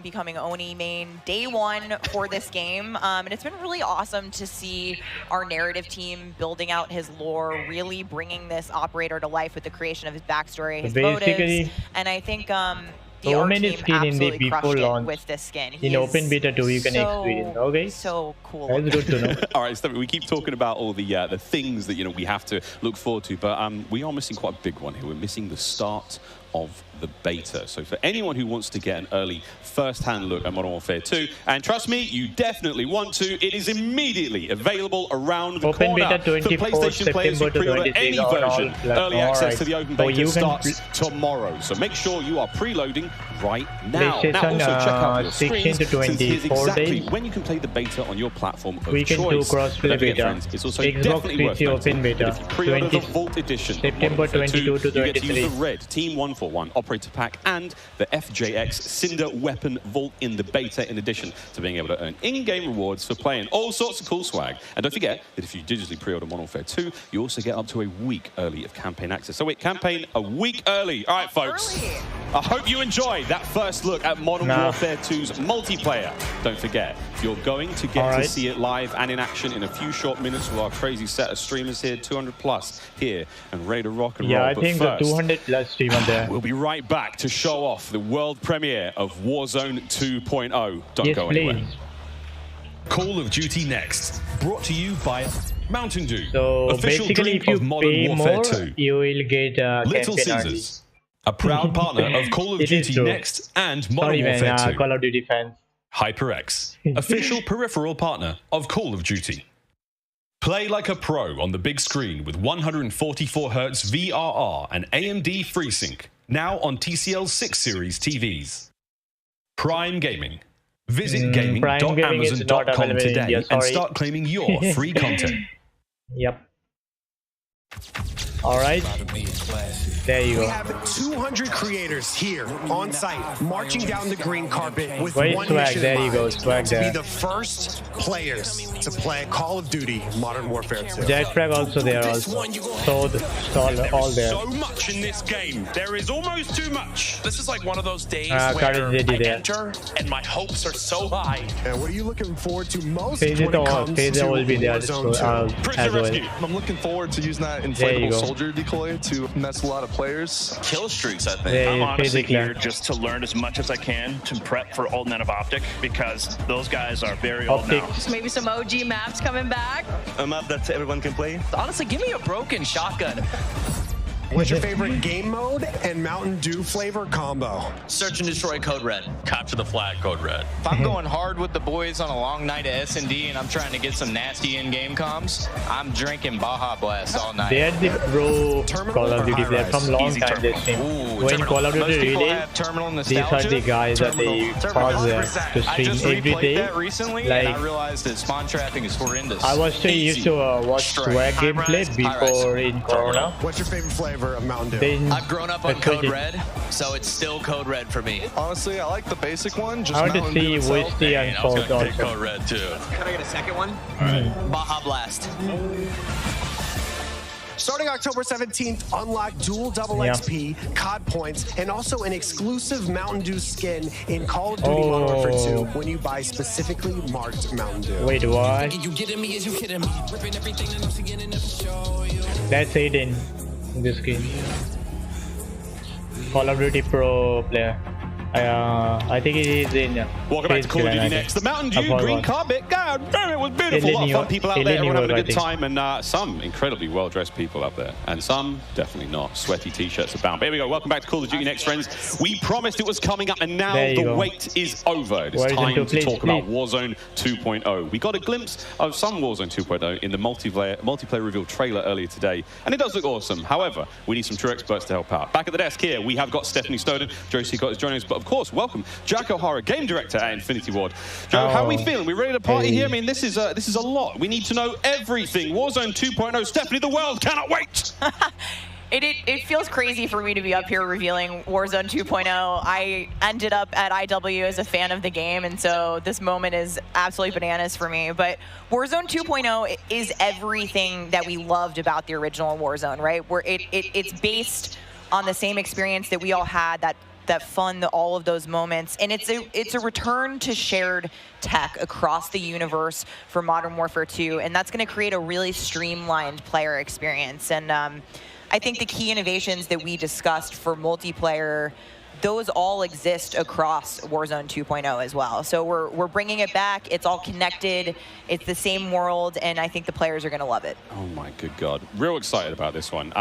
becoming Oni main day one for this game. And it's been really awesome to see our narrative team building out his lore, really bringing this operator to life with the creation of his backstory, his motives. And I think the art team absolutely crushed it with this skin. In open beta too, you can experience. Okay. So cool. That's good to know. All right, so we keep talking about all the things that we have to look forward to, but we are missing quite a big one here. We're missing the start of the beta. So for anyone who wants to get an early first-hand look at Modern Warfare 2, and trust me, you definitely want to, it is immediately available around the open corner. Beta 24 for PlayStation players who pre-order any version. Early access to the open beta starts tomorrow. So make sure you are preloading right now. Now also check out your 16 screens, to 24 here's exactly days. when you can play the beta on your platform of We can do choice. cross-play beta. Friends, it's also Xbox definitely worth PC open noting beta. that if you pre-order the Vault Edition, September 22 to you get to 23. use the red Team 141 Operator Pack and the FJX Cinder Weapon Vault in the beta, in addition to being able to earn in-game rewards for playing all sorts of cool swag. And don't forget that if you digitally pre-order Modern Warfare 2, you also get up to a week early of campaign access. So wait, campaign a week early. All right, folks. I hope you enjoyed that first look at Modern Warfare 2's multiplayer. Don't forget, you're going to get to see it live and in action in a few short minutes with our crazy set of streamers here, 200 plus here, and ready to rock and roll. Yeah, I but think first, the 200 plus streamer there. we'll be right back to show off the world premiere of Warzone 2.0. Don't Yes, go please. anywhere. Call of Duty Next, brought to you by Mountain Dew, So official basically, drink if you of Modern pay Warfare more, 2. you will get Little campaign Caesars, a proud partner of Call of It is Duty true. Next and Modern Sorry, Warfare man, 2. Call of Duty fans. HyperX, official peripheral partner of Call of Duty. Play like a pro on the big screen with 144Hz VRR and AMD FreeSync, now on TCL 6 Series TVs. Prime Gaming. Visit gaming.amazon.com today and start claiming your free content. Yep. All right. There you We go. have 200 creators here on site, marching down the green carpet with Great one swag, mission there in you go, mind, swag to there. be the first players to play Call of Duty Modern Warfare 2. Jetpack also there also. So all there. So much in this game. There is almost too much. This is like one of those days Card where is ready I there. enter and my hopes are so high. And what are you looking forward to most Phase when it it all. comes Phase to will be there Warzone 2? as well. I'm looking forward to using that There you inflatable go. soldier decoy to mess with a lot of players. Kill streaks, I think. Yeah, I'm honestly physically. here just to learn as much as I can to prep for Old Men of Optic because those guys are very old now. Maybe some OG maps coming back. A map that everyone can play. Honestly, give me a broken shotgun. What's your favorite game mode and Mountain Dew flavor combo? Search and destroy Code Red. Capture the flag, Code Red. If I'm going hard with the boys on a long night of S&D and I'm trying to get some nasty in-game comms, I'm drinking Baja Blast all night. They are the pro Call of Duty players from long time this team. When Call of Duty released, these are the guys that they pause there to I stream just every replayed day. that recently and I realized that spawn trapping is horrendous. I was still used to watch swag gameplay before in Corona. What's your favorite flavor of Mountain Dew? I've grown up on Code Red, so it's still Code Red for me. Honestly, I like the basic one. Just I want to Mountain Dew see itself. whiskey and salt also. Code Red, too. Can I get a second one? Baja Blast. Starting October 17th, unlock dual double Yeah. XP, COD points, and also an exclusive Mountain Dew skin in Call of Duty Modern Warfare 2 when you buy specifically marked Mountain Dew. Wait, what? That's Aiden in this game. Call of Duty Pro player. I think it is in. Welcome back to Call of Duty Next. The Mountain Dew green carpet. God damn, it was beautiful. A lot of fun people out there. Everyone having a good time, and some incredibly well-dressed people up there, and some definitely not. Sweaty t-shirts abound. But here we go. Welcome back to Call of Duty Next, friends. We promised it was coming up, and now the wait is over. It is time to talk about Warzone 2.0. We got a glimpse of some Warzone 2.0 in the multiplayer reveal trailer earlier today, and it does look awesome. However, we need some true experts to help out. Back at the desk here, we have got Stephanie Snowden. Joe Seacott is joining us, but of course, welcome Jack O'Hara, game director at Infinity Ward. Joe, how are we feeling? We ready to party here? I mean, this is a lot. We need to know everything. Warzone 2.0. Stephanie, the world cannot wait. It feels crazy for me to be up here revealing Warzone 2.0. I ended up at IW as a fan of the game, and so this moment is absolutely bananas for me. But Warzone 2.0 is everything that we loved about the original Warzone, right? Where it's based on the same experience that we all had, that fun, all of those moments, and it's a return to shared tech across the universe for Modern Warfare 2, and that's going to create a really streamlined player experience. And I think the key innovations that we discussed for multiplayer, those all exist across Warzone 2.0 as well. So we're bringing it back. It's all connected. It's the same world, and I think the players are going to love it. Oh my good God. Real excited about this one.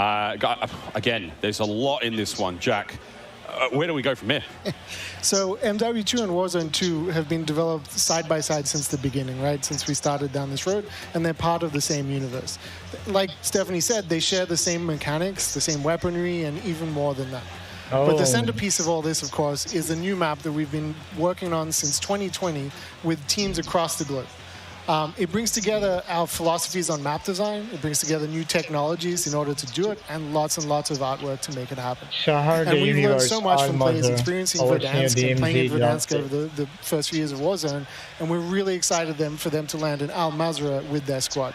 Again, there's a lot in this one. Jack, where do we go from here? So MW2 and Warzone 2 have been developed side by side since the beginning, right? Since we started down this road, and they're part of the same universe. Like Stephanie said, they share the same mechanics, the same weaponry, and even more than that. But the centerpiece of all this, of course, is a new map that we've been working on since 2020 with teams across the globe. It brings together our philosophies on map design. It brings together new technologies in order to do it, and lots of artwork to make it happen. And we've learned so much from players experiencing Verdansk and playing in Verdansk over the first few years of Warzone, and we're really excited for them to land in Al Mazrah with their squad.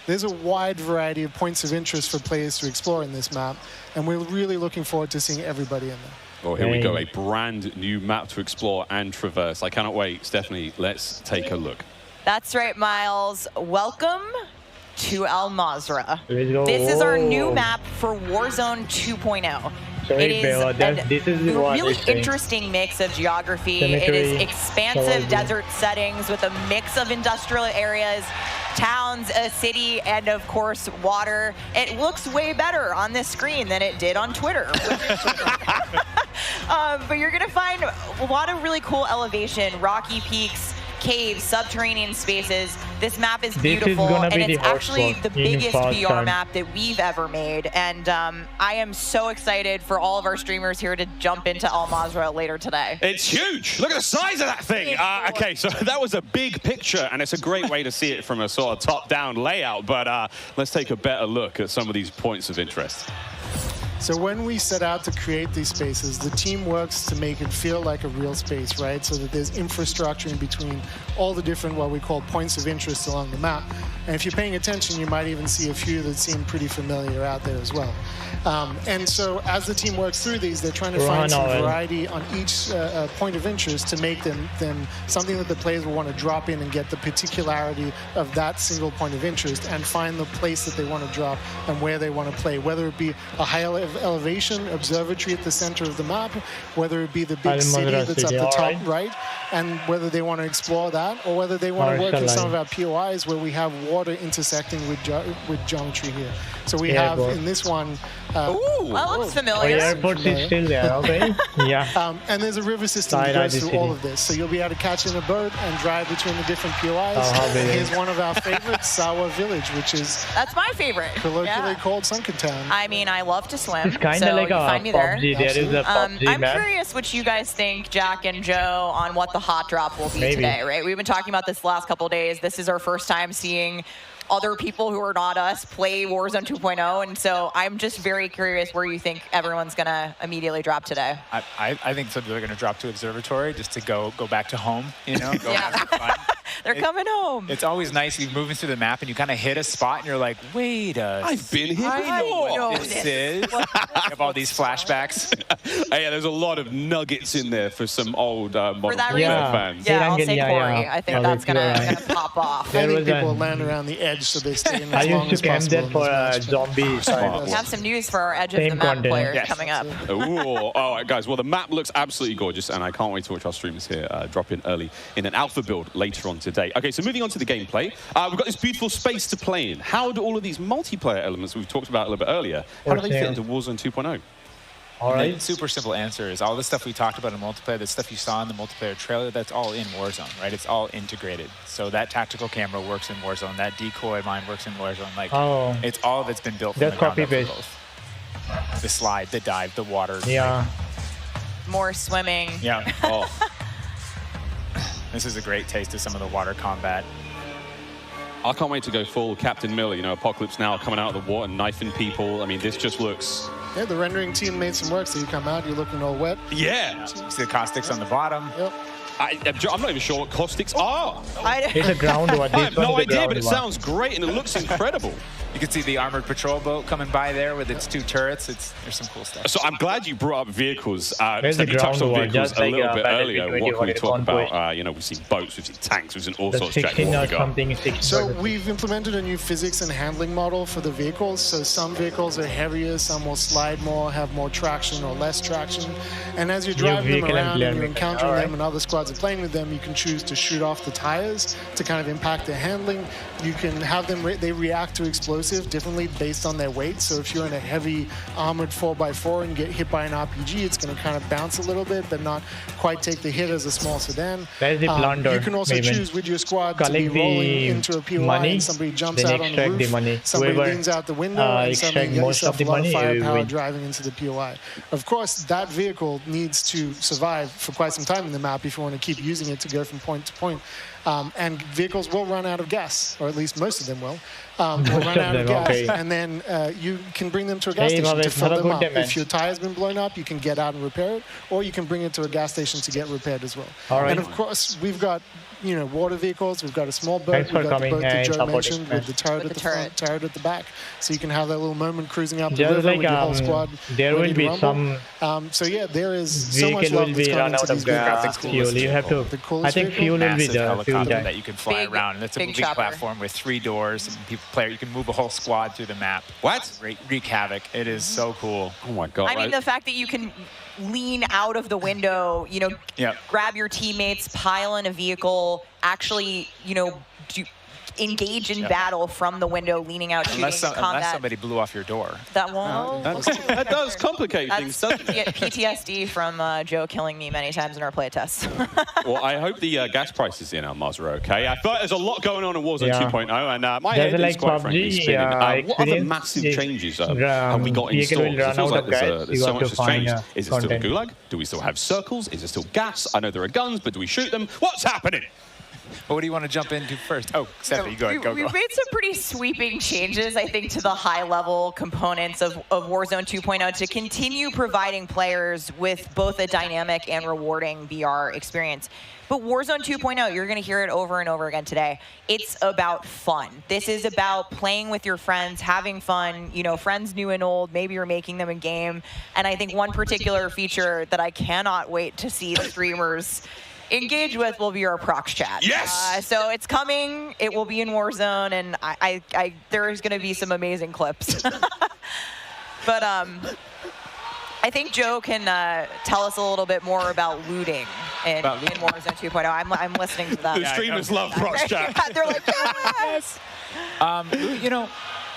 There's a wide variety of points of interest for players to explore in this map, and we're really looking forward to seeing everybody in there. Well, here we go, a brand new map to explore and traverse. I cannot wait. Stephanie, let's take a look. That's right, Miles. Welcome to Al Mazrah. This is our new map for Warzone 2.0. It is a really interesting mix of geography. It is expansive desert settings with a mix of industrial areas, towns, a city, and of course, water. It looks way better on this screen than it did on Twitter. But you're going to find a lot of really cool elevation, rocky peaks, caves, subterranean spaces. This map is beautiful, and it's actually the biggest VR map that we've ever made. And I am so excited for all of our streamers here to jump into Al Mazrah later today. It's huge. Look at the size of that thing. Okay, so that was a big picture, and it's a great way to see it from a sort of top-down layout. But let's take a better look at some of these points of interest. So when we set out to create these spaces, the team works to make it feel like a real space, right? So that there's infrastructure in between all the different, what we call points of interest along the map. And if you're paying attention, you might even see a few that seem pretty familiar out there as well. And so as the team works through these, they're trying to find some variety on each point of interest to make them something that the players will want to drop in and get the particularity of that single point of interest and find the place that they want to drop and where they want to play, whether it be a high elevation observatory at the center of the map, whether it be the big city that's up the top right, and whether they want to explore that, or whether they want to work with some of our POIs where we have water intersecting with geometry here. So we have in this one. Ooh, that looks familiar. The airport is still there, okay? Yeah. And there's a river system that goes through all of this. So you'll be able to catch in a boat and drive between the different POIs. Here's one of our favorites, Sawa Village, which is... That's my favorite. Colloquially called Sunken Town. I mean, I love to swim, it's kind so of like you a find me PUBG. there. There is a PUBG I'm map. curious what you guys think, Jack and Joe, on what the hot drop will be today, right? We've been talking about this the last couple of days. This is our first time seeing other people who are not us play Warzone 2.0, and so I'm just very curious where you think everyone's going to immediately drop today. I think some people are going to drop to Observatory just to go back to home, you know, go have some fun. They're coming home. It's always nice. You're moving through the map and you kind of hit a spot and you're like, wait a I've been here I know before. what this is. You have all these flashbacks. Hey, there's a lot of nuggets in there for some old Modern Warfare fans. Yeah, I'll say Corey. I think that's gonna pop off. I think people land around the edge so they stay in as long as possible. I used to camp there for zombies. We have some news for our Edge of the Map players coming up. Ooh, all right, guys. Well, the map looks absolutely gorgeous, and I can't wait to watch our streamers here drop in early in an alpha build later on today. Okay, so moving on to the gameplay. We've got this beautiful space to play in. How do all of these multiplayer elements we've talked about a little bit earlier, how do they fit into Warzone 2.0? All right. The super simple answer is all the stuff we talked about in multiplayer, the stuff you saw in the multiplayer trailer, that's all in Warzone, right? It's all integrated. So that tactical camera works in Warzone. That decoy mine works in Warzone. Like, it's all that's been built from the ground up for both. The slide, the dive, the water. Yeah. More swimming. Yeah. This is a great taste of some of the water combat. I can't wait to go full Captain Miller, you know, Apocalypse Now coming out of the water, knifing people. I mean, this just looks... Yeah, the rendering team made some work, so you come out, you're looking all wet. Yeah. See the caustics on the bottom. Yep. I'm not even sure what caustics are. It's a ground one. I have no idea, but it sounds great and it looks incredible. You can see the armored patrol boat coming by there with its 2 turrets. There's some cool stuff. So I'm glad you brought up vehicles. Where's the you touched on ground vehicles one? a little bit earlier. What can we talk point. about? You know, we've seen boats, we've seen tanks, we've seen all sorts. 16 or something. So we've implemented a new physics and handling model for the vehicles. So some vehicles are heavier, some will slide more, have more traction or less traction. And as you're driving them around and you're encountering them and other squads are playing with them, you can choose to shoot off the tires to kind of impact their handling. You can have them, they react to explosive differently based on their weight. So if you're in a heavy armored 4x4 and get hit by an RPG, it's going to kind of bounce a little bit, but not quite take the hit as a small sedan. There's the plunder. You can also choose with your squad to be rolling into a POI and somebody jumps out on the roof, somebody leans out the window, and suddenly you get yourself a lot of firepower driving into the POI. Of course, that vehicle needs to survive for quite some time in the map if you want to keep using it to go from point to point. And vehicles will run out of gas, or at least most of them will. Will run out of gas, and then you can bring them to a gas station to fill them up. If your tire's been blown up, you can get out and repair it, or you can bring it to a gas station to get repaired as well. And of course, we've got water vehicles. We've got a small boat. We've got the boat that Joe mentioned with the turret at the front, turret at the back, so you can have that little moment cruising up the river with your whole squad. There will be some. So yeah, there is so much love that's gone into these vehicles. Fuel. You have to. I think fuel will be the fuel that you can fly around, and it's a moving platform with 3 doors. And you can move a whole squad through the map. What? Wreak havoc. It is so cool. Oh my god! I mean, the fact that you can lean out of the window, grab your teammates, pile in a vehicle, actually, engage in battle from the window, leaning out, shooting, combat. Unless somebody blew off your door. That won't. That does complicate things, doesn't it? Get PTSD from Joe killing me many times in our play tests. Well, I hope the gas prices in Almaz are okay. I feel like there's a lot going on in Warzone 2.0, and my head is quite frankly spinning. What other massive changes have we got in store? It feels like there's so much has changed. Is it still a gulag? Do we still have circles? Is it still gas? I know there are guns, but do we shoot them? What's happening? Well, what do you want to jump into first? Oh, Stephanie, go ahead. We've made some pretty sweeping changes, I think, to the high-level components of Warzone 2.0 to continue providing players with both a dynamic and rewarding VR experience. But Warzone 2.0, you're going to hear it over and over again today. It's about fun. This is about playing with your friends, having fun, friends new and old. Maybe you're making them in game. And I think one particular feature that I cannot wait to see the streamers engage with will be our prox chat. Yes! So it's coming. It will be in Warzone, and there's going to be some amazing clips. But I think Joe can tell us a little bit more about looting in Warzone 2.0. I'm listening to that. The streamers love prox chat. They're like, yes!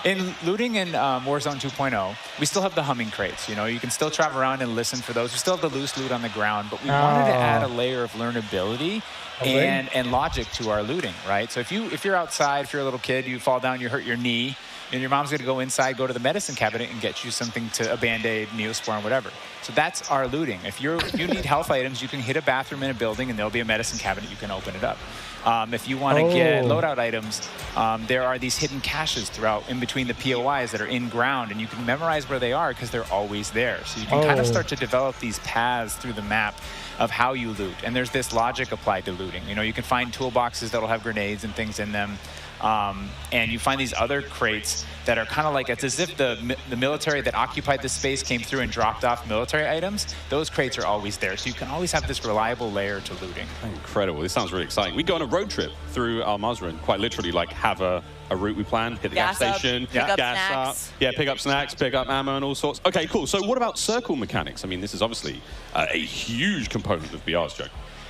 In looting in Warzone 2.0, we still have the humming crates. You can still travel around and listen for those. We still have the loose loot on the ground, but we wanted to add a layer of learnability and logic to our looting, right? So if you're outside, if you're a little kid, you fall down, you hurt your knee, and your mom's going to go inside, go to the medicine cabinet, and get you something a Band-Aid, Neosporin, whatever. So that's our looting. If you need health items, you can hit a bathroom in a building, and there'll be a medicine cabinet. You can open it up. If you want to get loadout items, there are these hidden caches throughout in between the POIs that are in ground, and you can memorize where they are because they're always there. So you can kind of start to develop these paths through the map of how you loot. And there's this logic applied to looting. You can find toolboxes that'll have grenades and things in them. And you find these other crates that are kind of like, it's as if the military that occupied this space came through and dropped off military items. Those crates are always there. So you can always have this reliable layer to looting. Incredible. This sounds really exciting. We go on a road trip through Al Mazrah and quite literally like have a route we plan, hit the gas station, pick up gas snacks. up, yeah, pick up snacks, pick up ammo and all sorts. Okay, cool. So what about circle mechanics? I mean, this is obviously a huge component of BR's, Joe.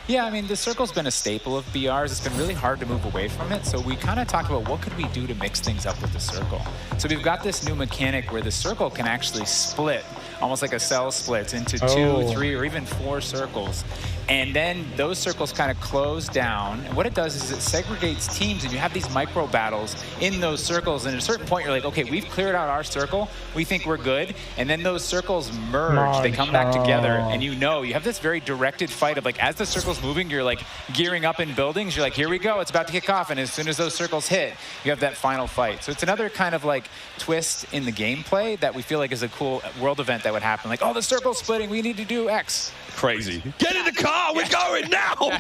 Yeah, I mean, the circle's been a staple of BRs. It's been really hard to move away from it. So we kind of talked about what could we do to mix things up with the circle. So we've got this new mechanic where the circle can actually split, almost like a cell splits into 2, 3, or even 4 circles. And then those circles kind of close down. And what it does is it segregates teams, and you have these micro battles in those circles. And at a certain point, you're like, okay, we've cleared out our circle. We think we're good. And then those circles merge. They come back together. And you have this very directed fight of like, as the circle's moving, you're like gearing up in buildings. You're like, here we go. It's about to kick off. And as soon as those circles hit, you have that final fight. So it's another kind of like twist in the gameplay that we feel like is a cool world event that would happen. Like, oh, the circle's splitting. We need to do X. Crazy. Get in the car. We're going now. Go.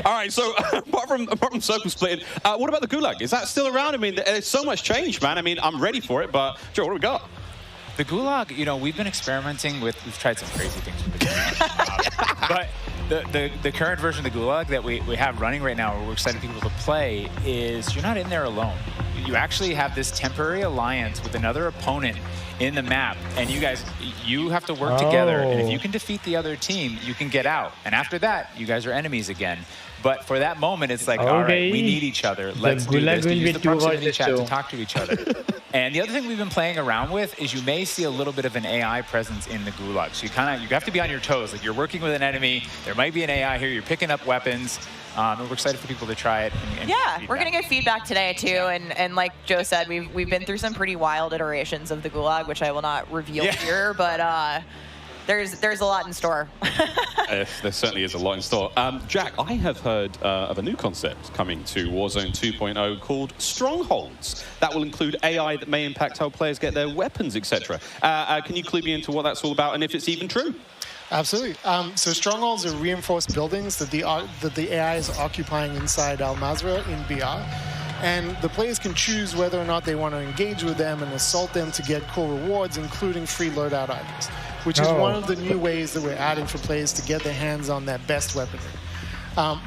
All right. So apart from circle splitting, what about the Gulag? Is that still around? I mean, there's so much change, man. I mean, I'm ready for it, but Joe, what do we got? The Gulag, we've been experimenting with, we've tried some crazy things with the Gulag. But the current version of the Gulag that we have running right now, where we're excited people to play, is you're not in there alone. You actually have this temporary alliance with another opponent in the map, and you have to work together, and if you can defeat the other team, you can get out. And after that, you guys are enemies again. But for that moment, it's like, all right, we need each other. Let's do this. To use the proximity chat to talk to each other. And the other thing we've been playing around with is you may see a little bit of an AI presence in the Gulag. So you have to be on your toes. Like, you're working with an enemy. There might be an AI here. You're picking up weapons. And we're excited for people to try it. And we're going to get feedback today, too. And like Joe said, we've been through some pretty wild iterations of the Gulag, which I will not reveal here. But there's a lot in store. There certainly is a lot in store. Jack, I have heard of a new concept coming to Warzone 2.0 called Strongholds. That will include AI that may impact how players get their weapons, etc. Can you clue me into what that's all about and if it's even true? Absolutely. So strongholds are reinforced buildings that the AI is occupying inside Al Mazrah in BR. And the players can choose whether or not they want to engage with them and assault them to get cool rewards, including free loadout items, which is one of the new ways that we're adding for players to get their hands on their best weaponry.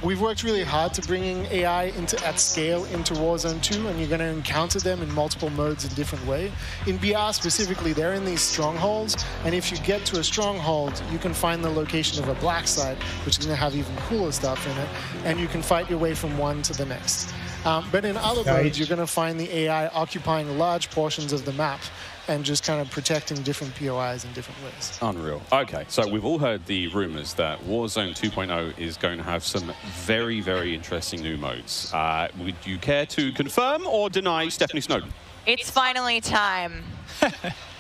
We've worked really hard to bringing AI at scale into Warzone 2, and you're going to encounter them in multiple modes in different ways. In BR specifically, they're in these strongholds, and if you get to a stronghold, you can find the location of a black site, which is going to have even cooler stuff in it, and you can fight your way from one to the next. But in other modes, you're going to find the AI occupying large portions of the map and just kind of protecting different POIs in different ways. Unreal. Okay, so we've all heard the rumors that Warzone 2.0 is going to have some very, very interesting new modes. Would you care to confirm or deny Stephanie Snowden? It's finally time.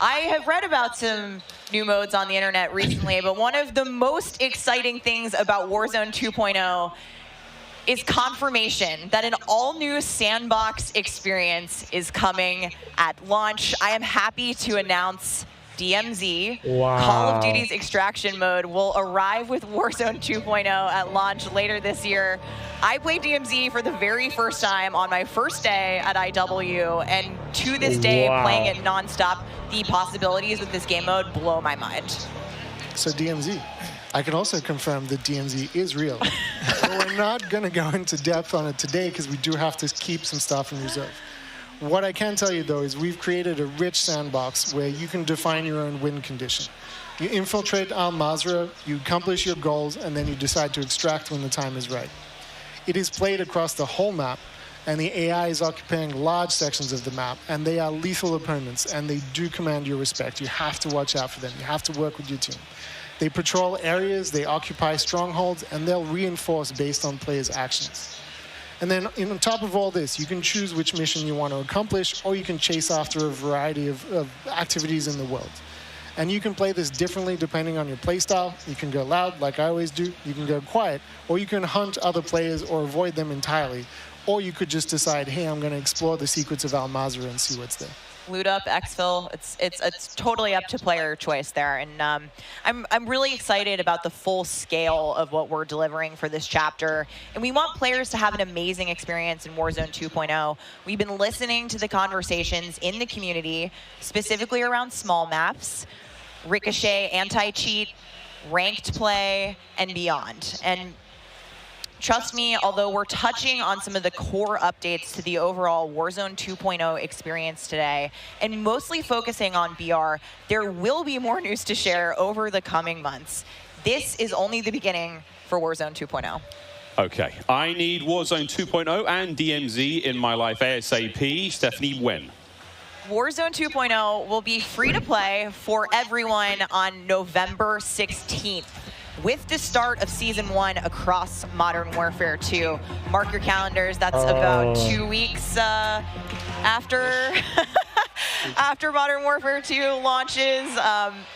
I have read about some new modes on the internet recently, but one of the most exciting things about Warzone 2.0 is confirmation that an all-new sandbox experience is coming at launch. I am happy to announce DMZ, Call of Duty's extraction mode, will arrive with Warzone 2.0 at launch later this year. I played DMZ for the very first time on my first day at IW, and to this day, playing it nonstop, the possibilities with this game mode blow my mind. So DMZ. I can also confirm that DMZ is real. But we're not going to go into depth on it today because we do have to keep some stuff in reserve. What I can tell you, though, is we've created a rich sandbox where you can define your own win condition. You infiltrate Al Mazrah, you accomplish your goals, and then you decide to extract when the time is right. It is played across the whole map, and the AI is occupying large sections of the map, and they are lethal opponents, and they do command your respect. You have to watch out for them. You have to work with your team. They patrol areas, they occupy strongholds, and they'll reinforce based on players' actions. And then on top of all this, you can choose which mission you want to accomplish, or you can chase after a variety of activities in the world. And you can play this differently depending on your playstyle. You can go loud, like I always do. You can go quiet, or you can hunt other players or avoid them entirely. Or you could just decide, hey, I'm going to explore the secrets of Al Mazrah and see what's there. loot up, exfil. It's totally up to player choice there, and I'm really excited about the full scale of what we're delivering for this chapter. And we want players to have an amazing experience in Warzone 2.0. We've been listening to the conversations in the community, specifically around small maps, Ricochet, anti-cheat, ranked play, and beyond. And trust me, although we're touching on some of the core updates to the overall Warzone 2.0 experience today, and mostly focusing on BR, there will be more news to share over the coming months. This is only the beginning for Warzone 2.0. Okay, I need Warzone 2.0 and DMZ in my life ASAP. Stephanie, when? Warzone 2.0 will be free to play for everyone on November 16th. With the start of Season 1 across Modern Warfare 2. Mark your calendars, that's about 2 weeks after after Modern Warfare 2 launches.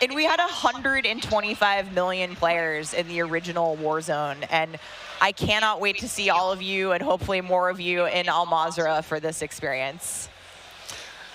And we had 125 million players in the original Warzone. And I cannot wait to see all of you and hopefully more of you in Al Mazrah for this experience.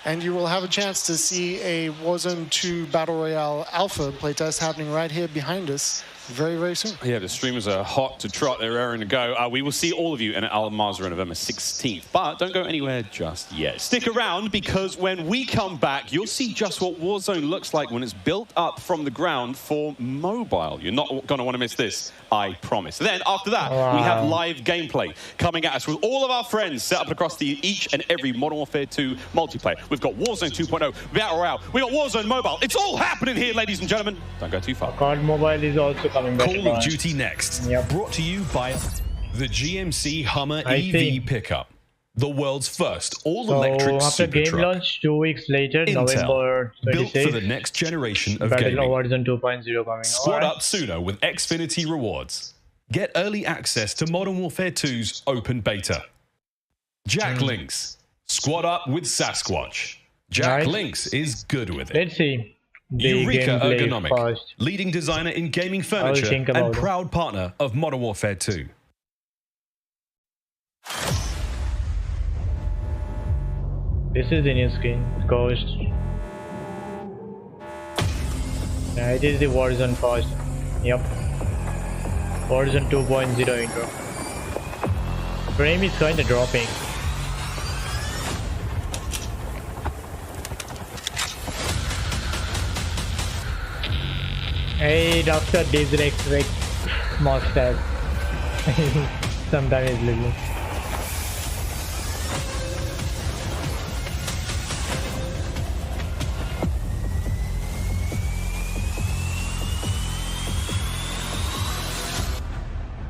And you will have a chance to see a Warzone 2 Battle Royale Alpha playtest happening right here behind us very, very soon. Yeah, the streamers are hot to trot. They're raring to go. We will see all of you in Al Mazrah on November 16th. But don't go anywhere just yet. Stick around, because when we come back, you'll see just what Warzone looks like when it's built up from the ground for mobile. You're not going to want to miss this, I promise. Then, after that, we have live gameplay coming at us with all of our friends set up across each and every Modern Warfare 2 multiplayer. We've got Warzone 2.0, Battle Royale, we got Warzone Mobile. It's all happening here, ladies and gentlemen. Don't go too far. COD Mobile is also coming back. Call of Duty next. Yep. Brought to you by the GMC Hummer EV pickup. The world's first all-electric after super game truck. launch 2 weeks later, Intel, November 26th, built for the next generation of Battle gaming. Warzone 2.0 coming. Squad up sooner with Xfinity rewards. Get early access to Modern Warfare 2's open beta. Jack Links. Squad up with Sasquatch. Jack Links is good with it. Let's see. The Eureka gameplay Ergonomic, first. leading designer in gaming I'll furniture think and about it. proud partner of Modern Warfare 2. This is the new skin, Ghost. Yeah, it is the Warzone first. Yep. Warzone 2.0 intro. Frame is kinda dropping. Hey, Dr. Disrex Rex mustache. Sometimes it's little.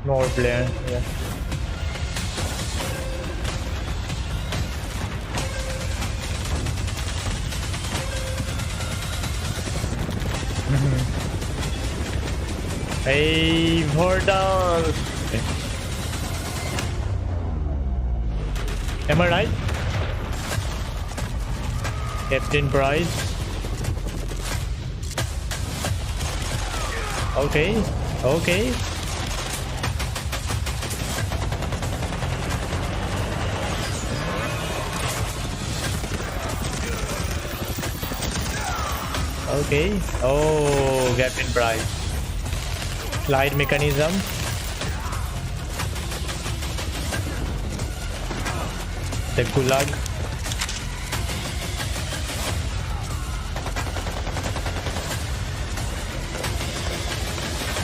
More player, yeah. Hey, Vortal! Okay. Am I right? Captain Price. Okay, okay. Okay. Oh, Captain Price. Slide mechanism. The gulag.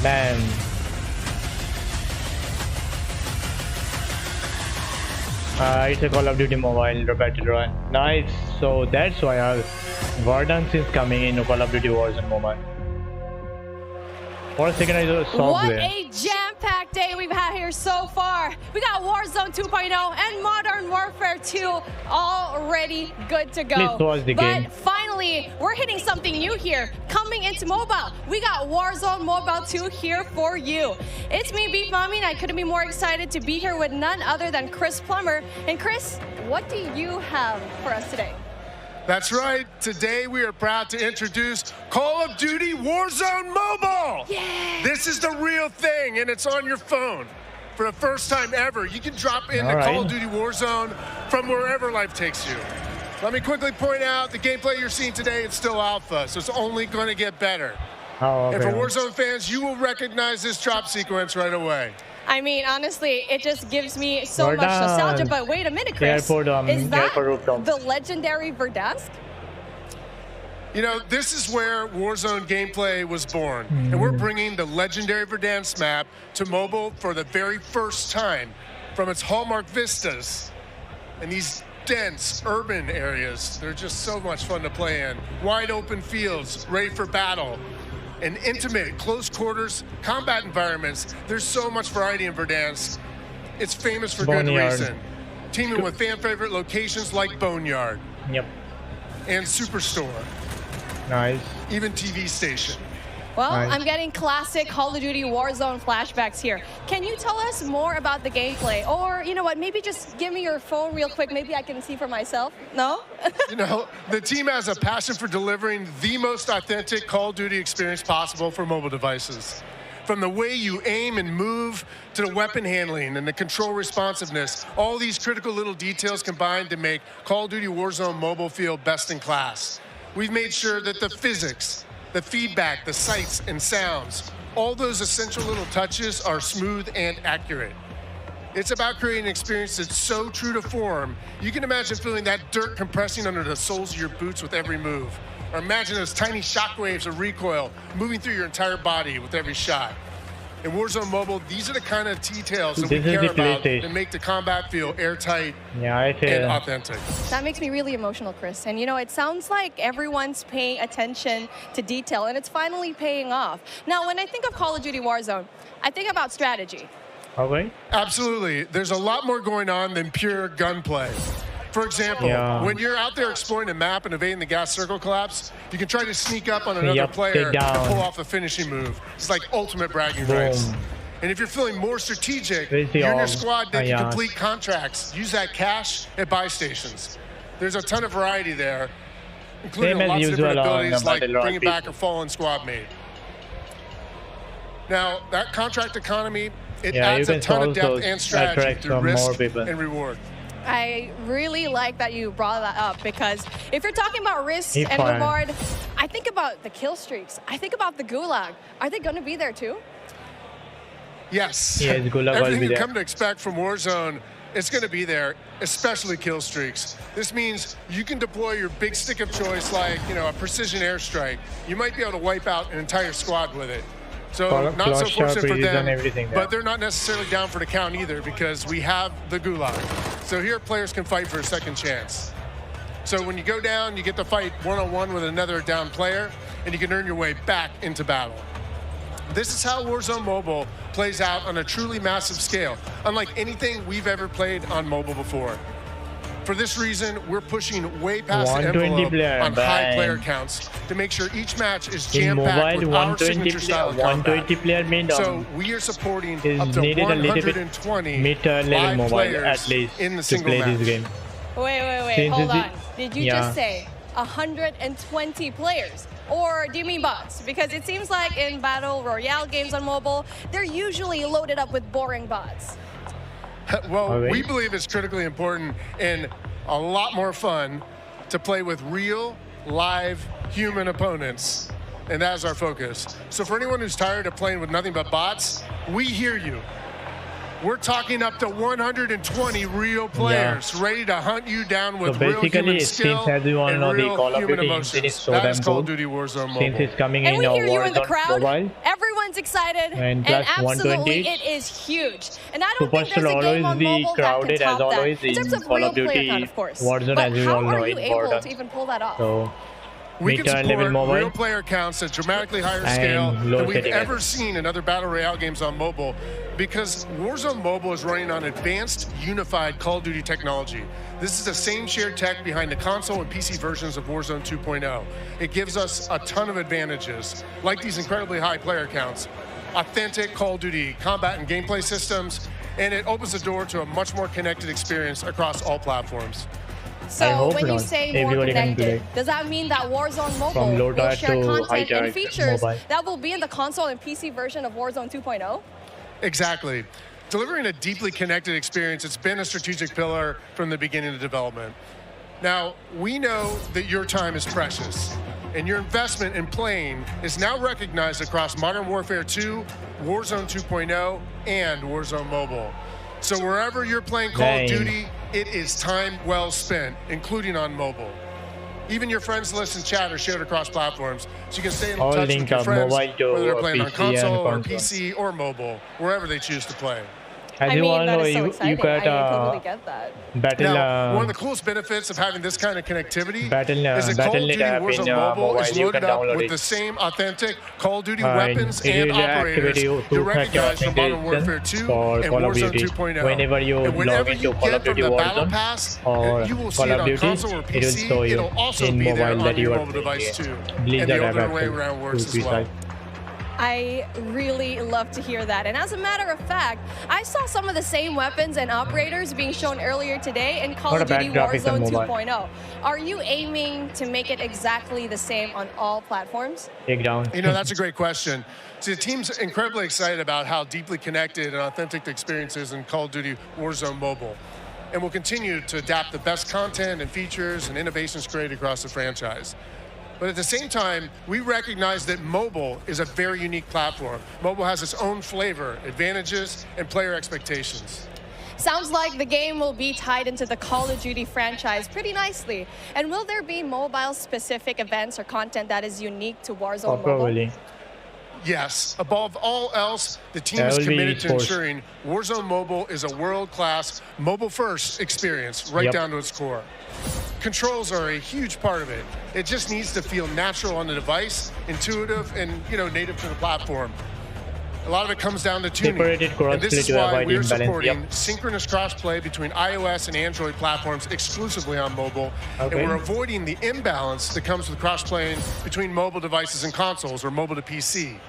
Man. It's a Call of Duty Mobile Battle Royale. Nice. So that's why Verdance is coming in Call of Duty Warzone Mobile. For a second, I saw What there. a jam-packed day we've had here so far. We got Warzone 2.0 and Modern Warfare 2 already good to go. Please pause the game. But finally, we're hitting something new here. Coming into mobile, we got Warzone Mobile 2 here for you. It's me, Beef Mommy, and I couldn't be more excited to be here with none other than Chris Plummer. And Chris, what do you have for us today? That's right. Today we are proud to introduce Call of Duty Warzone Mobile. Yeah. This is the real thing, and it's on your phone. For the first time ever, you can drop in the Call of Duty Warzone from wherever life takes you. Let me quickly point out the gameplay you're seeing today, it's still alpha, so it's only going to get better. Oh, okay. And for Warzone fans, you will recognize this drop sequence right away. I mean, honestly, it just gives me so much nostalgia. But wait a minute, Chris. Is that the legendary Verdansk? You know, this is where Warzone gameplay was born. And we're bringing the legendary Verdansk map to mobile for the very first time from its hallmark vistas and these dense urban areas. They're just so much fun to play in. Wide open fields, ready for battle. And intimate, close quarters, combat environments. There's so much variety in Verdansk. It's famous for good reason. Teaming with fan favorite locations like Boneyard. Yep. And Superstore. Nice. Even TV station. Well, I'm getting classic Call of Duty Warzone flashbacks here. Can you tell us more about the gameplay? Or, you know what, maybe just give me your phone real quick. Maybe I can see for myself. No? You know, the team has a passion for delivering the most authentic Call of Duty experience possible for mobile devices. From the way you aim and move to the weapon handling and the control responsiveness, all these critical little details combined to make Call of Duty Warzone mobile feel best in class. We've made sure that the physics, the feedback, the sights and sounds, all those essential little touches are smooth and accurate. It's about creating an experience that's so true to form, you can imagine feeling that dirt compressing under the soles of your boots with every move. Or imagine those tiny shockwaves of recoil moving through your entire body with every shot. In Warzone Mobile, these are the kind of details that we care about that make the combat feel airtight and authentic. That makes me really emotional, Chris. And you know, it sounds like everyone's paying attention to detail, and it's finally paying off. Now, when I think of Call of Duty Warzone, I think about strategy. Okay. Absolutely. There's a lot more going on than pure gunplay. For example, when you're out there exploring a map and evading the gas circle collapse, you can try to sneak up on another player and pull off a finishing move. It's like ultimate bragging rights. And if you're feeling more strategic, you're in your squad that can complete contracts, use that cash at buy stations. There's a ton of variety there, including lots of different abilities like bringing back a fallen squad mate. Now, that contract economy, it adds a ton of depth and strategy through risk and reward. I really like that you brought that up, because if you're talking about risk and reward, I think about the kill streaks. I think about the Gulag. Are they going to be there too? Yes. Gulag Everything you come to expect from Warzone, it's going to be there, especially kill streaks. This means you can deploy your big stick of choice like, you know, a precision airstrike. You might be able to wipe out an entire squad with it. So not so fortunate for them, but they're not necessarily down for the count either, because we have the Gulag. So here players can fight for a second chance. So when you go down, you get to fight one-on-one with another down player, and you can earn your way back into battle. This is how Warzone Mobile plays out on a truly massive scale, unlike anything we've ever played on mobile before. For this reason, we're pushing way past the envelope on high player counts to make sure each match is jam-packed with our signature style of combat. So we are supporting up to 120 live players in the single match. Wait, hold on. Did you just say 120 players? Or do you mean bots? Because it seems like in Battle Royale games on mobile, they're usually loaded up with boring bots. Well, we believe it's critically important and a lot more fun to play with real, live, human opponents. And that is our focus. So for anyone who's tired of playing with nothing but bots, we hear you. We're talking up to 120 real players ready to hunt you down with real human skill and real human emotions. That is Call of Duty Warzone Mobile. Since it's coming and in we hear you in the crowd. mobile. Everyone's excited, and absolutely it is huge. And I don't think there's a game on mobile that can top that. In terms of real player count, of course. Warzone, but how are you able to even pull that off? So, we can support real player counts at dramatically higher scale than we've ever seen in other Battle Royale games on mobile, because Warzone Mobile is running on advanced, unified Call of Duty technology. This is the same shared tech behind the console and PC versions of Warzone 2.0. It gives us a ton of advantages, like these incredibly high player counts, authentic Call of Duty combat and gameplay systems, and it opens the door to a much more connected experience across all platforms. So when you say more connected, does that mean that Warzone Mobile will share content and features that will be in the console and PC version of Warzone 2.0? Exactly. Delivering a deeply connected experience, it's been a strategic pillar from the beginning of development. Now, we know that your time is precious, and your investment in playing is now recognized across Modern Warfare 2, Warzone 2.0, and Warzone Mobile. So wherever you're playing Call of Duty, it is time well spent, including on mobile. Even your friends list and chat are shared across platforms, so you can stay in touch with your friends, whether they're playing on console or PC or mobile, wherever they choose to play. As you all know, you got totally get that. battle. Now, one of the coolest benefits of having this kind of connectivity is that Call of Battle.net Duty app Warzone in Mobile is mobile. You loaded can up download with it. the same authentic Call of Duty And weapons it and will activate operators you you to track your recognize from Modern Warfare 2 for and Call of Warzone Duty. 2.0. Whenever you And log whenever into you Call of get from Duty the Battle Warzone Pass, or you will see Call it of on Duty, console or it will PC. show you It'll also in be there mobile on that your you are mobile device too. Blizzard And the app other way access around works to as well. I really love to hear that. And as a matter of fact, I saw some of the same weapons and operators being shown earlier today in Call of Duty Warzone 2.0. Are you aiming to make it exactly the same on all platforms? Take down. You know, that's a great question. See, the team's incredibly excited about how deeply connected and authentic the experience is in Call of Duty Warzone Mobile. And we'll continue to adapt the best content and features and innovations created across the franchise. But at the same time, we recognize that mobile is a very unique platform. Mobile has its own flavor, advantages, and player expectations. Sounds like the game will be tied into the Call of Duty franchise pretty nicely. And will there be mobile-specific events or content that is unique to Warzone Mobile? Probably. Yes, above all else, the team is committed to ensuring Warzone Mobile is a world-class, mobile-first experience right down to its core. Controls are a huge part of it. It just needs to feel natural on the device, intuitive, and native to the platform. A lot of it comes down to tuning. And this is why we're supporting synchronous crossplay between iOS and Android platforms exclusively on mobile. And we're avoiding the imbalance that comes with cross-playing between mobile devices and consoles or mobile to PC.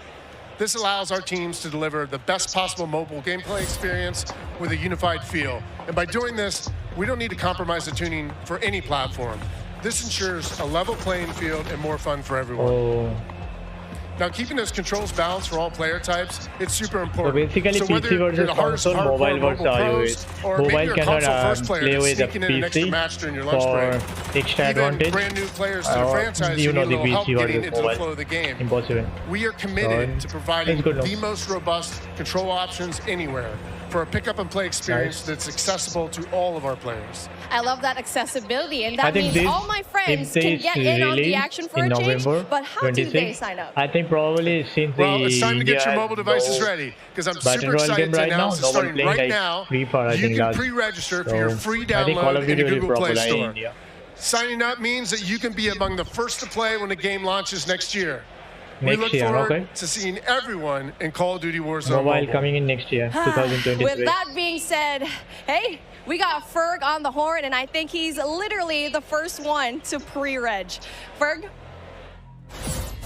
This allows our teams to deliver the best possible mobile gameplay experience with a unified feel. And by doing this, we don't need to compromise the tuning for any platform. This ensures a level playing field and more fun for everyone. Now, keeping those controls balanced for all player types, it's super important. So basically, PC versus console, mobile versus iOS. Mobile cannot play with a PC for extra advantage. Brand new players to the franchise need a little help getting into the flow of the game. Impossible. We are committed to providing the most robust control options anywhere for a pick-up-and-play experience that's accessible to all of our players. I love that accessibility, and that means all my friends can get in on the action for a change, but how do they sign up? I think probably since it's time to get your mobile devices ready, because I'm super excited to announce that starting right now, you can pre-register for your free download in the Google Play Store. Signing up means that you can be among the first to play when the game launches next year. We look forward to seeing everyone in Call of Duty Warzone Mobile coming in next year, 2023. With that being said, hey, we got Ferg on the horn, and I think he's literally the first one to pre-reg. Ferg?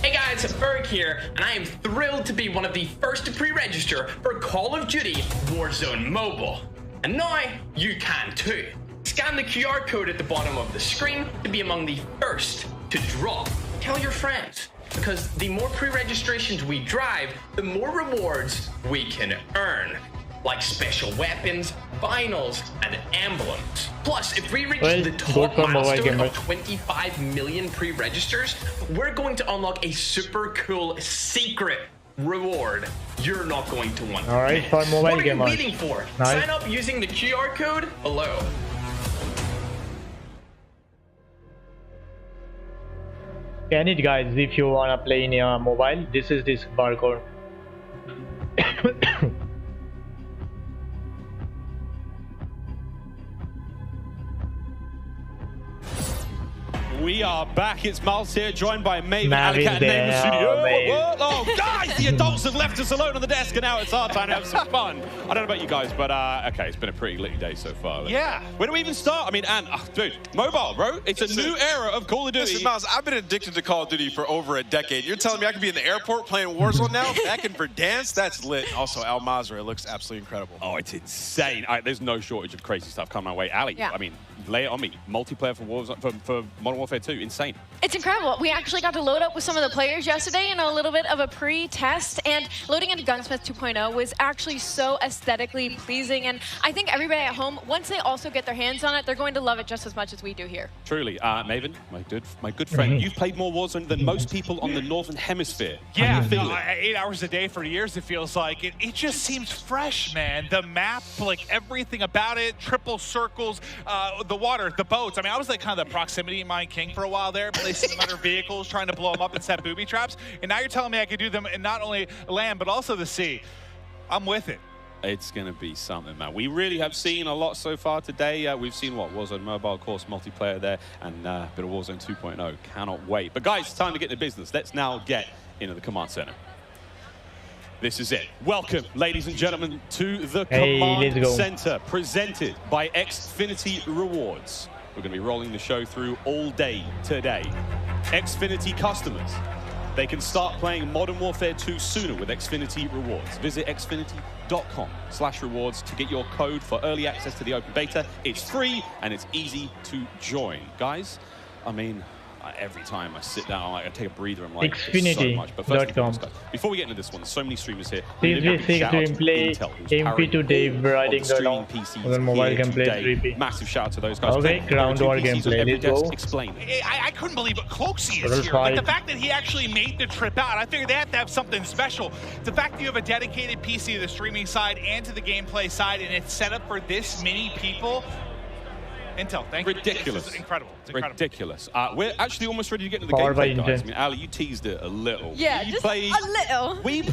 Hey guys, Ferg here, and I am thrilled to be one of the first to pre-register for Call of Duty Warzone Mobile. And now, you can too. Scan the QR code at the bottom of the screen to be among the first to drop. Tell your friends, because the more pre-registrations we drive, the more rewards we can earn, like special weapons, vinyls, and emblems. Plus, if we reach the top milestone of 25 million pre-registers, we're going to unlock a super cool secret reward you're not going to want. All right, for mobile what are you gamers. waiting for? Nice. Sign up using the QR code below. Scan it, guys, if you wanna play in your mobile. This is this barcode. We are back. It's Miles here, joined by Maeve Mav and Alicat in the studio. Maeve. Oh, guys, the adults have left us alone on the desk, and now it's our time to have some fun. I don't know about you guys, but okay, it's been a pretty litty day so far. Yeah. Where do we even start? I mean, dude, mobile, bro. It's a new era of Call of Duty. Listen, Miles, I've been addicted to Call of Duty for over a decade. You're telling me I could be in the airport playing Warzone now? Back in Verdansk? That's lit. Also, Al Mazrah looks absolutely incredible. Oh, it's insane. There's no shortage of crazy stuff coming my way. Ali, I mean, lay it on me. Multiplayer for Warzone, for Modern Warfare 2, insane. It's incredible. We actually got to load up with some of the players yesterday in a little bit of a pre-test, and loading into Gunsmith 2.0 was actually so aesthetically pleasing, and I think everybody at home, once they also get their hands on it, they're going to love it just as much as we do here. Truly. Maven, my good friend, you've played more Warzone than most people on the Northern Hemisphere. How do you feel it? 8 hours a day for years, it feels like. It just seems fresh, man. The map, like everything about it, triple circles, the water, the boats. I mean, I was like kind of the proximity mine king for a while there, placing them under vehicles, trying to blow them up and set booby traps. And now you're telling me I could do them in not only land, but also the sea. I'm with it. It's going to be something, man. We really have seen a lot so far today. We've seen, what, Warzone Mobile, of course, multiplayer there, and a bit of Warzone 2.0. Cannot wait. But guys, it's time to get to business. Let's now get into the command center. This is it. Welcome, ladies and gentlemen, to the command center, presented by Xfinity Rewards. We're going to be rolling the show through all day today. Xfinity customers, they can start playing Modern Warfare 2 sooner with Xfinity Rewards. Visit xfinity.com/rewards to get your code for early access to the open beta. It's free and it's easy to join. Guys, I mean, every time I sit down, I take a breather. I'm like, it's so much. But first, before we get into this one, there's so many streamers here. gameplay, MP2 Dave riding along on the mobile gameplay. Massive shout out to those guys. Okay, ground war gameplay. Let's go. Explain. I couldn't believe it. Cloaksy is here. Like the fact that he actually made the trip out, I figured they have to have something special. The fact that you have a dedicated PC to the streaming side and to the gameplay side, and it's set up for this many people. Intel, thank you. Ridiculous. This is incredible. It's incredible. Ridiculous. We're actually almost ready to get into the gameplay, guys. I mean, Ali, you teased it a little. Yeah, just a little.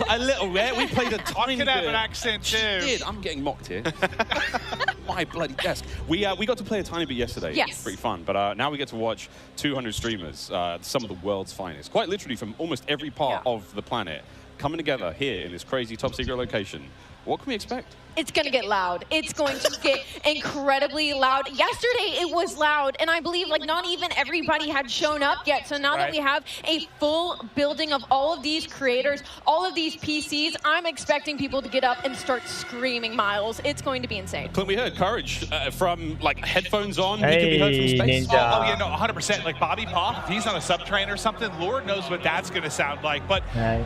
A little, yeah? We played a tiny bit. I could have an accent, too. You did. I'm getting mocked here. My bloody desk. We got to play a tiny bit yesterday. Yes. Pretty fun. But now we get to watch 200 streamers, some of the world's finest, quite literally from almost every part of the planet, coming together here in this crazy top-secret location. What can we expect? It's going to get loud. It's going to get incredibly loud. Yesterday, it was loud, and I believe like not even everybody had shown up yet. So now that we have a full building of all of these creators, all of these PCs, I'm expecting people to get up and start screaming Miles. It's going to be insane. Clint, we heard Courage from like headphones on. He can be heard from space. Oh, yeah, no, 100%. Like Bobby Pop, if he's on a subtrain or something, Lord knows what that's going to sound like. But my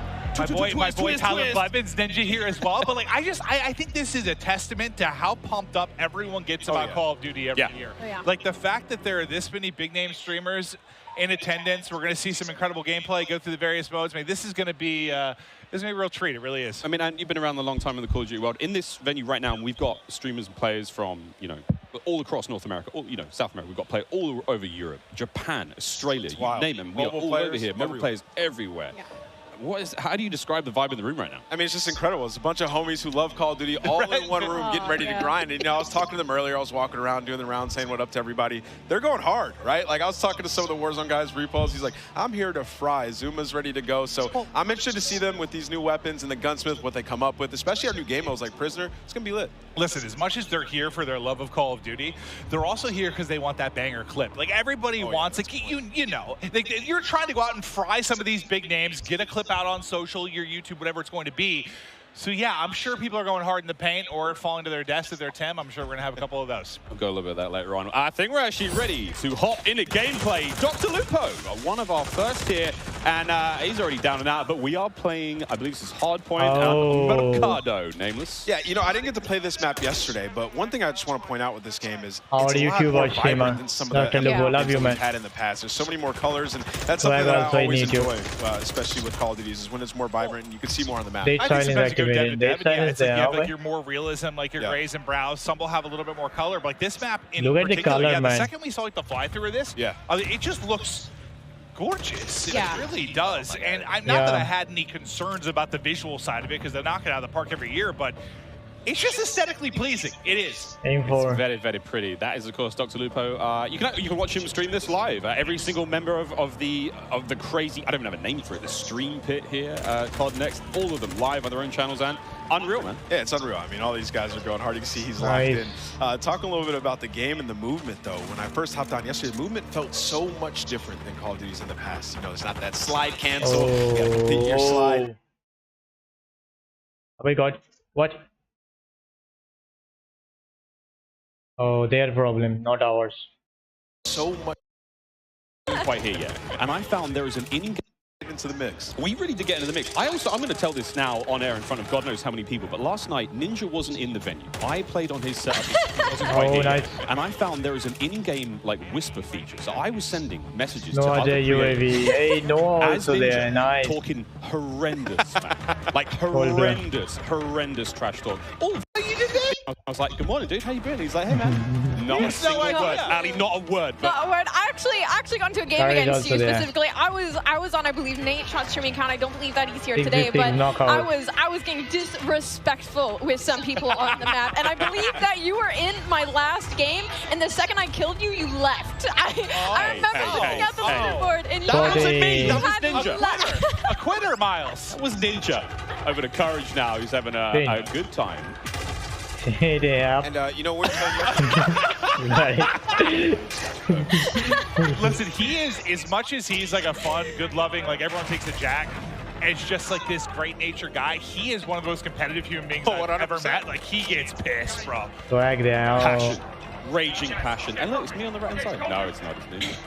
boy Tyler Blevins, Ninja here as well. But like, I think this is a testament to how pumped up everyone gets about Call of Duty every year. Like the fact that there are this many big name streamers in attendance, we're going to see some incredible gameplay, go through the various modes. I mean, this is going to be a real treat. It really is. I mean, and you've been around a long time in the Call of Duty world. In this venue right now, we've got streamers and players from, you know, all across North America, all, you know, South America. We've got players all over Europe, Japan, Australia, you name them. We are all over here. Mobile players everywhere. Yeah. How do you describe the vibe in the room right now? I mean, it's just incredible. It's a bunch of homies who love Call of Duty all in one room getting ready to grind. And, you know, I was talking to them earlier. I was walking around doing the round saying what up to everybody. They're going hard, right? Like, I was talking to some of the Warzone guys, Repos. He's like, I'm here to fry. Zuma's ready to go. So I'm interested to see them with these new weapons and the gunsmith, what they come up with, especially our new game modes like Prisoner. It's going to be lit. Listen, as much as they're here for their love of Call of Duty, they're also here because they want that banger clip. Like, everybody wants, like, you know, like, you're trying to go out and fry some of these big names, get a clip out on social, your YouTube, whatever it's going to be. So yeah, I'm sure people are going hard in the paint or falling to their death if they're Tim. I'm sure we're going to have a couple of those. We'll go a little bit of that later on. I think we're actually ready to hop into gameplay. Dr. Lupo, one of our first here, and he's already down and out, but we are playing, I believe this is Hardpoint and Mercado, nameless. Yeah, you know, I didn't get to play this map yesterday, but one thing I just want to point out with this game is it's a lot more vibrant than some of the games we've had in the past. There's so many more colors, and that's something that I always enjoy, especially with Call of Duty, is when it's more vibrant and you can see more on the map. Like your more realism, like your grays and brows. Some will have a little bit more color, but like this map in particular, the second we saw like the fly through of this, it just looks gorgeous. It really does. And I'm not that I had any concerns about the visual side of it because they knock it out of the park every year, but it's just aesthetically pleasing. It is. It's very, very pretty. That is, of course, Dr. Lupo. You can watch him stream this live. Every single member of the crazy, I don't even have a name for it, the stream pit here, COD Next, all of them live on their own channels, and unreal, man. Yeah, it's unreal. I mean, all these guys are going hard. You can see he's locked in. Talking a little bit about the game and the movement, though. When I first hopped on yesterday, the movement felt so much different than Call of Duty's in the past. You know, it's not that slide cancel. You have to complete your slide. Oh my God. What? Oh, their problem, not ours. So much quite here yet. And I found there is an in-game into the mix. We really did get into the mix. I'm going to tell this now on air in front of God knows how many people, but last night, Ninja wasn't in the venue. I played on his setup. He wasn't quite here nice. yet. And I found there is an in-game like whisper feature. So I was sending messages No to other other UAV. creators Hey, no, as also Ninja, there. Nice. talking horrendous, man. Like horrendous trash talk. Oh, you did that? I was like, good morning, dude. How you been? He's like, hey, man. Not a single word. Ali, not a word. But Not a word. I actually got into a game Sorry, against you also there. specifically. I was on, I believe, Nate shot streaming account. I don't believe that he's here Big today, but knockout. I was getting disrespectful with some people on the map, and I believe that you were in my last game, and the second I killed you, you left. I remember looking at the leaderboard, and you that wasn't had- me. you That was had Ninja. left. A quitter, Miles. That was Ninja. Over to Courage now, who's having a good time. Hey there. And you know what? Listen, he is, as much as he's like a fun, good-loving, like everyone takes a Jack, it's just like this great-natured guy. He is one of the most competitive human beings I've ever met. Like, he gets pissed, bro. Swag down. Passion. Raging passion. And look, it's me on the right-hand side. No, it's not. It's Ninja.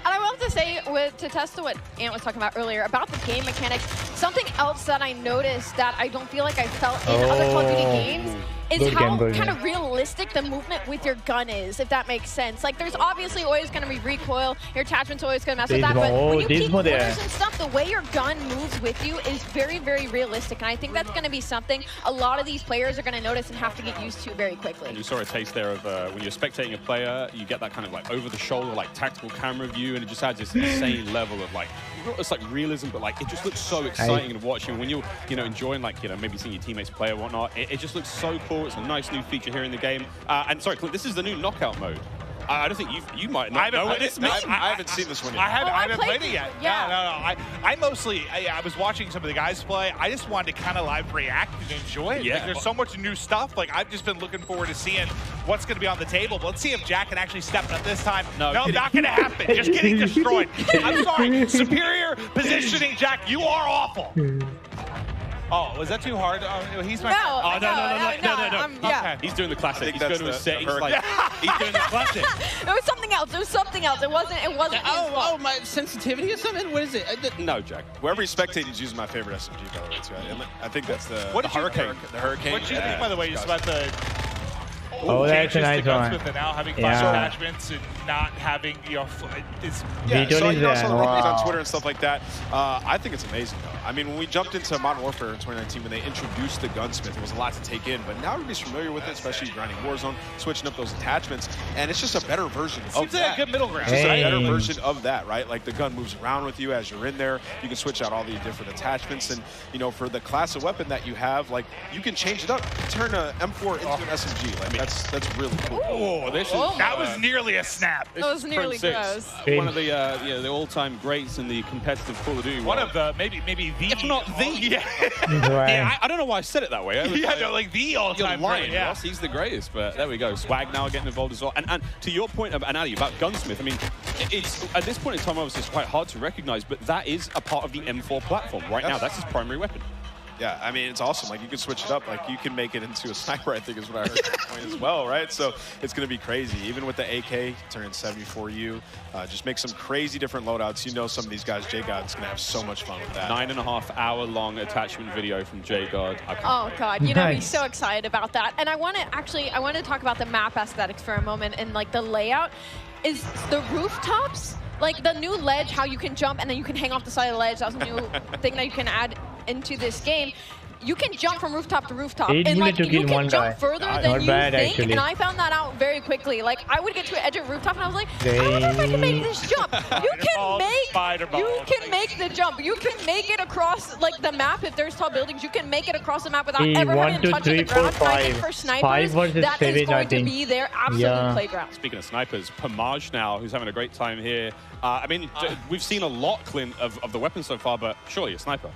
And I will have to say, to test to what Ant was talking about earlier, about the game mechanics, something else that I noticed that I don't feel like I felt in other Call of Duty games is Good how game. kind of realistic the movement with your gun is, if that makes sense. Like, there's obviously always going to be recoil, your attachment's always going to mess with that, but when you peek corners and stuff, the way your gun moves with you is very, very realistic, and I think that's going to be something a lot of these players are going to notice and have to get used to very quickly. And you saw a taste there of when you're spectating a player, you get that kind of like over-the-shoulder, like tactical camera view, and it just adds this insane level of like, it's like realism, but like it just looks so exciting to watch. And when you're, enjoying like, maybe seeing your teammates play or whatnot, it just looks so cool. It's a nice new feature here in the game. And sorry, Clint, this is the new knockout mode. I don't think you might not know what this means. I haven't seen this one yet. I haven't played it yet. Yeah. No. I mostly, I was watching some of the guys play. I just wanted to kind of live react and enjoy it. Yeah. Like, there's so much new stuff. Like, I've just been looking forward to seeing what's going to be on the table. But let's see if Jack can actually step up this time. No, not going to happen. Just getting destroyed. I'm sorry. Superior positioning, Jack. You are awful. Oh, was that too hard? He's my No. Okay. He's doing the classic. He's going to a set. He's like, he's doing the classic. It was something else. It was something else. It wasn't his fault. my sensitivity or something? What is it? No, Jack. Wherever he's spectating, he's using my favorite SMG, by the way, too. I think that's the Hurricane. The Hurricane. What do you think, by the way, just about the that's a nice one. and now having 5 attachments and not having, it's... Yeah, so you know, some of the Wow. on Twitter and stuff like that. I think it's amazing, though. I mean, when we jumped into Modern Warfare in 2019, when they introduced the gunsmith, it was a lot to take in. But now everybody's familiar with it, especially grinding Warzone, switching up those attachments, and it's just a better version of Seems that. like a good middle ground. It's just a better version of that, right? Like the gun moves around with you as you're in there. You can switch out all the different attachments, and for the class of weapon that you have, like you can change it up. Turn a M4 into an SMG. Like that's really cool. Oh, That was nearly a snap. That was nearly gross. One of the all-time greats in the competitive Call of Duty. One of the maybe the, if not the. Yeah. I don't know why I said it that way. Like the all-time great. great. Yeah. Ross, he's the greatest. But there we go. Swag now getting involved as well. And to your point, Ali, about Gunsmith, I mean, it's at this point in time, obviously, it's quite hard to recognize, but that is a part of the M4 platform right now. That's his primary weapon. Yeah, I mean, it's awesome. Like, you can switch it up. Like, you can make it into a sniper, I think is what I heard at that point as well, right? So it's going to be crazy. Even with the AK, turning 74U, just make some crazy different loadouts. Some of these guys, J-God's going to have so much fun with that. 9.5-hour long attachment video from J-God. Oh, God. He's so excited about that. And I want to talk about the map aesthetics for a moment and, like, the layout. Is the rooftops, like the new ledge, how you can jump and then you can hang off the side of the ledge. That was a new thing that you can add into this game. You can jump from rooftop to rooftop, and like you can jump further than you think. Actually. And I found that out very quickly. Like I would get to an edge of rooftop, and I was like, I don't know if I can make this jump. You can make the jump. You can make it across like the map. If there's tall buildings, you can make it across the map without ever having to touch the ground. I think for snipers, that is going to be their absolute playground. Speaking of snipers, Pomage now, who's having a great time here. I mean, we've seen a lot, Clint, of the weapons so far, but surely a sniper.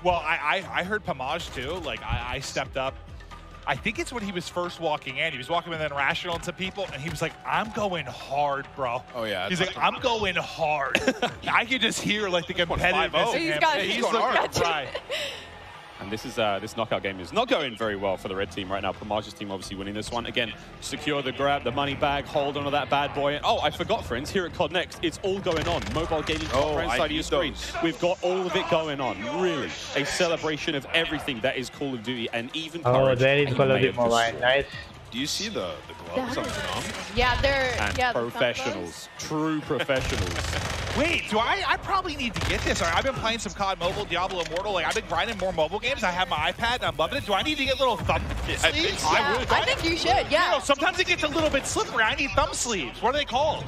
Well, I heard Pomage too. Like I stepped up. I think it's when he was first walking in. He was walking with an Irrational and some people, and he was like, "I'm going hard, bro." Oh yeah. He's like, "I'm going hard." I could just hear like the competitiveness in him. He's going hard. Right. And this knockout game is not going very well for the red team right now. Plamage's team obviously winning this one. Again, secure the grab, the money bag, hold on to that bad boy. And, oh, I forgot, friends, here at COD Next, it's all going on. Mobile gaming right side of your screen. We've got all of it going on. Really, a celebration of everything that is Call of Duty, and even Oh, there is Call of Duty Mobile. Nice. Do you see the gloves on the thumb? Yeah, they're professionals, true professionals. Wait, I probably need to get this. I've been playing some COD Mobile, Diablo Immortal. Like, I've been grinding more mobile games. I have my iPad, and I'm loving it. Do I need to get little thumb sleeves? I think you should, yeah. You know, sometimes it gets a little bit slippery. I need thumb sleeves. What are they called?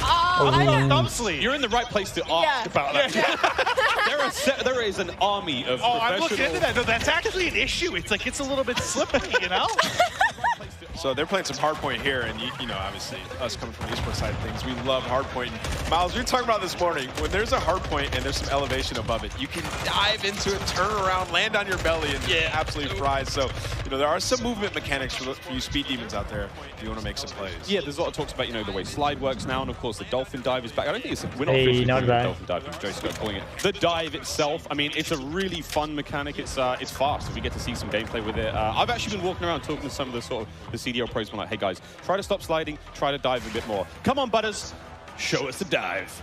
I don't thumb sleeves. You're in the right place to ask about that. There is an army of professionals. I'm looking into that. No, that's actually an issue. It's like, it's a little bit slippery, you know? So they're playing some hardpoint here, and you know, obviously, us coming from the esports side of things, we love hardpoint. Miles, we were talking about this morning, when there's a hardpoint and there's some elevation above it, you can dive into it, turn around, land on your belly, and get absolutely fried. So, you know, there are some movement mechanics for you speed demons out there if you want to make some plays. Yeah, there's a lot of talks about, you know, the way slide works now, and of course the dolphin dive is back. I don't think we're not officially calling it the dolphin dive, but Joe's calling it the dive itself. I mean, it's a really fun mechanic. It's fast. We get to see some gameplay with it. I've actually been walking around talking to some of the sort of the CDL pros, and like, hey guys, try to stop sliding, try to dive a bit more. Come on, Butters, show us the dive.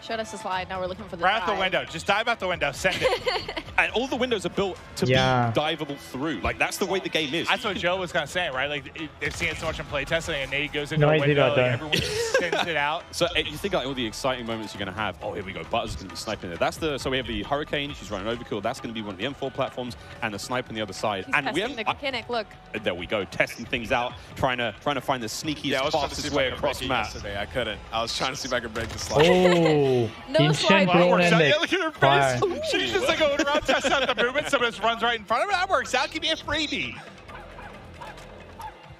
Showed us the slide. Now we're looking for the dive. Right out the window. Just dive out the window. Send it. And all the windows are built to be diveable through. Like, that's the way the game is. That's what Joe was kind of saying, right? Like, they've seen it so much in playtesting, and Nate goes into the window, like, everyone sends it out. So you think like all the exciting moments you're going to have. Oh, here we go. Butters is going to be sniping there. So we have the Hurricane. She's running overkill. That's going to be one of the M4 platforms, and the snipe on the other side. He's and testing the mechanic. Look. There we go. Testing things out. Trying to find the sneakiest, fastest way across the map. Yesterday. I couldn't. I was trying to see if I could break the slide. Oh. No slide. Look at her face. She's just like going around testing out the movement. Someone just runs right in front of her. That works out. Give me a freebie.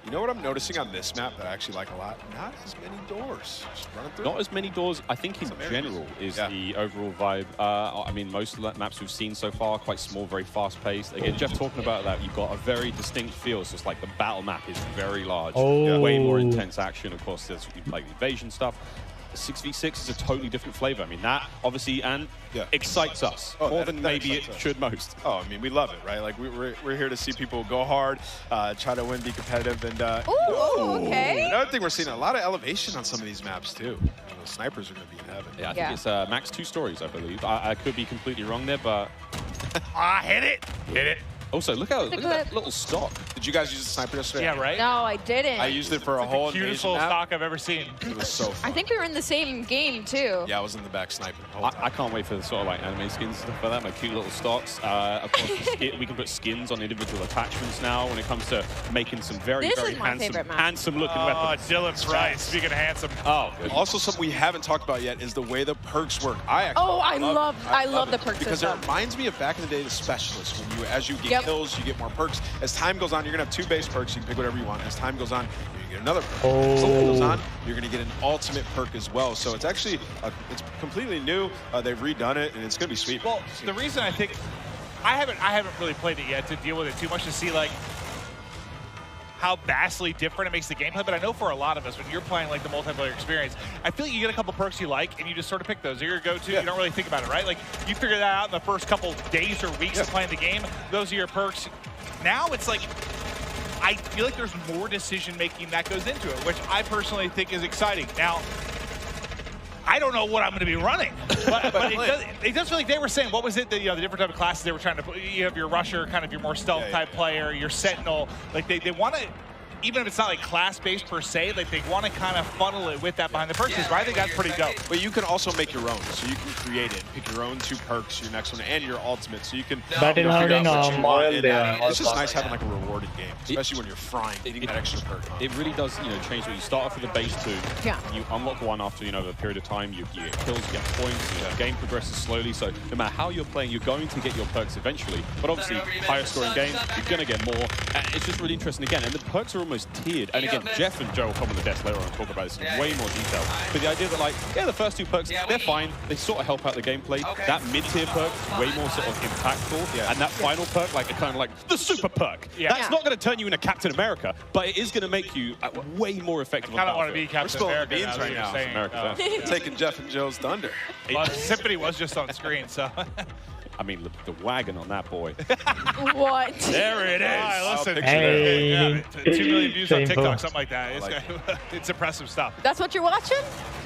You know what I'm noticing on this map that I actually like a lot? Not as many doors. Just running through. Not as many doors, I think, in general, is the overall vibe. I mean, most of the maps we've seen so far, quite small, very fast-paced. Again, Jeff talking about that, you've got a very distinct feel. So it's like the battle map is very large. Way more intense action. Of course, there's like the evasion stuff. 6v6 is a totally different flavor. I mean, that obviously excites us more than maybe it should most. Oh, I mean, we love it, right? Like, we're here to see people go hard, try to win, be competitive, and okay. Another thing, we're seeing a lot of elevation on some of these maps too. The snipers are going to be in heaven. Yeah, I think it's max 2 stories, I believe. I could be completely wrong there, but hit it. Hit it. Also, look at that little stock. Did you guys use the sniper yesterday? Yeah, right? No, I didn't. I used it for a whole invasion. Cutest little stock I've ever seen. It was so fun. I think we were in the same game, too. Yeah, I was in the back sniping the whole time. I can't wait for the sort of like anime skins and stuff like that, my cute little stocks. Of course, we can put skins on individual attachments now when it comes to making some very handsome looking weapons. Oh, Dylan's right. Speaking of handsome. Oh, also something we haven't talked about yet is the way the perks work. I love the perks because it reminds me of back in the day the specialists. When as you get kills, you get more perks. As time goes on, you're gonna have 2 base perks. You can pick whatever you want. As time goes on, you're gonna get another perk. As time goes on, you're gonna get an ultimate perk as well. So it's actually it's completely new. They've redone it, and it's gonna be sweet. Well, the reason I think I haven't really played it yet to deal with it too much to see like how vastly different it makes the gameplay, but I know for a lot of us, when you're playing like the multiplayer experience, I feel like you get a couple perks you like, and you just sort of pick those. They're your go-to. You don't really think about it, right? Like, you figure that out in the first couple days or weeks of playing the game. Those are your perks. Now it's like, I feel like there's more decision-making that goes into it, which I personally think is exciting. Now, I don't know what I'm going to be running, but it does feel like they were saying, what was it, the different type of classes they were trying to put? You have your rusher, kind of your more stealth type player, your sentinel. Like they want to, even if it's not like class-based per se, like they want to kind of funnel it with that behind the perks, right? I think that's pretty dope. But you can also make your own, so you can create it, pick your own 2 perks, your next one, and your ultimate, so you can figure out what you want. It's just nice having like a rewarded game, especially when you're frying, getting that extra perk. It really does, change what you start off with a base 2. Yeah. You unlock one after, a period of time. You get kills, you get points. The game progresses slowly. So no matter how you're playing, you're going to get your perks eventually. But obviously, higher scoring games, you're going to get more. And it's just really interesting again. And the perks are almost tiered. And again, Jeff and Joe will come on the desk later on and talk about this in way more detail. But the idea that the first 2 perks, they're fine. They sort of help out the gameplay. That mid-tier perk, way more sort of impactful. And that final perk, kind of like the super perk. That's not going to turn you into Captain America, but it is going to make you way more effective. I kind of want to be Captain America beans right now. Saying, taking Jeff and Joe's thunder. Well, Symphony was just on screen, so. I mean, the wagon on that boy. What? There it is. All right, listen. Hey. Yeah, 2 million views on Same TikTok, post. something like that. It's impressive stuff. That's what you're watching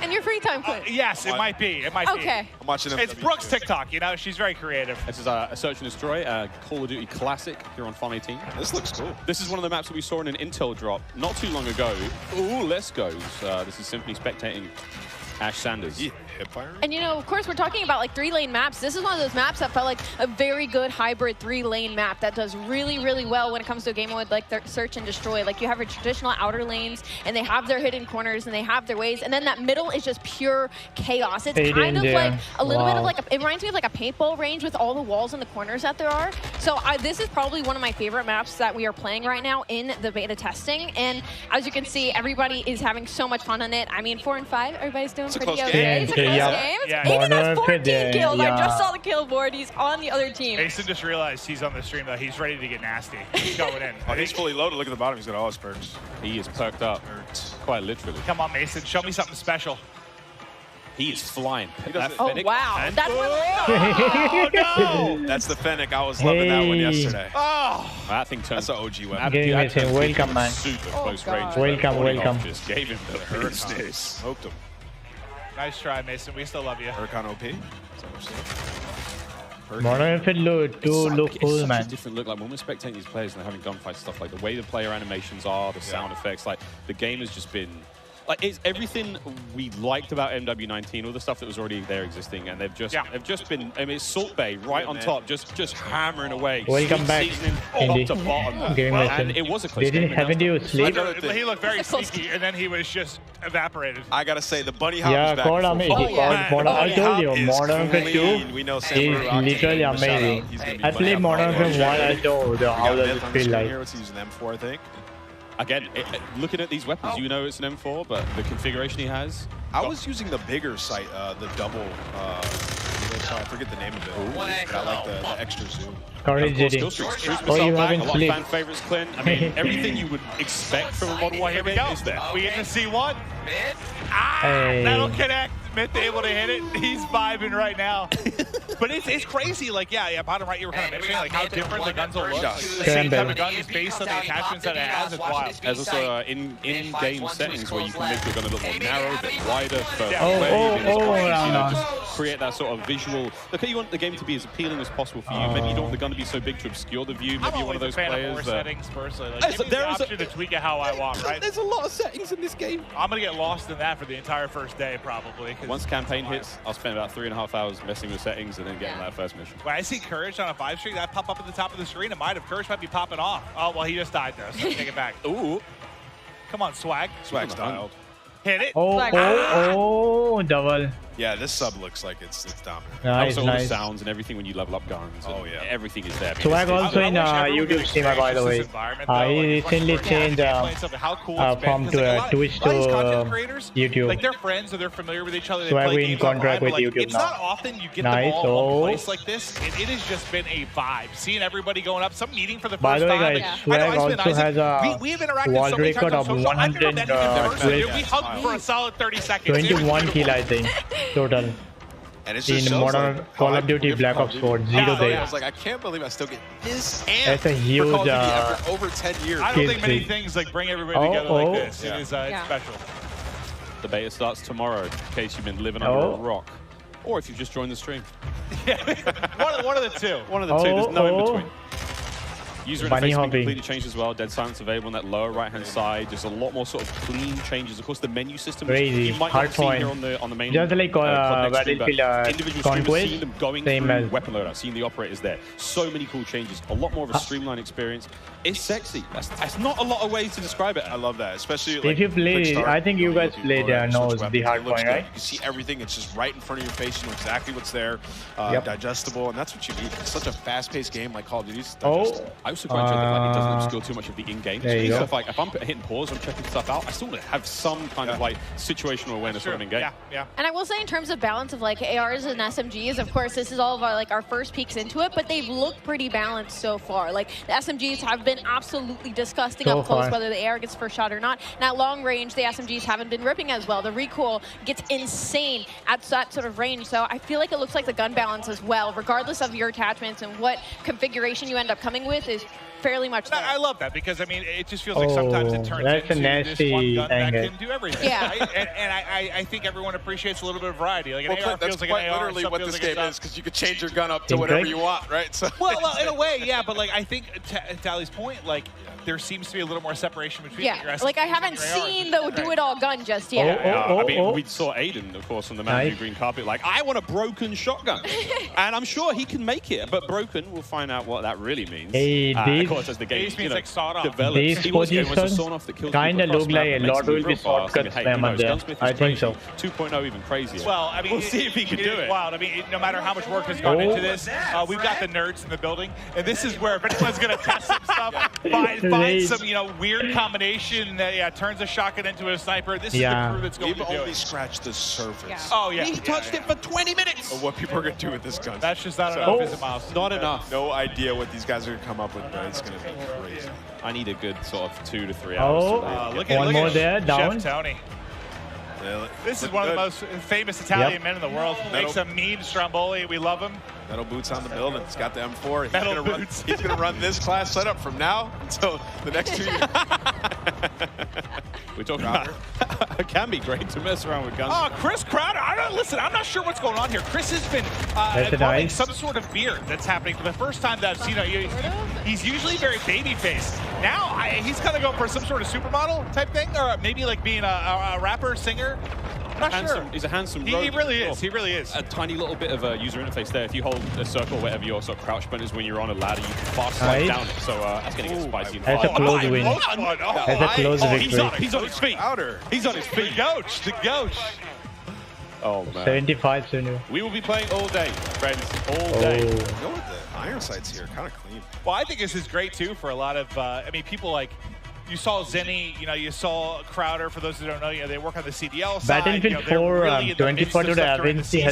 in your free time, Quinn? Yes, it might be. It might be. Okay. I'm watching It's Brooke's TikTok. You know, she's very creative. This is a Search and Destroy, Call of Duty Classic here on Farm 18. This looks cool. This is one of the maps that we saw in an Intel drop not too long ago. Ooh, let's go. This is simply spectating Ash Sanders. Yeah, hipfire. And you know, of course, we're talking about like 3-lane maps. This is one of those maps that felt like a very good hybrid 3-lane map that does really, really well when it comes to a game mode like their Search and Destroy. Like you have your traditional outer lanes, and they have their hidden corners, and they have their ways, and then that middle is just pure chaos. It's kind of like a little bit of like it reminds me of like a paintball range with all the walls and the corners that there are. So this is probably one of my favorite maps that we are playing right now in the beta testing. And as you can see, everybody is having so much fun on it. I mean, 4 and 5, everybody's doing pretty okay. It's a close game. Aiden has 14 kills. I just saw the kill board. He's on the other team. Mason just realized he's on the stream, though. He's ready to get nasty. He's going in. Oh, he's fully loaded. Look at the bottom. He's got all his perks. He is perked up, quite literally. Come on, Mason. Show me something special. He is flying. Oh, wow. That's what Oh, no! That's the Fennec. I was loving that one yesterday. Oh! That thing turned. That's an OG weapon. Game with him. Welcome, man. Super close range. Welcome. Just gave him the Hurricane. Smoked him. Nice try, Mason. We still love you. Hurricane OP. Modern Warfare look cool, such man. a different look. Like when we're spectating these players and they're having gunfights, stuff like the way the player animations are, the sound effects, like the game has just been like it's everything we liked about MW19, all the stuff that was already there existing, and they've just been. I mean, it's Salt Bay right on top, just hammering away. Welcome back, Indy. Top to bottom. Game And it was a close game. Haven't you sleep? He looked very sneaky, and then he was just evaporated. I gotta say, the bunny hop Yeah, is back. God, amazing. I told you, Modern Warfare 2 We know is literally amazing. I played Modern Warfare 1, I told you how does it feel like. What's he using M4, I think. Again, looking at these weapons, you know it's an M4, but the configuration he has. I was using the bigger sight, the double. I forget the name of it. But I like the extra zoom. Courage Skill City. streaks, Oh, you a haven't lot of sleep. fan favorites, Clint. I mean, everything you would expect from a Modern Warfare Here we go. is there. We get to see one. Hey. That'll connect. Myth able to hit it. He's vibing right now. But it's crazy. Like, yeah, bottom right, you were kind of mentioning like how different the guns will look. The same type of gun is based on the attachments that it has. It's wild. There's also in-game settings where you can make your gun a little more narrow, a bit wider, further Oh, away, no. just create that sort of visual. Look, you want the game to be as appealing as possible for you. Maybe you don't want the gun to be so big to obscure the view. Maybe you're one of those players. I'm always a fan of more settings personally. Like, Hey, so give me the there is option to tweak it how I want, right? There's a lot of settings in this game. I'm gonna get lost in that for the entire first day, probably. Once campaign hits, I'll spend about 3.5 hours messing with settings and then getting that first mission. When I see Courage on a 5 streak, that pop up at the top of the screen, it might have. Courage might be popping off. Oh, well, he just died, though, so take it back. Ooh. Come on, Swag. Swag's dialed. Hit it. Oh, double. Yeah, this sub looks like it's dominant. Nice, also, all the nice. sounds and everything when you level up guns. Oh, yeah. Everything is there. Swag also in YouTube streamer, by the way. He recently changed from Twitch to YouTube. Like, they're friends or they're familiar with each other. They Swag play in games contract online, with but, like, YouTube it's now. not often you get Nice. them all in one Oh. place like this. It has just been a vibe. Seeing everybody going up, some meeting for the first By the way, time. guys, Swag also has a we've interacted world so many record times of on social. I don't know that even never we hugged for a solid 30 seconds. 21 kill, I think, total. And it just In shows, Modern like, Call how of Duty I Black Ops 4, Yeah, 0 I days. was like, I can't believe I still get this That's a huge for Call of Duty after over 10 years. I don't think many things like bring everybody together like this. It is it's special. The beta starts tomorrow, in case you've been living under a rock. Or if you've just joined the stream. one of the two. One of the two. There's no in between. User Bunny interface has been hopping. completely changed as well. Dead silence available on that lower right-hand side. There's a lot more sort of clean changes. Of course, the menu system, which Crazy. you might Hard not see point. here on the main. Just like Connect stream, but Battlefield individual streamers Conquest, seeing them going same through as weapon loadout, seeing the operators there. So many cool changes. A lot more of a streamlined experience. It's sexy. That's not a lot of ways to describe it. I love that, especially If you play, I think you guys looking played for knows switch the weapons. hard It looks point, good. right? You can see everything. It's just right in front of your face. You know exactly what's there. Yep. Digestible, and that's what you need. It's such a fast-paced game like Call of Duty. Oh, I was also quite enjoy the fact it doesn't obscure too much of the in-game stuff. Like if I'm hitting pause, I'm checking stuff out, I still have some kind of like situational awareness when I'm in-game. Yeah. And I will say in terms of balance of like ARs and SMGs, of course, this is all of our first peeks into it, but they've looked pretty balanced so far. Like the SMGs have been absolutely disgusting up close, whether the AR gets first shot or not. And at long range, the SMGs haven't been ripping as well. The recoil gets insane at that sort of range. So I feel like it looks like the gun balance as well, regardless of your attachments and what configuration you end up coming with, is fairly much there. I love that because, I mean, it just feels like sometimes it turns into this one gun that can do everything. Yeah. Right? And I think everyone appreciates a little bit of variety. Like an AR that's feels like quite an AR, literally what this game is, because you could change your gun up to Okay. whatever you want, right? So well, in a way, yeah, but like I think to Ali's point, like there seems to be a little more separation between your Yeah, SMGs like I and haven't your ARs. seen the do-it-all gun just yet. I mean, we saw Aiden, of course, on the Mountain Dew green carpet, like, I want a broken shotgun. And I'm sure he can make it, but broken, we'll find out what that really means. Hey, of course, as the game like sawed off. develops. These He was a positions sawn off that kills kind of people look across like a map, makes lot them will be real fast. shortcuts Hey, them who on knows? there. Gunsmith is I think crazy. so. 2.0 even crazier. Well, I mean, we'll see if he can do it. Wild. I mean, no matter how much work has gone into this, we've got the nerds in the building, and this is where if anyone's going to test some stuff, find some weird combination that turns a shotgun into a sniper. This is the crew that's going to do it. We've only scratched the surface. Oh yeah, he touched it for 20 minutes. Of what people are going to do with this gun. That's just not enough, is it, Miles? Not enough. No idea what these guys are going to come up with, but it's going to be crazy. I need a good sort of 2 to 3 hours. Look at there, down. Chef Tony. This is one of the most famous Italian men in the world. Makes a mean stromboli. We love him. Metal Boots on the building. He's got the M4. Metal Boots. He's going to run this class setup from now until the next 2 years. We're talking about it can be great to mess around with guns. Oh, Chris Crowder. Listen, I'm not sure what's going on here. Chris has been growing some sort of beard that's happening for the first time that I've seen. He's usually very baby-faced. Now he's kind of going for some sort of supermodel type thing, or maybe like being a rapper, singer. I'm not sure. He's a handsome He really is. He really is. A tiny little bit of a user interface there. If you hold a circle, whatever your sort of crouch button is when you're on a ladder, you can fast slide down it. So that's going to get spicy. That's a close win. That's a close victory. He's on his feet. He's on his feet. The coach. Oh, man. 75 Sunu. We will be playing all day, friends. All day. You know what? The iron sights here kind of clean. Well, I think this is great, too, for a lot of, people like, you saw Zenny, you saw Crowder, for those who don't know, they work on the CDL side. Battlefield 4 24 to the Avency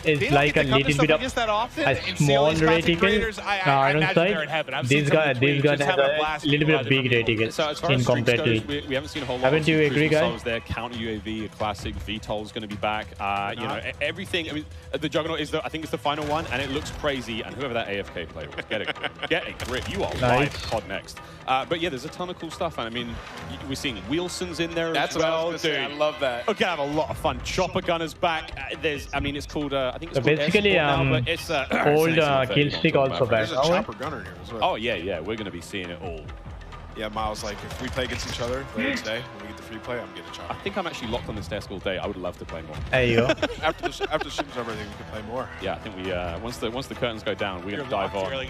is like a little bit of a small reticle iron side. This gun has a little bit of big reticle in compared to it. We haven't seen a whole lot. Haven't you agree, guys? There, counter UAV, a classic, VTOL is going to be back. Everything. I mean, the Juggernaut is I think it's the final one, and it looks crazy. And whoever that AFK player was, get a grip. You are live pod next. But yeah, there's a ton of cool stuff. And I mean, we're seeing Wilson's in there as well. That's what I was gonna say. I love that. We're gonna have a lot of fun. Chopper Gunner's back. It's called. I think it's so called basically, now, but it's old kill streak also back. There's a Chopper Gunner here as well. Oh yeah, we're gonna be seeing it all. Yeah, Miles, like if we play against each other later today, when we get the free play, I'm getting a Chopper. I think I'm actually locked on this desk all day. I would love to play more. There you go. after the stream's over, I think we can play more. Yeah, I think we once the curtains go down, we're gonna dive on.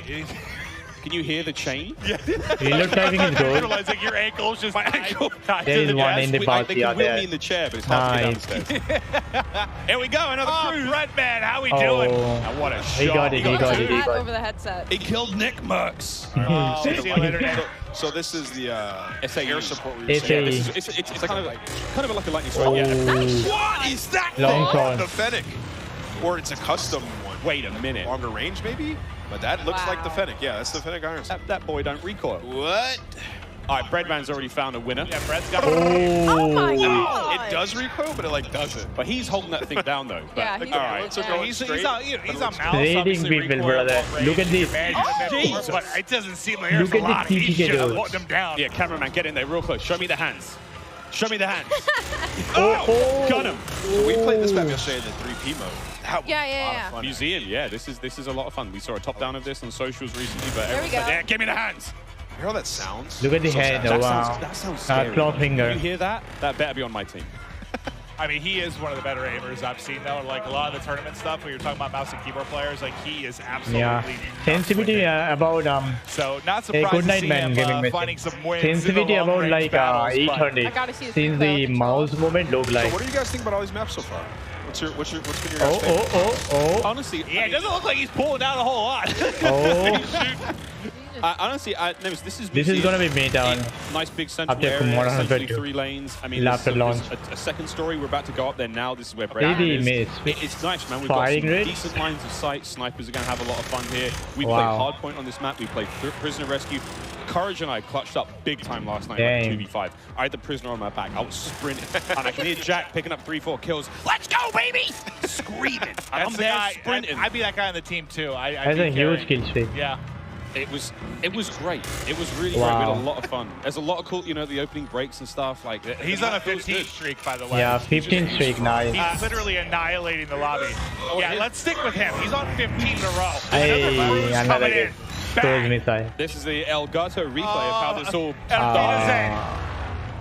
Can you hear the chain? Yeah. Reload timing is good. Realize like your ankle's just tied There is one in the box. They can wheel me in the chair, but it's hard to get downstairs. Here we go, another crew. Red Man, how we doing? And what a shot. He got it. Over the headset. He killed Nick Merckx. See you later, Nick. So this is the air support. It's kind of like a lightning strike. Yeah. What is that? Long The Fennec. Or it's a custom one. Wait a minute. Longer range, maybe? But that looks like the Fennec. Yeah, that's the Fennec iron sight. That boy don't recoil. What? All right, Breadman's already found a winner. Yeah, Bread's got Oh my god! It does recoil, but it like doesn't. But he's holding that thing down though. But, Yeah, he's all right. So going he's straight, on mouse. Trading people, brother. Look at this. Jesus. But it doesn't seem like there's Look a at lot. the He's TTK just dudes. putting them down. Yeah, cameraman, get in there real close. Show me the hands. Show me the hands. Oh. Got him. We played this map yesterday in the 3P mode. That was Yeah, a lot of fun. Museum, yeah, this is a lot of fun. We saw a top down of this on socials recently, but There we everyone's go. like, yeah, give me the hands. You hear how that sounds? Look at the head. sad. Oh, wow. That sounds scary. Claw finger. You hear that? That better be on my team. I mean, he is one of the better aimers I've seen, though. Like a lot of the tournament stuff, when you're talking about mouse and keyboard players, like he is absolutely. Yeah. Sensitivity about So not Hey, surprised good to night, see man. him Gaming finding some wins. sensitivity in the about long-range like battles, but 800. I gotta see the Since the mouse movement look like. So what do you guys think about all these maps so far? What's been your guys' favorite? Oh. Honestly, Yeah, it doesn't look like he's pulling down a whole lot. Oh. Honestly, Nevis, this is gonna be made down. Nice big central After area, essentially 100 3 lanes. I mean, after launch. a second story. We're about to go up there now. This is where Really Brady is. miss. It's nice, man. We've got Firing some rate. decent lines of sight. Snipers are going to have a lot of fun here. We Wow. played hardpoint on this map. We played prisoner rescue. Courage and I clutched up big time last night, Dang. like 2v5. I had the prisoner on my back. I was sprinting, and I can hear Jack picking up 3-4 kills. Let's go, baby! Screaming. I'm That's the there guy. sprinting. I'd be that guy on the team too. That's a huge kill streak. Yeah. It was great. It was really great. We Wow. had a lot of fun. There's a lot of cool, the opening breaks and stuff. Like He's on a 15 streak, by the way. Yeah, 15 streak, nice. He's literally annihilating the lobby. Yeah, let's stick with him. He's on 15 in a row. Hey, another coming in. good. Those missile. This is the Elgato replay of how this all.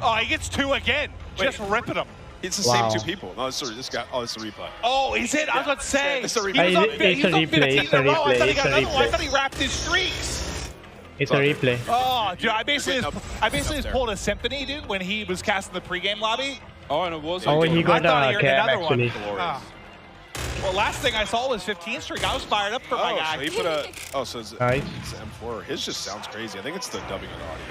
Oh, he gets 2 again. Just ripping him. It's the Wow. same 2 people. No, sorry, this guy. Oh, it's a replay. Oh, is it? I was about to say. It's a He replay. was on It's a 15 replay, in a row. I thought he it's got a another one. I replay. thought he wrapped his streaks. It's a replay. Oh, dude, I basically just there. pulled a symphony, dude, when he was casting the pregame lobby. Oh, and it was. Oh, he got I thought he a earned cam another one. actually. Ah. Well, last thing I saw was 15 streak. I was fired up for my Oh, guy. so he put a. Oh, so it's, Nice. it's M4. His just sounds crazy. I think it's the dubbing of the audio.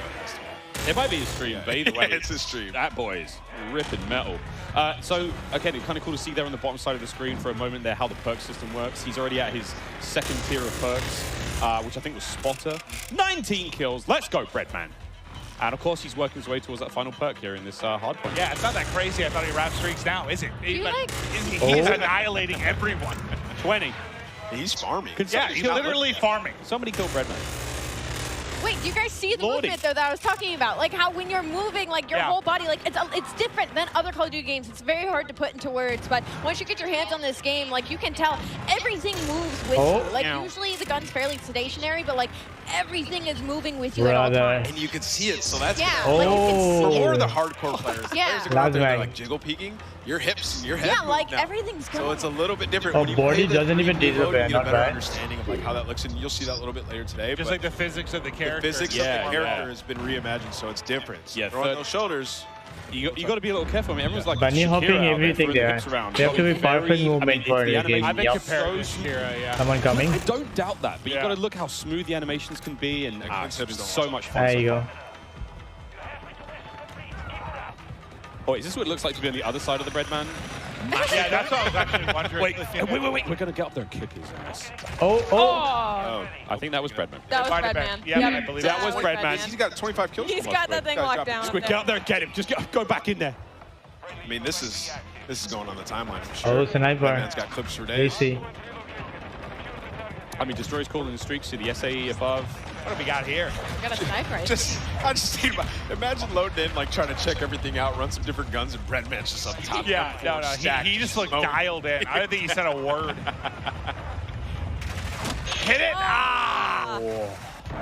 It might be his stream, but either way, It's his stream. That boy is ripping metal. So, again, it's kind of cool to see there on the bottom side of the screen for a moment there how the perk system works. He's already at his 2nd tier of perks, which I think was Spotter. 19 kills. Let's go, Breadman. And, of course, he's working his way towards that final perk here in this hardpoint. Yeah, it's not that crazy. I thought he wrapped streaks now, is it? He's Oh. annihilating everyone. 20. He's farming. Yeah, he's literally farming. Somebody kill Breadman. Wait, do you guys see the Lordy. movement though that I was talking about? Like how when you're moving, like your whole body, like it's different than other Call of Duty games. It's very hard to put into words, but once you get your hands on this game, like you can tell everything moves with you. Like usually the gun's fairly stationary, but like everything is moving with you at all times. And you can see it, so that's Yeah, good. like you can For see more it. of the hardcore players, the Yeah. players that go out there, they're That's like jiggle peeking, your hips and your head Yeah, move like now. everything's going. So it's a little bit different. Oh, When you body play the doesn't even 3D mode, disappear, you get a not better bad. understanding of like how that looks, and you'll see that a little bit later today. Just but like the physics of the character. the physics of the character has been reimagined, so it's different. Yeah, Throwing those shoulders. You got to be a little careful. I mean, everyone's like Bunny Shakira hopping, out there everything throwing the there. hips around. They have to be perfect movement for the the animation game. I've been Yep. compared to Shakira, yeah. Someone coming. I don't doubt that, but Yeah. you got to look how smooth the animations can be, and it's been so much fun. There you go. Oh, is this what it looks like to be on the other side of the Breadman? Yeah, that's what I was actually wondering. Wait. We're going to get up there and kick his ass. Oh. I think that was Breadman. That was Might have been. Breadman. Yeah, Yep. I believe That was was Breadman. Breadman. He's got 25 kills. He's from got last that week. thing locked down. Squid, get up there and get him. Just go back in there. I mean, this is going on the timeline for sure. Oh, sniper. Man's got clips for days. AC. I mean, Destroyer's calling the streaks to the SAE above. What have we got here? We got a sniper. I just think about, imagine loading in, like trying to check everything out, run some different guns, and Breadman's just up top. Yeah, no. He just looked dialed in. I don't think he said a word. Hit it! Ah!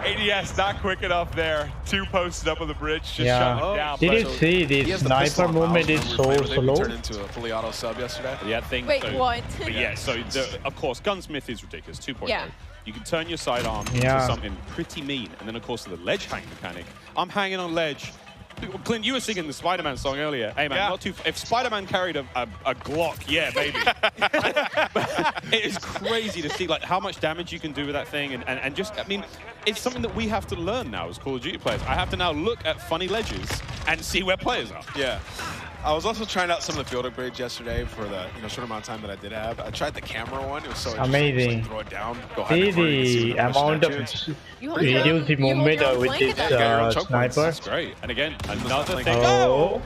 ADS not quick enough there. 2 posted up on the bridge, just shutting it down. Did you see He this has the pistol sniper on movement miles. is Remember so we slow? turned into a fully auto sub yesterday. Yeah, thing. Wait, so, what? But yeah, so of course, Gunsmith is ridiculous. 2.0. Yeah. You can turn your sidearm Yeah. into something pretty mean, and then of course the ledge hang mechanic. I'm hanging on ledge. Clint, you were singing the Spider-Man song earlier. Hey man, not too. If Spider-Man carried a Glock, yeah, maybe. It is crazy to see like how much damage you can do with that thing, and just, I mean, it's something that we have to learn now as Call of Duty players. I have to now look at funny ledges and see where players are. Yeah. I was also trying out some of the field upgrades yesterday for the short amount of time that I did have. I tried the camera one. It was so interesting. Amazing. Just, like, throw it down, go See hide the amount of reduce the movement with this sniper. That's great. And again, another thing. Oh.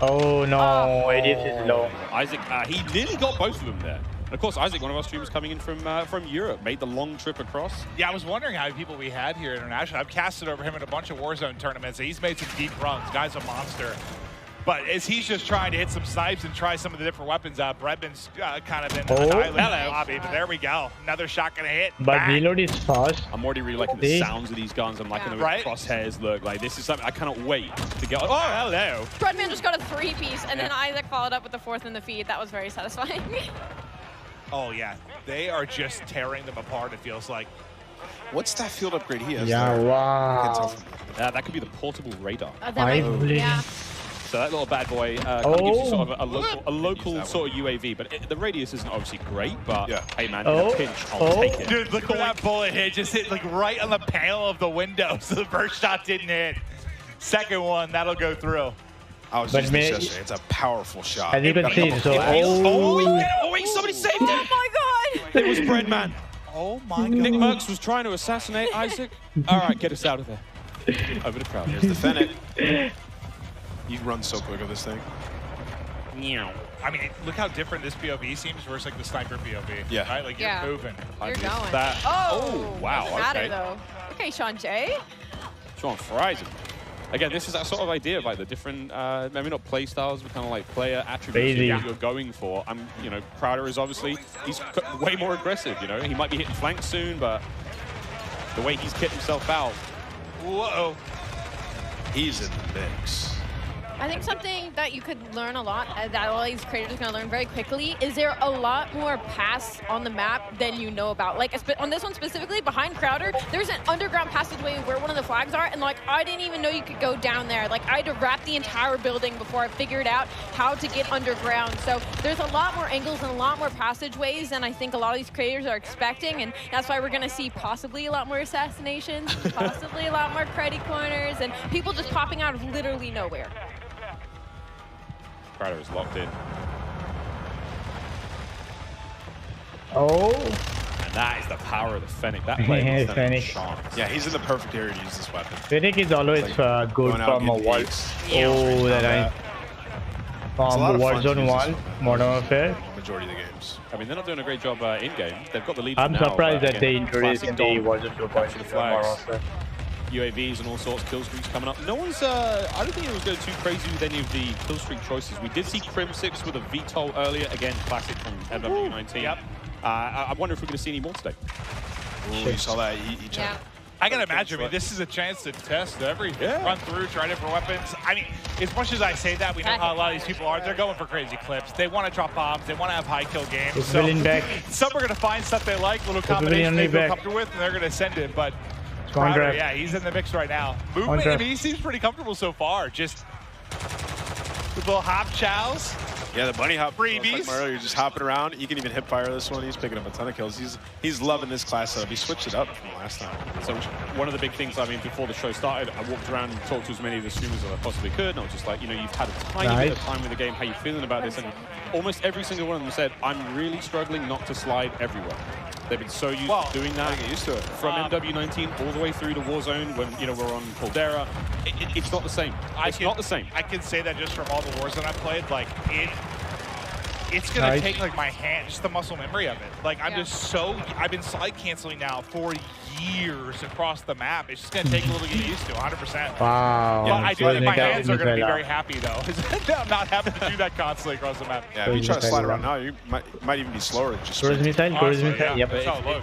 Oh no, ADS is low. Isaac, he nearly got both of them there. And of course, Isaac, one of our streamers coming in from Europe, made the long trip across. Yeah, I was wondering how many people we had here internationally. I've casted over him in a bunch of Warzone tournaments. He's made some deep runs. Guy's a monster. But as he's just trying to hit some snipes and try some of the different weapons, Breadman's kind of in the island lobby. But there we go. Another shot gonna hit. But reload is fast. I'm already really liking the sounds of these guns. I'm liking the way the crosshairs look. Like, this is something I cannot wait to get. Oh, hello. Breadman just got a 3-piece, and then Isaac followed up with the 4th in the feed. That was very satisfying. Oh, yeah. They are just tearing them apart, it feels like. What's that field upgrade he has? Yeah, there? wow. That could be the portable radar. Yeah. So that little bad boy kind of gives you sort of a local sort of UAV, but the radius isn't obviously great, but hey man, in a pinch, I'll take it. Dude, look at that bullet hit. Just hit like right on the panel of the window, so the first shot didn't hit. Second one, that'll go through. I was just yesterday. It's a powerful shot. As you can see, so wait, somebody saved him! Oh my god! It was Breadman. Oh my god. Nick Merckx was trying to assassinate Isaac. All right, get us out of there. Over the crowd. Here's the Fennec. You run so quick with this thing. I mean, look how different this POV seems versus like the sniper POV. Yeah. Right? Like you're moving. You're going. That. Oh, wow. Okay. Though. Okay, Sean J. Sean fries him. Again, this is that sort of idea of like the different, maybe not play styles, but kind of like player attributes that you're going for. You know, Crowder is obviously, he's way more aggressive, you know. He might be hitting flanks soon, but the way he's kicked himself out. Whoa. He's in the mix. I think something that you could learn a lot, that all these creators are going to learn very quickly, is there a lot more paths on the map than you know about. Like on this one specifically, behind Crowder, there's an underground passageway where one of the flags are, and like I didn't even know you could go down there. Like I had to wrap the entire building before I figured out how to get underground. So there's a lot more angles and a lot more passageways than I think a lot of these creators are expecting, and that's why we're going to see possibly a lot more assassinations, possibly a lot more cruddy corners, and people just popping out of literally nowhere. Crowder is locked in. Oh. And that is the power of the Fennec. That play is Fennec. Yeah, he's in the perfect area to use this weapon. Fennec is always good from a wall. Oh, that I. From Warzone 1, Modern Warfare. Majority of the games. I mean, they're not doing a great job in-game. They've got the lead I'm now, surprised that again, they introduced in the classic Warzone 2.0 capture the flags. Modern Warfare. UAVs and all sorts, kill streaks coming up. No one's, I don't think it was going too crazy with any of the kill streak choices. We did see Crim6 with a VTOL earlier, again, classic from MW19. Yep. I wonder if we're going to see any more today. Ooh, you saw that? He yeah. I can imagine. I mean, this is a chance to test everything, run through, try different weapons. I mean, as much as I say that, we know how a lot of these people are. They're going for crazy clips. They want to drop bombs. They want to have high kill games. So some are going to find stuff they like, little combination they feel comfortable with, and they're going to send it. But Crowder, yeah, he's in the mix right now. Movement, I mean, he seems pretty comfortable so far. Just the little hop chows. Yeah, the bunny hop. Freebies. Like earlier, just hopping around. You can even hip fire this one. He's picking up a ton of kills. He's loving this class setup. He switched it up from last time. So one of the big things, I mean, before the show started, I walked around and talked to as many of the streamers as I possibly could. And I was just like, you know, you've had a tiny bit of time with the game. How you feeling about this? And almost every single one of them said, I'm really struggling not to slide everywhere. They've been so used to doing that. Get used to it. From MW19 all the way through to Warzone when, you know, we're on Caldera. It's not the same. It's not the same. I can say that just from all the Warzone I've played, like, it's going to take, like, my hand, just the muscle memory of it. Like, I'm just so, I've been slide canceling now for years across the map. It's just going to take a little to get used to, 100%. Wow. But I do think my hands are going to be very happy, though. I'm not having to do that constantly across the map. Yeah, if you try to slide around now, you might even be slower. Just Yep.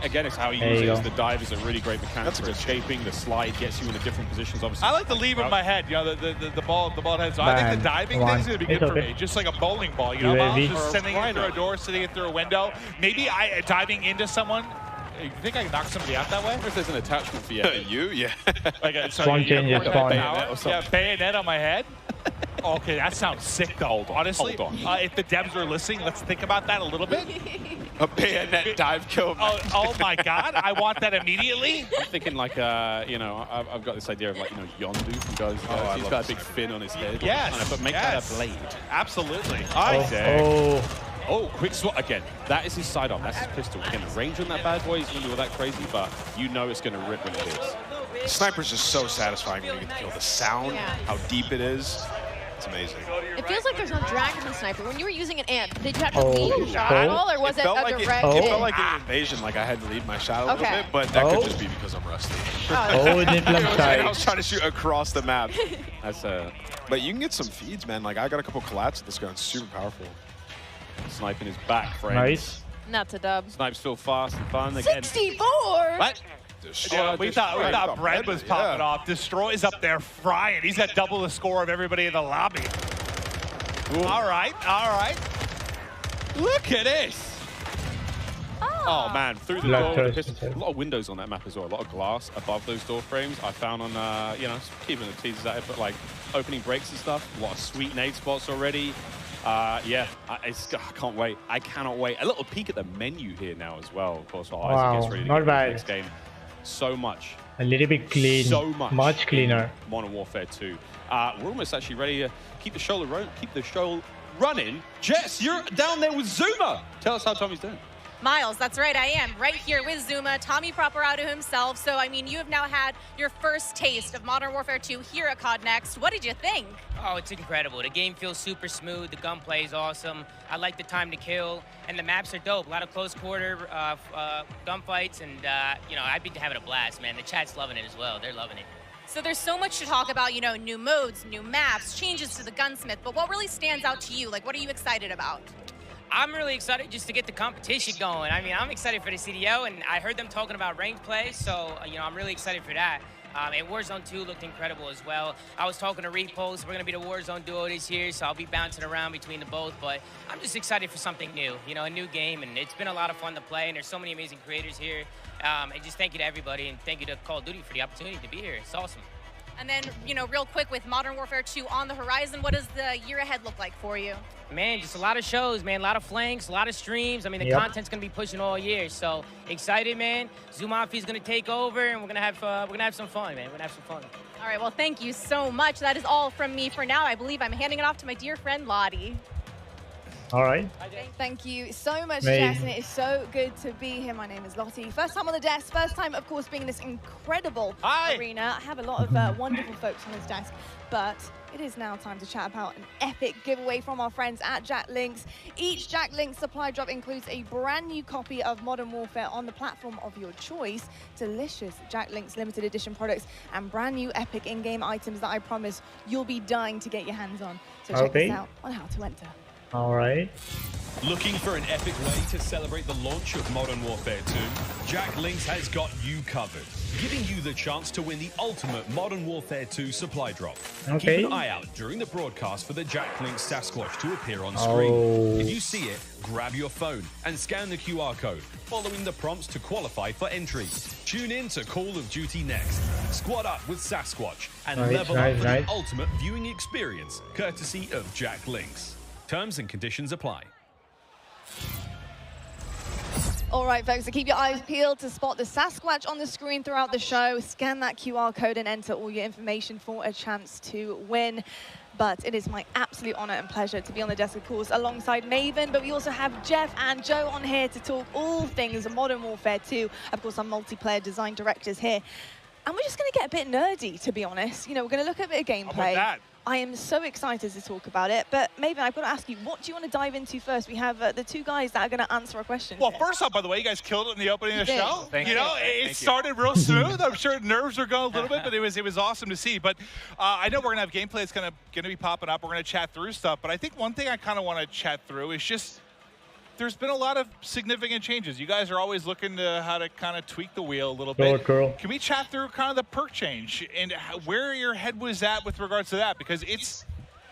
Again, it's how you use it. As the dive is a really great mechanic for escaping. The slide gets you into different positions, obviously. I like the leave in my head, you know, the ball head. So I think the diving thing's going to be good for me. Just like a bowling ball, you know, Miles, just sending it through a door, sending it through a window. Maybe diving into someone. You think I can knock somebody out that way? I wonder if there's an attachment for you. You? Yeah. Like bayonet on my head? Okay, that sounds sick though. Honestly, if the devs are listening, let's think about that a little bit. A bayonet dive kill. Oh my God, I want that immediately. I'm thinking like, you know, I've got this idea of like, you know, Yondu from Guns. He's got a big fin on his head. Yes. But make that a blade. Absolutely. Oh, quick swat again. That is his sidearm. That's his pistol. Again, the range on that bad boy is going to be all that crazy, but you know it's going to rip when it is. Sniper's just so satisfying when you get the kill. The sound, how deep it is. It's amazing. It feels like there's no drag in the sniper. When you were using an amp, did you have to lead your shot at all, or was it a direct It felt like an invasion, like I had to lead my shot a little bit, but that could just be because I'm rusty. I was trying to shoot across the map. But you can get some feeds, man. Like I got a couple collats with this gun. It's super powerful. Sniping is back, friends. Nice. That's a dub. Snipes feel fast and fun again. 64! What? We thought Bread was popping off. Destroy's up there frying. He's got double the score of everybody in the lobby. All right. Look at this. Oh man, through the door. A lot of windows on that map as well. A lot of glass above those door frames. I found on, you know, keeping the teasers at it, but like opening breaks and stuff. A lot of sweet nade spots already. Yeah, I can't wait. I cannot wait. A little peek at the menu here now as well, of course, while Isaac gets ready to not get the bad. next game. So much. A little bit clean. So much cleaner. Modern Warfare 2. We're almost actually ready to keep the show running. Jess, you're down there with Zuma. Tell us how Tommy's doing. Miles, that's right, I am right here with Zuma, Tommy Properado himself. So, I mean, you have now had your first taste of Modern Warfare 2 here at COD Next. What did you think? Oh, it's incredible. The game feels super smooth. The gunplay is awesome. I like the time to kill, and the maps are dope. A lot of close quarter gunfights, and, you know, I've been having a blast, man. The chat's loving it as well. They're loving it. So there's so much to talk about, you know, new modes, new maps, changes to the gunsmith, but what really stands out to you? Like, what are you excited about? I'm really excited just to get the competition going. I mean, I'm excited for the CDO, and I heard them talking about ranked play, so, you know, I'm really excited for that. And Warzone 2 looked incredible as well. I was talking to Repulse. We're going to be the Warzone duo this year, so I'll be bouncing around between the both. But I'm just excited for something new, you know, a new game. And it's been a lot of fun to play, and there's so many amazing creators here. And just thank you to everybody, and thank you to Call of Duty for the opportunity to be here. It's awesome. And then, you know, real quick, with Modern Warfare 2 on the horizon, what does the year ahead look like for you? Man, just a lot of shows, man. A lot of flanks, a lot of streams. I mean, the content's gonna be pushing all year. So excited, man. Zumafi's gonna take over, and we're gonna have some fun, man. We're gonna have some fun. All right, well, thank you so much. That is all from me for now. I believe I'm handing it off to my dear friend Lottie. All right. Thank you so much, Amazing. Jess, and it is so good to be here. My name is Lottie. First time on the desk, first time, of course, being in this incredible arena. I have a lot of wonderful folks on this desk, but it is now time to chat about an epic giveaway from our friends at Jack Links. Each Jack Links supply drop includes a brand new copy of Modern Warfare on the platform of your choice, delicious Jack Links limited edition products, and brand new epic in-game items that I promise you'll be dying to get your hands on. So check this out on how to enter. All right. Looking for an epic way to celebrate the launch of Modern Warfare 2? Jack Links has got you covered, giving you the chance to win the ultimate Modern Warfare 2 supply drop. Okay. Keep an eye out during the broadcast for the Jack Links Sasquatch to appear on screen. If you see it, grab your phone and scan the QR code, following the prompts to qualify for entry. Tune in to Call of Duty Next. Squad up with Sasquatch and level up for the ultimate viewing experience, courtesy of Jack Links. Terms and conditions apply. All right, folks, so keep your eyes peeled to spot the Sasquatch on the screen throughout the show. Scan that QR code and enter all your information for a chance to win. But it is my absolute honor and pleasure to be on the desk, of course, alongside Maven. But we also have Jeff and Joe on here to talk all things Modern Warfare 2. Of course, our multiplayer design directors here. And we're just going to get a bit nerdy, to be honest. You know, we're going to look at a bit of gameplay. I am so excited to talk about it. But Maven, I've got to ask you, what do you want to dive into first? We have the two guys that are going to answer our questions. Well, first off, by the way, you guys killed it in the opening of the show. Thank you. Know, it started real smooth. I'm sure nerves were going a little bit, but it was awesome to see. But I know we're going to have gameplay that's going to be popping up. We're going to chat through stuff. But I think one thing I kind of want to chat through is just there's been a lot of significant changes. You guys are always looking to how to kind of tweak the wheel a little bit. Can we chat through kind of the perk change and where your head was at with regards to that? Because it's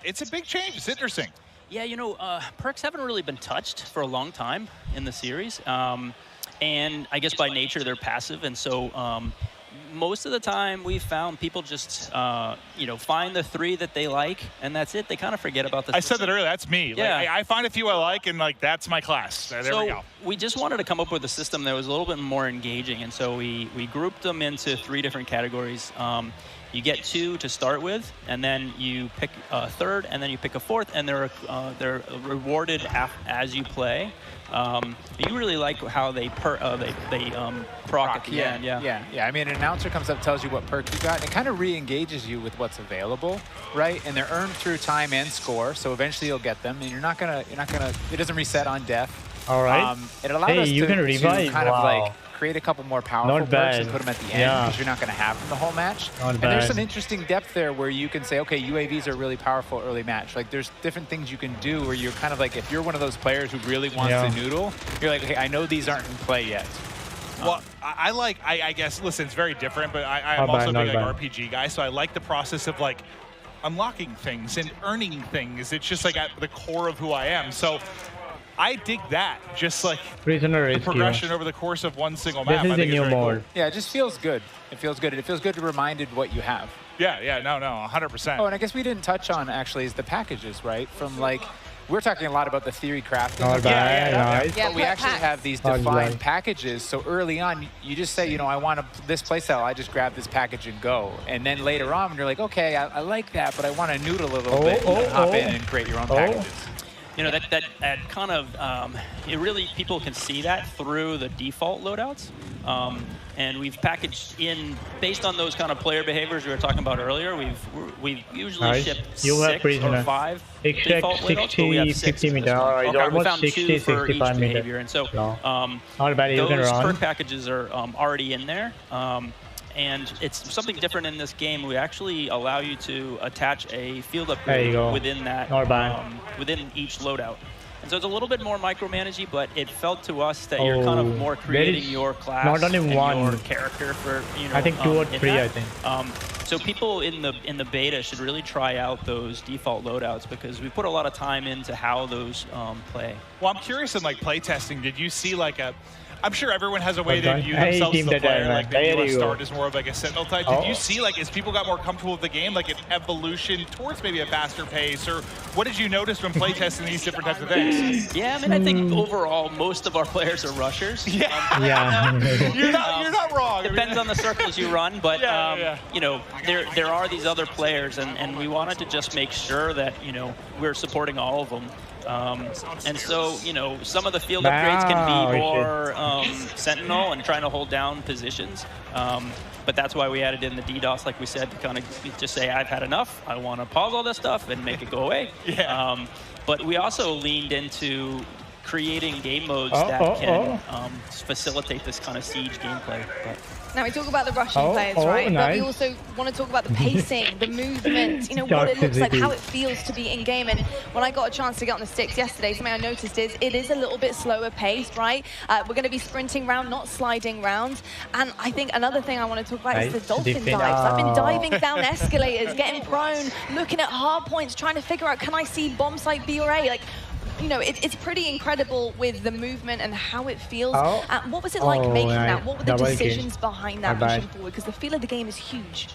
a big change. It's interesting. Yeah, you know, perks haven't really been touched for a long time in the series. And I guess by nature, they're passive. And so most of the time we've found people just, you know, find the three that they like, and that's it. They kind of forget about the I said that earlier. That's me. Yeah. Like, I find a few I like, and like that's my class. There we go. We just wanted to come up with a system that was a little bit more engaging. And so we grouped them into 3 different categories. You get 2 to start with, and then you pick a third, and then you pick a fourth, and they're rewarded as you play. You really like how they proc at the end. Yeah. I mean, an announcer comes up, tells you what perk you got, and it kind of re-engages you with what's available, right? And they're earned through time and score, so eventually you'll get them, and you're not gonna. It doesn't reset on death. All right. It allowed us you to can revive. kind of like create a couple more powerful perks and put them at the end because you're not going to have them the whole match. Not and bad. there's some interesting depth there where you can say, okay, UAVs are really powerful early match. Like there's different things you can do where you're kind of like, if you're one of those players who really wants to noodle, you're like, okay, I know these aren't in play yet. Well, I guess, listen, it's very different, but I'm also a big RPG guy, so I like the process of like unlocking things and earning things. It's just like at the core of who I am. So I dig that, just like the progression over the course of one single map. This is the new mode. Yeah, it just feels good. It feels good. It feels good to be reminded what you have. Yeah, no, 100%. Oh, and I guess we didn't touch on, actually, is the packages, right? From, like, we're talking a lot about the theory crafting. But we actually have these defined packages. So early on, you just say, you know, I want this playstyle. I just grab this package and go. And then later on, when you're like, okay, I like that, but I want to noodle a little bit. You can hop in and create your own packages. You know, that kind of, it really, people can see that through the default loadouts. And we've packaged in, based on those kind of player behaviors we were talking about earlier, we've usually shipped 6 or 5 default loadouts, but we have 6 50 meter, we found 2 for each behavior. And so those perk packages are already in there. And it's something different in this game. We actually allow you to attach a field upgrade within that, within each loadout. And so it's a little bit more micromanagey, but it felt to us that you're kind of more creating your class and your character for, you know, I think 2 or 3, I think. So people in the beta should really try out those default loadouts because we put a lot of time into how those play. Well, I'm curious in like playtesting, did you see like a, I'm sure everyone has a way to view themselves as a player, like maybe you start as more of like a sentinel type. Did you see, like, as people got more comfortable with the game, like an evolution towards maybe a faster pace, or what did you notice when playtesting these different types of things? Yeah, I mean, I think overall, most of our players are rushers. You're not wrong. Depends on the circles you run, but you know, there are these other players, and we wanted to just make sure that, you know, we're supporting all of them. And so, you know, some of the field upgrades can be more sentinel and trying to hold down positions. But that's why we added in the DDoS, like we said, to kind of just say, I've had enough. I want to pause all this stuff and make it go away. But we also leaned into creating game modes that can facilitate this kind of siege gameplay. Now we talk about the Russian players, right? But we also want to talk about the pacing, the movement, you know, what it looks like, how it feels to be in game. And when I got a chance to get on the sticks yesterday, something I noticed is it is a little bit slower paced, right? We're going to be sprinting round, not sliding round. And I think another thing I want to talk about is the dolphin dives. I've been diving down escalators, getting prone, looking at hard points, trying to figure out, can I see bomb site B or A? Like, you know, it's pretty incredible with the movement and how it feels. What was it like making that? What were the decisions behind that pushing forward? Because the feel of the game is huge.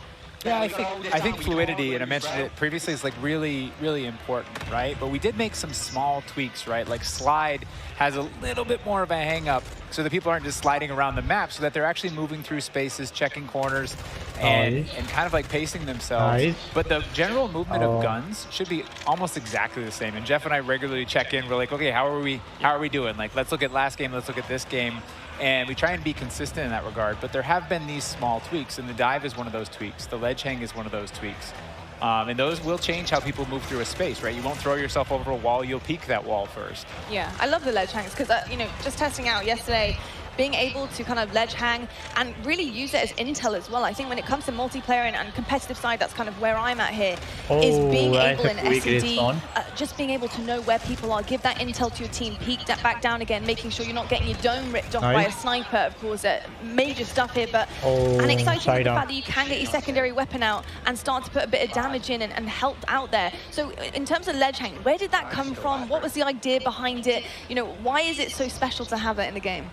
Yeah, I think fluidity, and I mentioned it previously, is like really, really important, right? But we did make some small tweaks, right? Like slide has a little bit more of a hang up so that people aren't just sliding around the map, so that they're actually moving through spaces, checking corners, and kind of like pacing themselves. But the general movement of guns should be almost exactly the same. And Jeff and I regularly check in. We're like, okay, how are we doing? Like, let's look at last game, let's look at this game. And we try and be consistent in that regard, but there have been these small tweaks, and the dive is one of those tweaks. The ledge hang is one of those tweaks. And those will change how people move through a space, right? You won't throw yourself over a wall, you'll peek that wall first. Yeah, I love the ledge hangs because, you know, just testing out yesterday, being able to kind of ledge hang and really use it as intel as well. I think when it comes to multiplayer and competitive side, that's kind of where I'm at here, is being able in SED, just being able to know where people are, give that intel to your team, peek that back down again, making sure you're not getting your dome ripped off by a sniper, of course, major stuff here, but and exciting with the fact that you can get your secondary weapon out and start to put a bit of damage in and help out there. So in terms of ledge hang, where did that come from? What was the idea behind it? You know, why is it so special to have it in the game?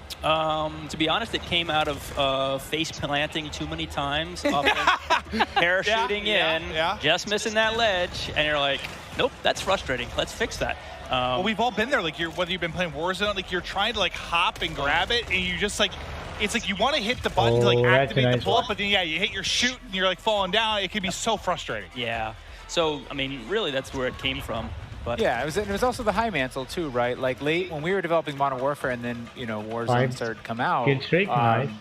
To be honest, it came out of face planting too many times, parachuting in, just missing that ledge, and you're like, nope, that's frustrating. Let's fix that. Well, we've all been there. Like, whether you've been playing Warzone, like you're trying to like hop and grab it, and you just like, it's like you want to hit the button to like activate the pull-up, but then you hit your shoot and you're like falling down. It can be so frustrating. Yeah. So I mean, really, that's where it came from. But yeah, it was also the high mantle too, right? Like late when we were developing Modern Warfare, and then, you know, Warzone started to come out.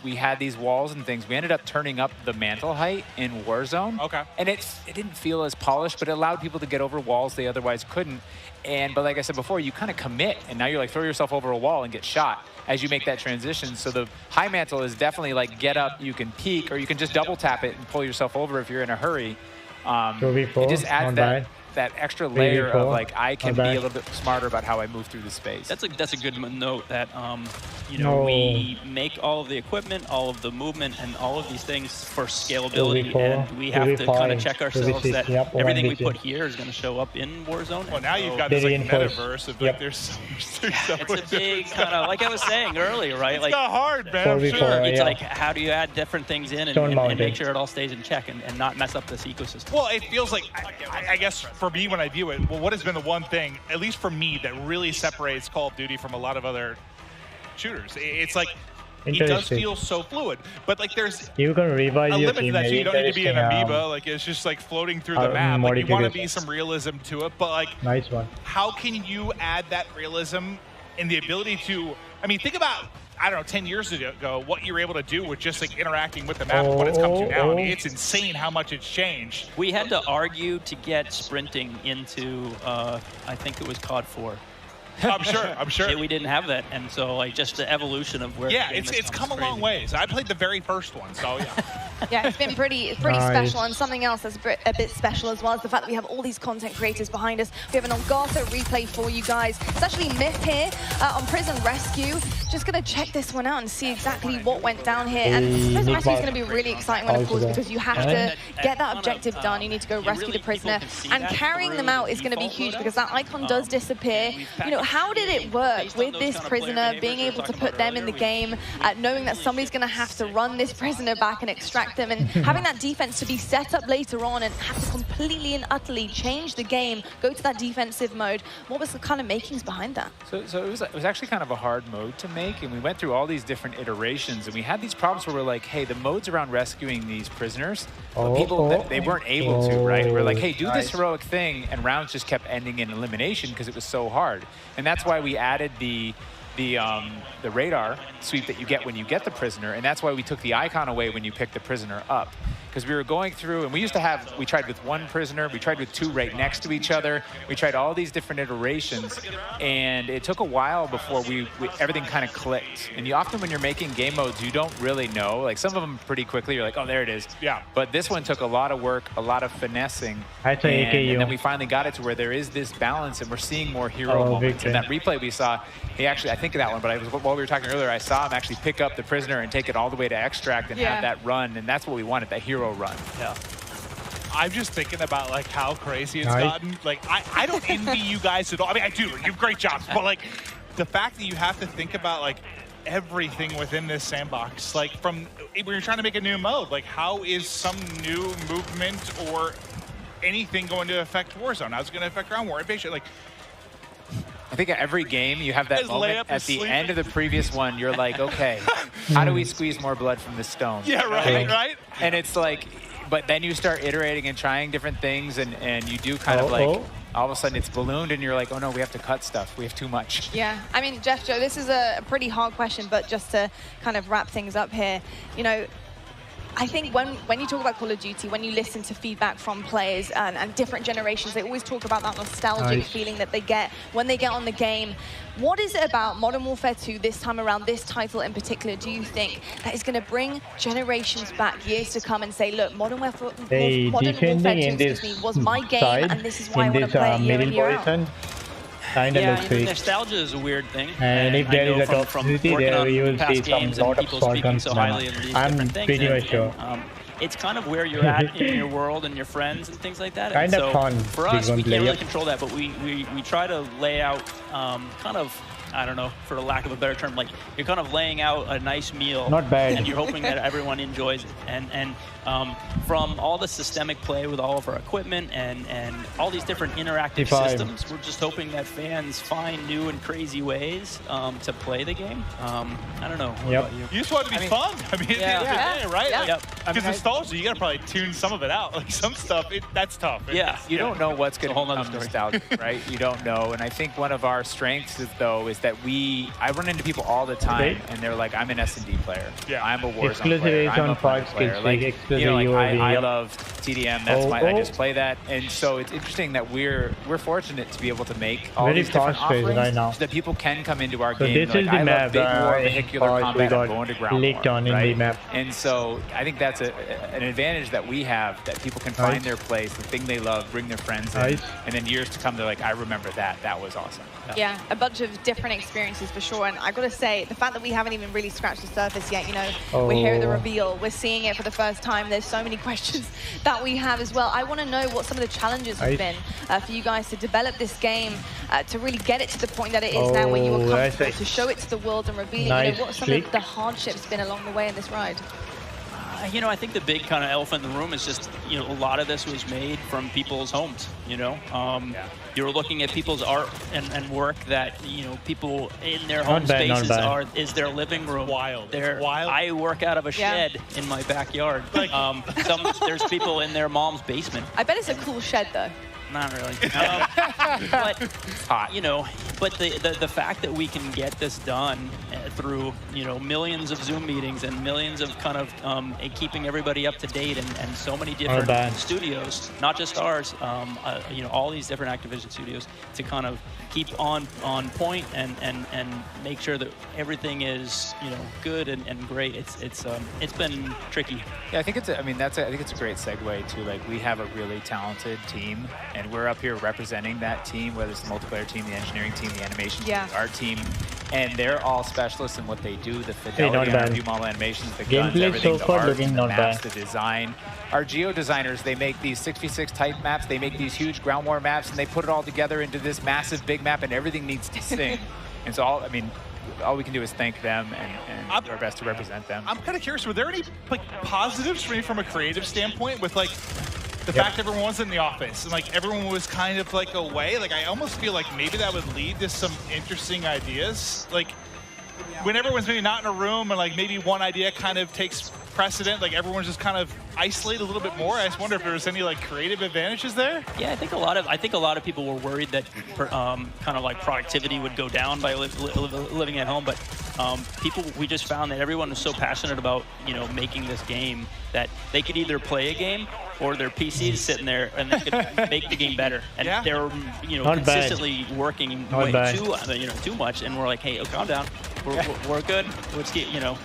We had these walls and things. We ended up turning up the mantle height in Warzone. And it didn't feel as polished, but it allowed people to get over walls they otherwise couldn't. But like I said before, you kind of commit, and now you're like, throw yourself over a wall and get shot as you make that transition. So the high mantle is definitely like get up, you can peek, or you can just double tap it and pull yourself over if you're in a hurry. It just adds that extra layer of like I can be bad. a little bit smarter about how I move through the space. That's a good note that you know, we make all of the equipment, all of the movement, and all of these things for scalability, and we have to kind of check ourselves that everything we put here is going to show up in Warzone. Well, now you've got this like metaverse of like there's so much. It's a big kind of, like I was saying earlier, right? It's like not hard, man. I'm sure. It's like how do you add different things in and make sure it all stays in check and not mess up this ecosystem. Well, it feels like, I guess for me when I view it, well, what has been the one thing, at least for me, that really separates Call of Duty from a lot of other shooters? It's like, it does feel so fluid, but like there's you can revive a your limit to that. You don't need to be an interesting, amoeba. Like it's just like floating through the map. Like you want to be some realism to it, but like, nice one. How can you add that realism and the ability to? I mean, think about, I don't know, 10 years ago, what you were able to do with just like interacting with the map and what it's come to now. I mean, it's insane how much it's changed. We had to argue to get sprinting into, I think it was COD 4. I'm sure. We didn't have that, and so like just the evolution of where. Yeah, it's come a long ways. I played the very first one, so yeah. Yeah, it's been pretty special, and something else that's a bit special as well is the fact that we have all these content creators behind us. We have an Elgato replay for you guys. It's actually Myth here on Prison Rescue. Just gonna check this one out and see exactly what went down here. And Prison Rescue is gonna be really exciting one, of course, because you have to get that objective done. You need to go rescue the prisoner, and carrying them out is gonna be huge because that icon does disappear. You know, how did it work with this prisoner, being able to put them in the game, knowing that somebody's going to have to run this prisoner back and extract them, and having that defense to be set up later on and have to completely and utterly change the game, go to that defensive mode? What was the kind of makings behind that? So it was actually kind of a hard mode to make, and we went through all these different iterations, and we had these problems where we're like, hey, the modes around rescuing these prisoners, but people, they weren't able to, right? We're like, hey, do this heroic thing, and rounds just kept ending in elimination because it was so hard. And that's why we added the radar sweep that you get when you get the prisoner, and that's why we took the icon away when you pick the prisoner up. Because we were going through, and we tried with one prisoner, we tried with two right next to each other, we tried all these different iterations, and it took a while before everything kind of clicked. And often when you're making game modes, you don't really know. Like some of them pretty quickly, you're like, oh, there it is. Yeah. But this one took a lot of work, a lot of finessing, and then we finally got it to where there is this balance, and we're seeing more hero moments. In that replay we saw, he actually, I think of that one, but while we were talking earlier, I saw him actually pick up the prisoner and take it all the way to extract and have that run, and that's what we wanted, that hero run. Yeah. I'm just thinking about like how crazy it's gotten. Like I don't envy you guys at all. I mean, I do. You have great jobs, but like the fact that you have to think about like everything within this sandbox, like from when you're trying to make a new mode, like how is some new movement or anything going to affect Warzone? How's it going to affect Ground War Invasion? Like, I think at every game you have that moment at the end of the previous one, you're like, okay, how do we squeeze more blood from this stone? Yeah, right. And it's like, but then you start iterating and trying different things, and you do kind of like, all of a sudden it's ballooned and you're like, oh no, we have to cut stuff. We have too much. Yeah, I mean, Jeff, Joe, this is a pretty hard question, but just to kind of wrap things up here, you know, I think when you talk about Call of Duty, when you listen to feedback from players and different generations, they always talk about that nostalgic feeling that they get when they get on the game. What is it about Modern Warfare 2 this time around, this title in particular, do you think that is going to bring generations back, years to come, and say, look, Modern Warfare 2 was my game, and this is why I want to play it year in, year out? Nostalgia is a weird thing. And if there is a toxicity there, you will see some lot of shotguns now. I'm pretty much sure. It's kind of where you're at in your world and your friends and things like that. Kind of fun. For us, we can't really control that, but we try to lay out kind of, I don't know, for the lack of a better term, like you're kind of laying out a nice meal. Not bad. And you're hoping that everyone enjoys it. And from all the systemic play with all of our equipment and all these different interactive systems, we're just hoping that fans find new and crazy ways to play the game. I don't know. What about you? You just want it to be fun. I mean, at the end of the day, right? Because nostalgia, you got to probably tune some of it out. Like some stuff, that's tough. You don't know what's going to become nostalgic, right? You don't know. And I think one of our strengths is that I run into people all the time, and they're like, I'm an S&D player. Yeah. I'm a Warzone player. I'm a Fire player. Like, you know, like I love TDM. That's I just play that. And so it's interesting that we're fortunate to be able to make all these different offerings right now, so that people can come into our game. This is the map. Big war, vehicular combat, and go underground leaked war, on in the map. And so I think that's an advantage that we have, that people can find their place, the thing they love, bring their friends in, and then years to come, they're like, I remember that. That was awesome. Yeah, a bunch of different experiences for sure. And I got to say, the fact that we haven't even really scratched the surface yet, you know, we're here at the reveal, we're seeing it for the first time. There's so many questions that we have as well. I want to know what some of the challenges have been for you guys to develop this game, to really get it to the point that it is now, where you are comfortable to show it to the world and revealing. You know, what some of the hardships been along the way in this ride? You know, I think the big kind of elephant in the room is just, you know, a lot of this was made from people's homes, you know. You're looking at people's art and work that, you know, people in their home spaces is their living room. Wild. I work out of a shed in my backyard. There's people in their mom's basement. I bet it's a cool shed, though. Not really. But, you know, but the fact that we can get this done through, you know, millions of Zoom meetings and millions of kind of keeping everybody up to date and so many different studios, not just ours, you know, all these different Activision studios, to kind of keep on point and make sure that everything is, you know, good and great. It's been tricky. Yeah, I think I think it's a great segue to, like, we have a really talented team, and we're up here representing that team, whether it's the multiplayer team, the engineering team, the animation team, the art team, and they're all specialists in what they do, the fidelity on view model animations, the guns, everything, the art, the maps, the design. Our geo designers, they make these 6v6 type maps, they make these huge ground war maps, and they put it all together into this massive big map, and everything needs to sing. And so all we can do is thank them and do our best to represent them. I'm kind of curious, were there any, like, positives for me from a creative standpoint with, like, the fact everyone was in the office and, like, everyone was kind of, like, away? Like, I almost feel like maybe that would lead to some interesting ideas. Like, when everyone's maybe not in a room and, like, maybe one idea kind of takes precedent, like, everyone's just kind of isolated a little bit more. I just wonder if there was any, like, creative advantages there. Yeah, I think a lot of people were worried that kind of like productivity would go down by living at home, but we just found that everyone was so passionate about, you know, making this game that they could either play a game or their PC is sitting there and they could make the game better. And they're, you know, consistently working way too much, and we're like, hey, calm down. We're good. Let's get, you know.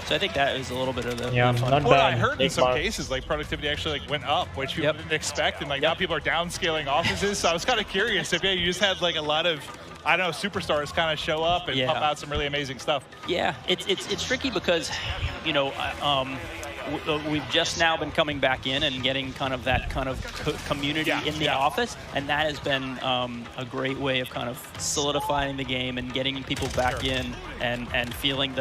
So I think that is a little bit of the fun. Well, I heard in some cases, like, productivity actually, like, went up, which people didn't expect, and, like, now people are downscaling offices. So I was kind of curious if you just had, like, a lot of, I don't know, superstars kind of show up and pump out some really amazing stuff. Yeah, it's tricky because, you know, we've just now been coming back in and getting kind of that kind of community in the office, and that has been a great way of kind of solidifying the game and getting people back in and feeling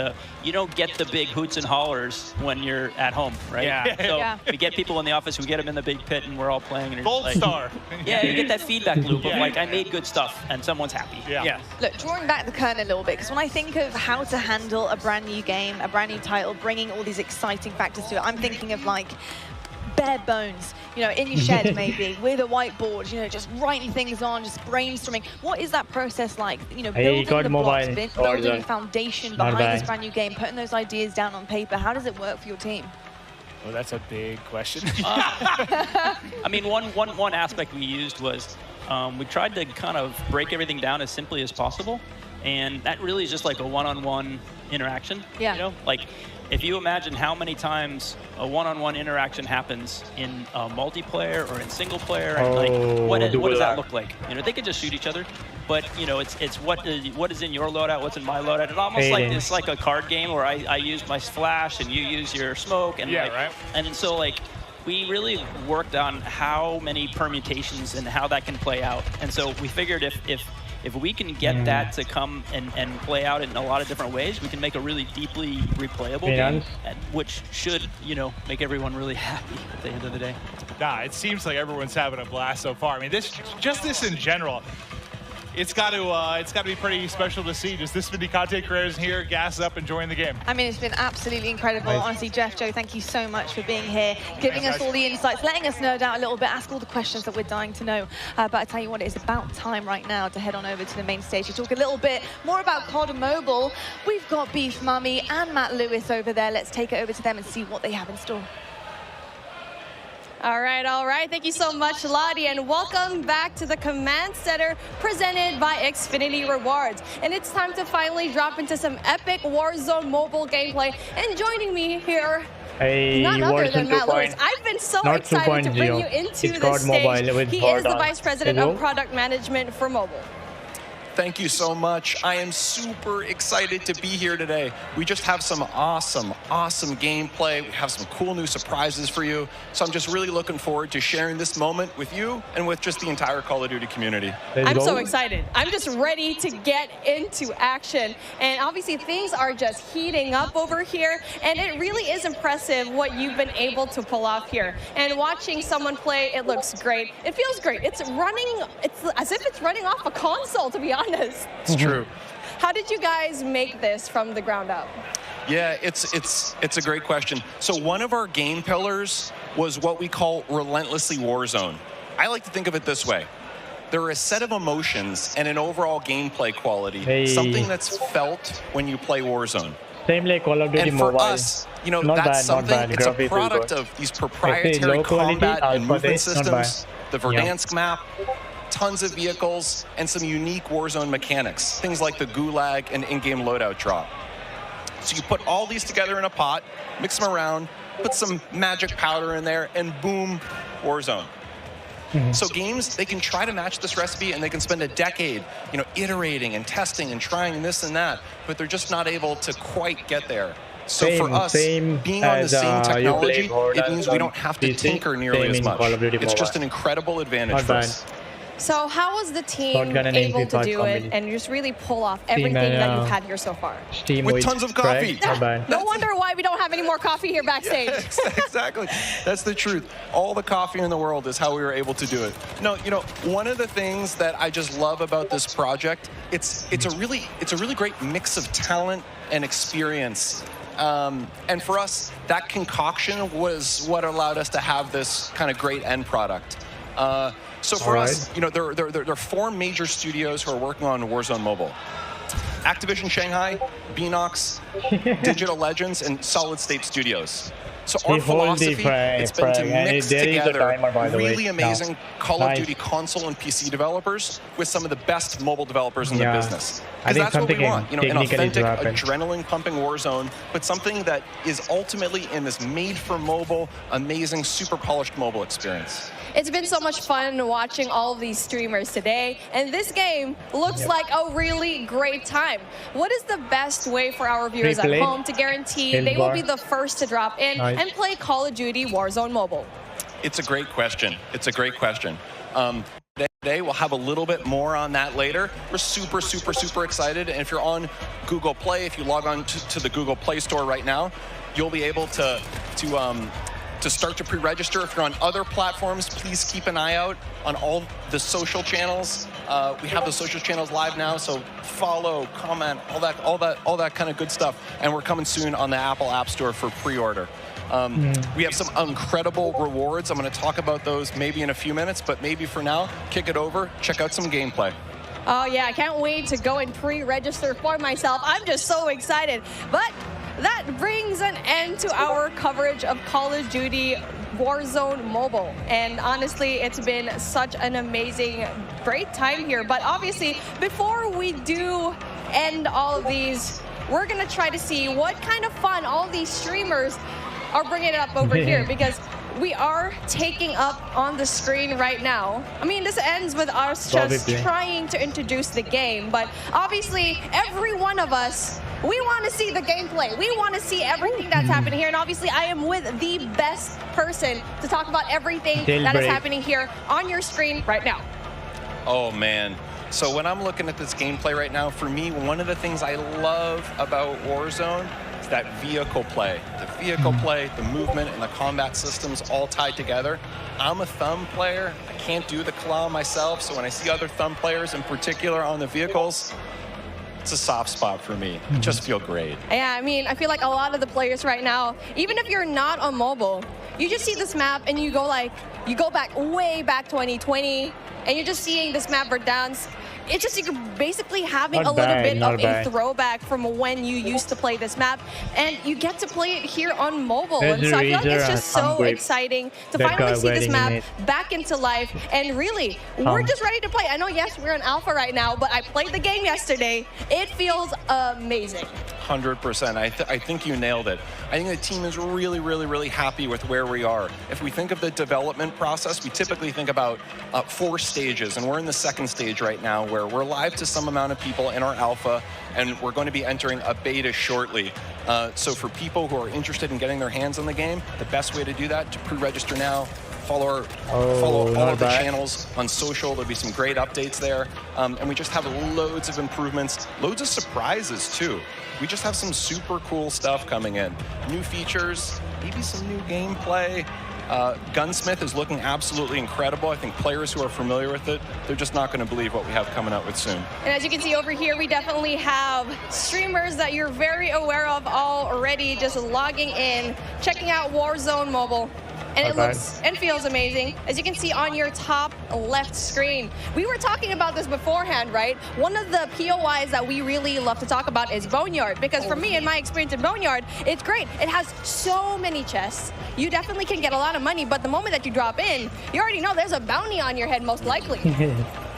you don't get the big hoots and hollers when you're at home, right? So we get people in the office, we get them in the big pit, and we're all playing. And Gold star. Yeah, you get that feedback loop of, like, I made good stuff and someone's happy. Look, drawing back the curtain a little bit, because when I think of how to handle a brand new game, a brand new title, bringing all these exciting factors to it, I'm thinking of, like, bare bones, you know, in your shed maybe, with a whiteboard, you know, just writing things on, just brainstorming. What is that process like? You know, building the blocks, building the foundation behind this brand new game, putting those ideas down on paper. How does it work for your team? Well, that's a big question. I mean, one aspect we used was we tried to kind of break everything down as simply as possible, and that really is just like a one-on-one interaction. You know, like, if you imagine how many times a one-on-one interaction happens in multiplayer or in single player, and, like, what does that look like? You know, they could just shoot each other, but, you know, it's what is in your loadout, what's in my loadout. It's almost like it's like a card game where I use my flash and you use your smoke, and and so, like, we really worked on how many permutations and how that can play out. And so we figured if we can get that to come and play out in a lot of different ways, we can make a really deeply replayable game, which should, you know, make everyone really happy at the end of the day. Nah, it seems like everyone's having a blast so far. I mean, this in general, it's got to be pretty special to see just this many content creators here, gas up, enjoying the game. I mean, it's been absolutely incredible. Honestly, Jeff, Joe, thank you so much for being here, giving us all the insights, letting us nerd out a little bit, ask all the questions that we're dying to know. But I tell you what, it is about time right now to head on over to the main stage to talk a little bit more about COD Mobile. We've got Beef Mummy and Matt Lewis over there. Let's take it over to them and see what they have in store. All right. Thank you so much, Lottie, and welcome back to the Command Center presented by Xfinity Rewards. And it's time to finally drop into some epic Warzone mobile gameplay. And joining me here Hey, None other Warzone than Matt 2.0. Lewis. I've been so Not excited to bring 2.0. you into It's the got mobile stage. with He is Gordon. the Vice President Hello? of Product Management for mobile. Thank you so much. I am super excited to be here today. We just have some awesome gameplay. We have some cool new surprises for you. So I'm just really looking forward to sharing this moment with you and with just the entire Call of Duty community. I'm so excited. I'm just ready to get into action. And obviously things are just heating up over here. And it really is impressive what you've been able to pull off here. And watching someone play, it looks great. It feels great. It's as if it's running off a console, to be honest. It's true. How did you guys make this from the ground up? Yeah, it's a great question. So one of our game pillars was what we call relentlessly Warzone. I like to think of it this way. There are a set of emotions and an overall gameplay quality, something that's felt when you play Warzone. Same like Call of Duty and for Mobile. us, you know, Not that's bad, not something, bad. it's a Graphics is product good. of these proprietary low quality, combat and alpha movement days, not bad. systems, the Verdansk map, tons of vehicles, and some unique Warzone mechanics, things like the gulag and in-game loadout drop. So you put all these together in a pot, mix them around, put some magic powder in there, and boom, Warzone. So games, they can try to match this recipe and they can spend a decade, you know, iterating and testing and trying this and that, but they're just not able to quite get there. So for us, being on the same technology, it means we don't have to tinker nearly as much. It's just an incredible advantage for us. So how was the team able to do it and just really pull off everything that you've had here so far? With tons of coffee. No wonder why we don't have any more coffee here backstage. Exactly. That's the truth. All the coffee in the world is how we were able to do it. No, you know, one of the things that I just love about this project, it's a really great mix of talent and experience. And for us, that concoction was what allowed us to have this kind of great end product. So for us, you know, there are 4 major studios who are working on Warzone Mobile. Activision Shanghai, Beanox, Digital Legends, and Solid State Studios. So our philosophy, it's been to mix together really amazing Call of Duty console and PC developers with some of the best mobile developers in the business. Because that's what we want, you know, an authentic, adrenaline-pumping Warzone, but something that is ultimately in this made-for-mobile, amazing, super polished mobile experience. It's been so much fun watching all of these streamers today, and this game looks like a really great time. What is the best way for our viewers at home to guarantee they will be the first to drop in and play Call of Duty Warzone Mobile? It's a great question. It's a great question. Today we'll have a little bit more on that later. We're super excited, and if you're on Google Play, if you log on to the Google Play Store right now, you'll be able to start to pre-register. If you're on other platforms, please keep an eye out on all the social channels. We have the social channels live now, so follow, comment, all that kind of good stuff. And we're coming soon on the Apple App Store for pre-order. We have some incredible rewards. I'm going to talk about those maybe in a few minutes, but maybe for now, kick it over, check out some gameplay. Oh yeah, I can't wait to go and pre-register for myself. I'm just so excited. But that brings an end to our coverage of Call of Duty Warzone Mobile. And honestly, it's been such an amazing, great time here. But obviously, before we do end all of these, we're going to try to see what kind of fun all these streamers are bringing up over here, because we are taking up on the screen right now. I mean, this ends with us just trying to introduce the game, but obviously every one of us, we want to see the gameplay. We want to see everything that's happening here, and obviously I am with the best person to talk about everything that is happening here on your screen right now. Oh man. So when I'm looking at this gameplay right now, for me, one of the things I love about Warzone is that vehicle play. The vehicle play, the movement, and the combat systems all tied together. I'm a thumb player. I can't do the claw myself, so when I see other thumb players, in particular on the vehicles, it's a soft spot for me. It just feels great. Yeah, I mean, I feel like a lot of the players right now, even if you're not on mobile, you just see this map and you go back way back 2020, and you're just seeing this map Verdansk. It's just you're basically having a little bit of a throwback from when you used to play this map, and you get to play it here on mobile. And so I feel like it's just so exciting to finally see this map back into life. And really, we're just ready to play. I know, yes, we're in alpha right now, but I played the game yesterday. It feels amazing. 100%. I think you nailed it. I think the team is really, really, really happy with where we are. If we think of the development process, we typically think about 4 stages, and we're in the 2nd stage right now where we're live to some amount of people in our alpha, and we're going to be entering a beta shortly. So for people who are interested in getting their hands on the game, the best way to do that, to pre-register now, follow all of the channels on social. There'll be some great updates there. And we just have loads of improvements, loads of surprises too. We just have some super cool stuff coming in. New features, maybe some new gameplay. Gunsmith is looking absolutely incredible. I think players who are familiar with it, they're just not going to believe what we have coming out with soon. And as you can see over here, we definitely have streamers that you're very aware of already just logging in, checking out Warzone Mobile. And it looks and feels amazing. As you can see on your top left screen. We were talking about this beforehand, right? One of the POIs that we really love to talk about is Boneyard. Because for me, in my experience in Boneyard, it's great. It has so many chests. You definitely can get a lot of money, but the moment that you drop in, you already know there's a bounty on your head, most likely.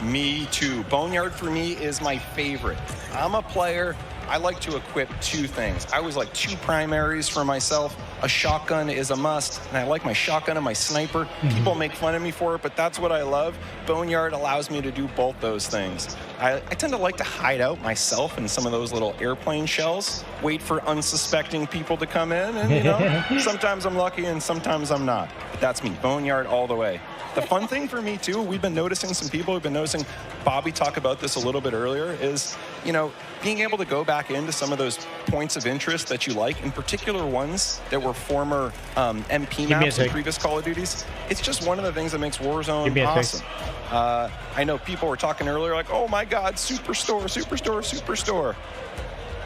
Me too. Boneyard for me is my favorite. I'm a player. I like to equip 2 things. I always like 2 primaries for myself. A shotgun is a must, and I like my shotgun and my sniper. People make fun of me for it, but that's what I love. Boneyard allows me to do both those things. I tend to like to hide out myself in some of those little airplane shells, wait for unsuspecting people to come in, and you know, sometimes I'm lucky and sometimes I'm not. But that's me, Boneyard all the way. The fun thing for me too, we've been noticing, some people have been noticing, Bobby talked about this a little bit earlier, is, you know, being able to go back into some of those points of interest that you like, in particular ones that were former MP maps in previous Call of Duties. It's just one of the things that makes Warzone awesome. I know people were talking earlier like, oh my God, Superstore, Superstore, Superstore.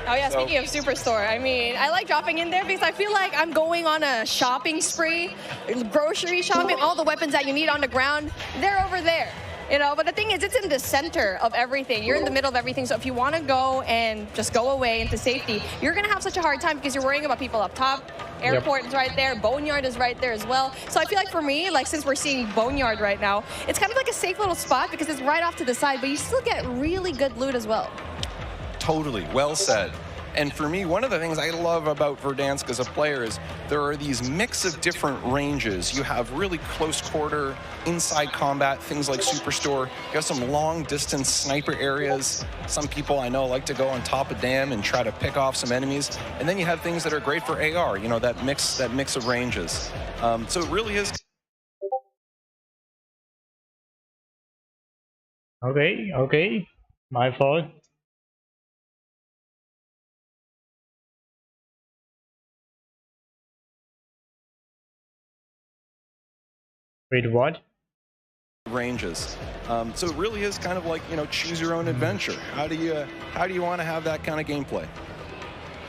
Oh yeah, speaking of Superstore, I mean, I like dropping in there because I feel like I'm going on a shopping spree, grocery shopping, all the weapons that you need on the ground, they're over there. You know, but the thing is, it's in the center of everything. You're in the middle of everything. So if you want to go and just go away into safety, you're going to have such a hard time because you're worrying about people up top. Airport is right there. Boneyard is right there as well. So I feel like for me, like since we're seeing Boneyard right now, it's kind of like a safe little spot because it's right off to the side, but you still get really good loot as well. Totally, well said. And for me, one of the things I love about Verdansk as a player is there are these mix of different ranges. You have really close quarter, inside combat, things like Superstore. You have some long distance sniper areas. Some people I know like to go on top of dam and try to pick off some enemies. And then you have things that are great for AR, you know, that mix of ranges. So it really is. Okay, my fault. Wait, what? Ranges. So it really is kind of like, you know, choose your own adventure. How do you want to have that kind of gameplay?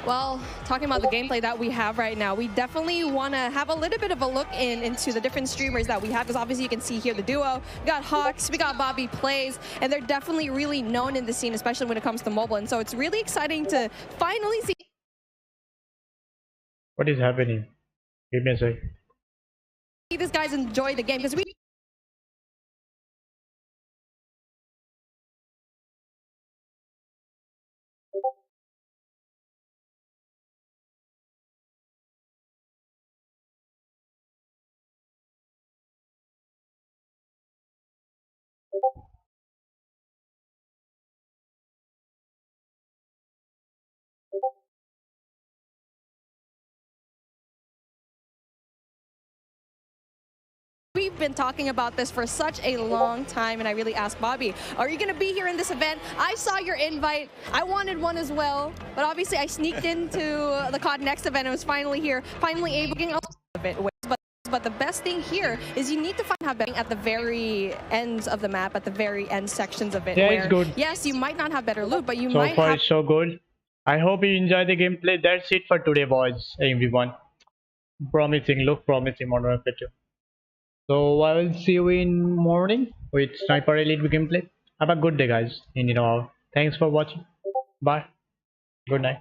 Well, talking about the gameplay that we have right now, we definitely want to have a little bit of a look into the different streamers that we have, because obviously you can see here the duo. We got Hawks, we got Bobby Plays, and they're definitely really known in the scene, especially when it comes to mobile. And so it's really exciting to finally see. What is happening? Give me a sec. These guys enjoy the game because we We've been talking about this for such a long time, and I really asked Bobby, are you going to be here in this event? I saw your invite. I wanted one as well, but obviously I sneaked into the COD Next event and was finally here, finally able to get a bit. But the best thing here is you need to have betting at the very ends of the map, at the very end sections of it. Yeah, where, it's good. yes, you might not have better loot, but you So might far, have... it's so good. I hope you enjoy the gameplay. That's it for today, boys, everyone. Promising, look promising Modern Warfare 2. So I will see you in morning with Sniper Elite gameplay. Have a good day, guys. Thanks for watching. Bye. Good night.